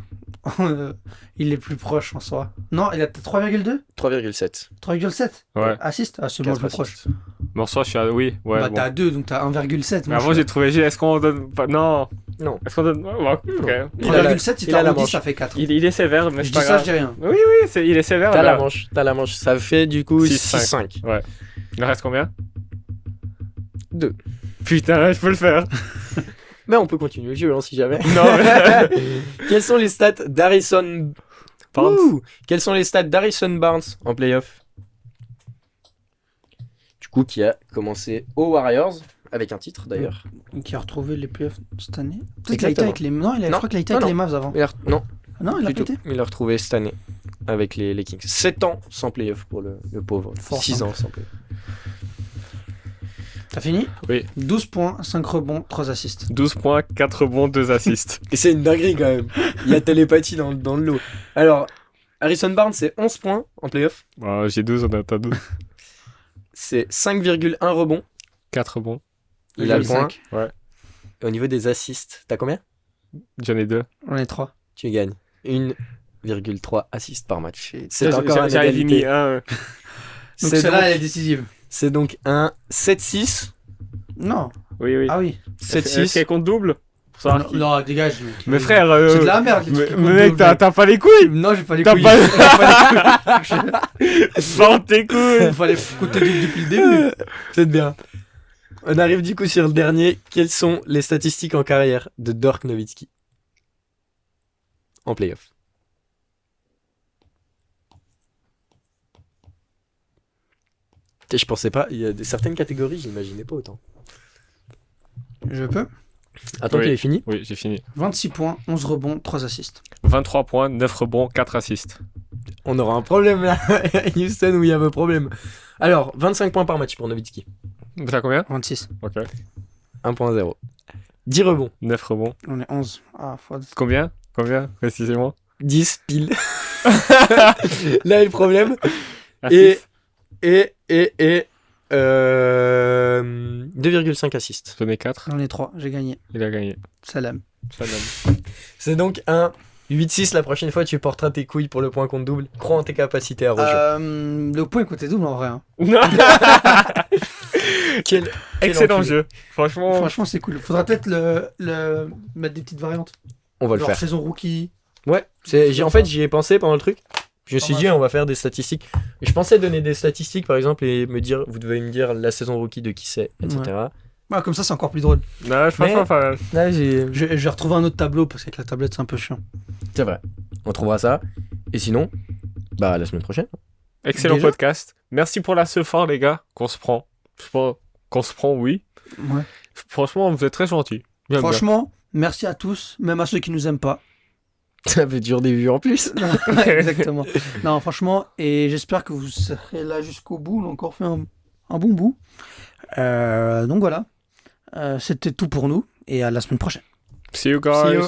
Il est plus proche en soi. Non, il a 3,2 3,7. 3,7 Ouais. Assist. Ah, c'est moi le 4 plus proche. assists. Bon, soit je suis à... Oui, ouais, Bah, bon. t'as 2, donc t'as 1,7. Mais moi, avant, je- j'ai trouvé... Est-ce qu'on donne... pas- Non. Non. Est-ce qu'on donne... Ouais, ok. Il a la- 3,7, si il a la t'arrondis, manche. ça fait 4. Il est sévère, mais Je c'est dis pas ça, je grave. dis rien. Oui, il est sévère. T'as là. la manche. Ça fait du coup 6-5. 6-5. Il en reste combien? 2. Putain, je peux le faire. Mais on peut continuer le jeu, hein, si jamais. Non, mais... Quelles sont les stats d'Harrison Barnes. Ouh. Quelles sont les stats d'Harrison Barnes en playoff? coup, qui a commencé aux Warriors, avec un titre d'ailleurs. Qui a retrouvé les playoffs cette année. Peut-être Exactement. qu'il a été avec les... Non, je Non, crois qu'il a été non, avec non. les Mavs avant. Non, Ah non, il a du pas tout. été. Il l'a retrouvé cette année avec les Kings. 7 ans sans playoff pour le pauvre. Fort 6 simple. ans sans playoff. T'as fini? Oui. 12 points, 5 rebonds, 3 assists. 12 points, 4 rebonds, 2 assists. Et c'est une dinguerie quand même. Il y a télépathie dans le lot. Alors, Harrison Barnes, c'est 11 points en playoff. Bah, j'ai 12, on a 12. C'est 5,1 rebonds. 4 rebonds. Il a le point. 5. Et au niveau des assists, t'as combien? J'en ai 2. On est 3. Tu gagnes 1,3 assists par match. C'est encore un J'avais mis 1. Donc C'est celle-là, donc- elle est décisive. C'est donc un 7-6. Non. Oui, oui. Ah oui. Est-ce 7-6. qu'elle compte double pour savoir Non, qui- non, dégage. Mec. Mais frère, C'est de la merde. les mais, trucs qui mais comptent mec, double, t'as pas les couilles. Non, j'ai pas les T'as couilles. pas- J'ai pas les couilles. Sors tes couilles. Il fallait compter double depuis le début. C'est bien. On arrive du coup sur le dernier. Quelles sont les statistiques en carrière de Dirk Nowitzki en playoff? Je pensais pas, il y a certaines catégories, j'imaginais pas autant. Je peux. Attends Oui. qu'il ait fini. Oui, j'ai fini. 26 points, 11 rebonds, 3 assists. 23 points, 9 rebonds, 4 assists. On aura un problème là, Houston, où il y a un problème. Alors, 25 points par match pour Nowitzki. T'as combien? 26. Ok. 1.0. 10 rebonds. 9 rebonds. On est 11. Ah, faut... Combien précisément? 10 pile. Là est le problème. Assists. Et 2,5 assists. J'en ai 4. On est 3. J'ai gagné. Il a gagné. Salam. Salam. C'est donc un 8-6. La prochaine fois, tu porteras tes couilles pour le point contre double. Crois en tes capacités à rejoindre. Le point côté double en vrai. Hein. Quel Excellent enculé. jeu. Franchement. Franchement, c'est cool. Faudra peut-être le mettre des petites variantes. On va le Genre faire. saison rookie. Ouais, en fait, j'y ai pensé pendant le truc. Je me suis dit, on va faire des statistiques. Je pensais donner des statistiques, par exemple, et me dire, vous devez me dire la saison rookie de qui c'est, etc. Ouais, comme ça, c'est encore plus drôle. Non, franchement, enfin, Là, Je vais retrouver un autre tableau parce qu'avec la tablette, c'est un peu chiant. c'est vrai. On trouvera ça. Et sinon, bah, la semaine prochaine. excellent Déjà podcast. Merci pour la ce fort, les gars. Qu'on se prend. Je pense qu'on se prend, oui. Ouais. Franchement, vous êtes très gentils. J'aime bien. Franchement, merci à tous, même à ceux qui nous aiment pas. Ça fait dur des vues en plus. Ouais, exactement. Non, franchement, et j'espère que vous serez là jusqu'au bout. On a encore fait un bon bout. Donc voilà. C'était tout pour nous et à la semaine prochaine. See you guys. See you.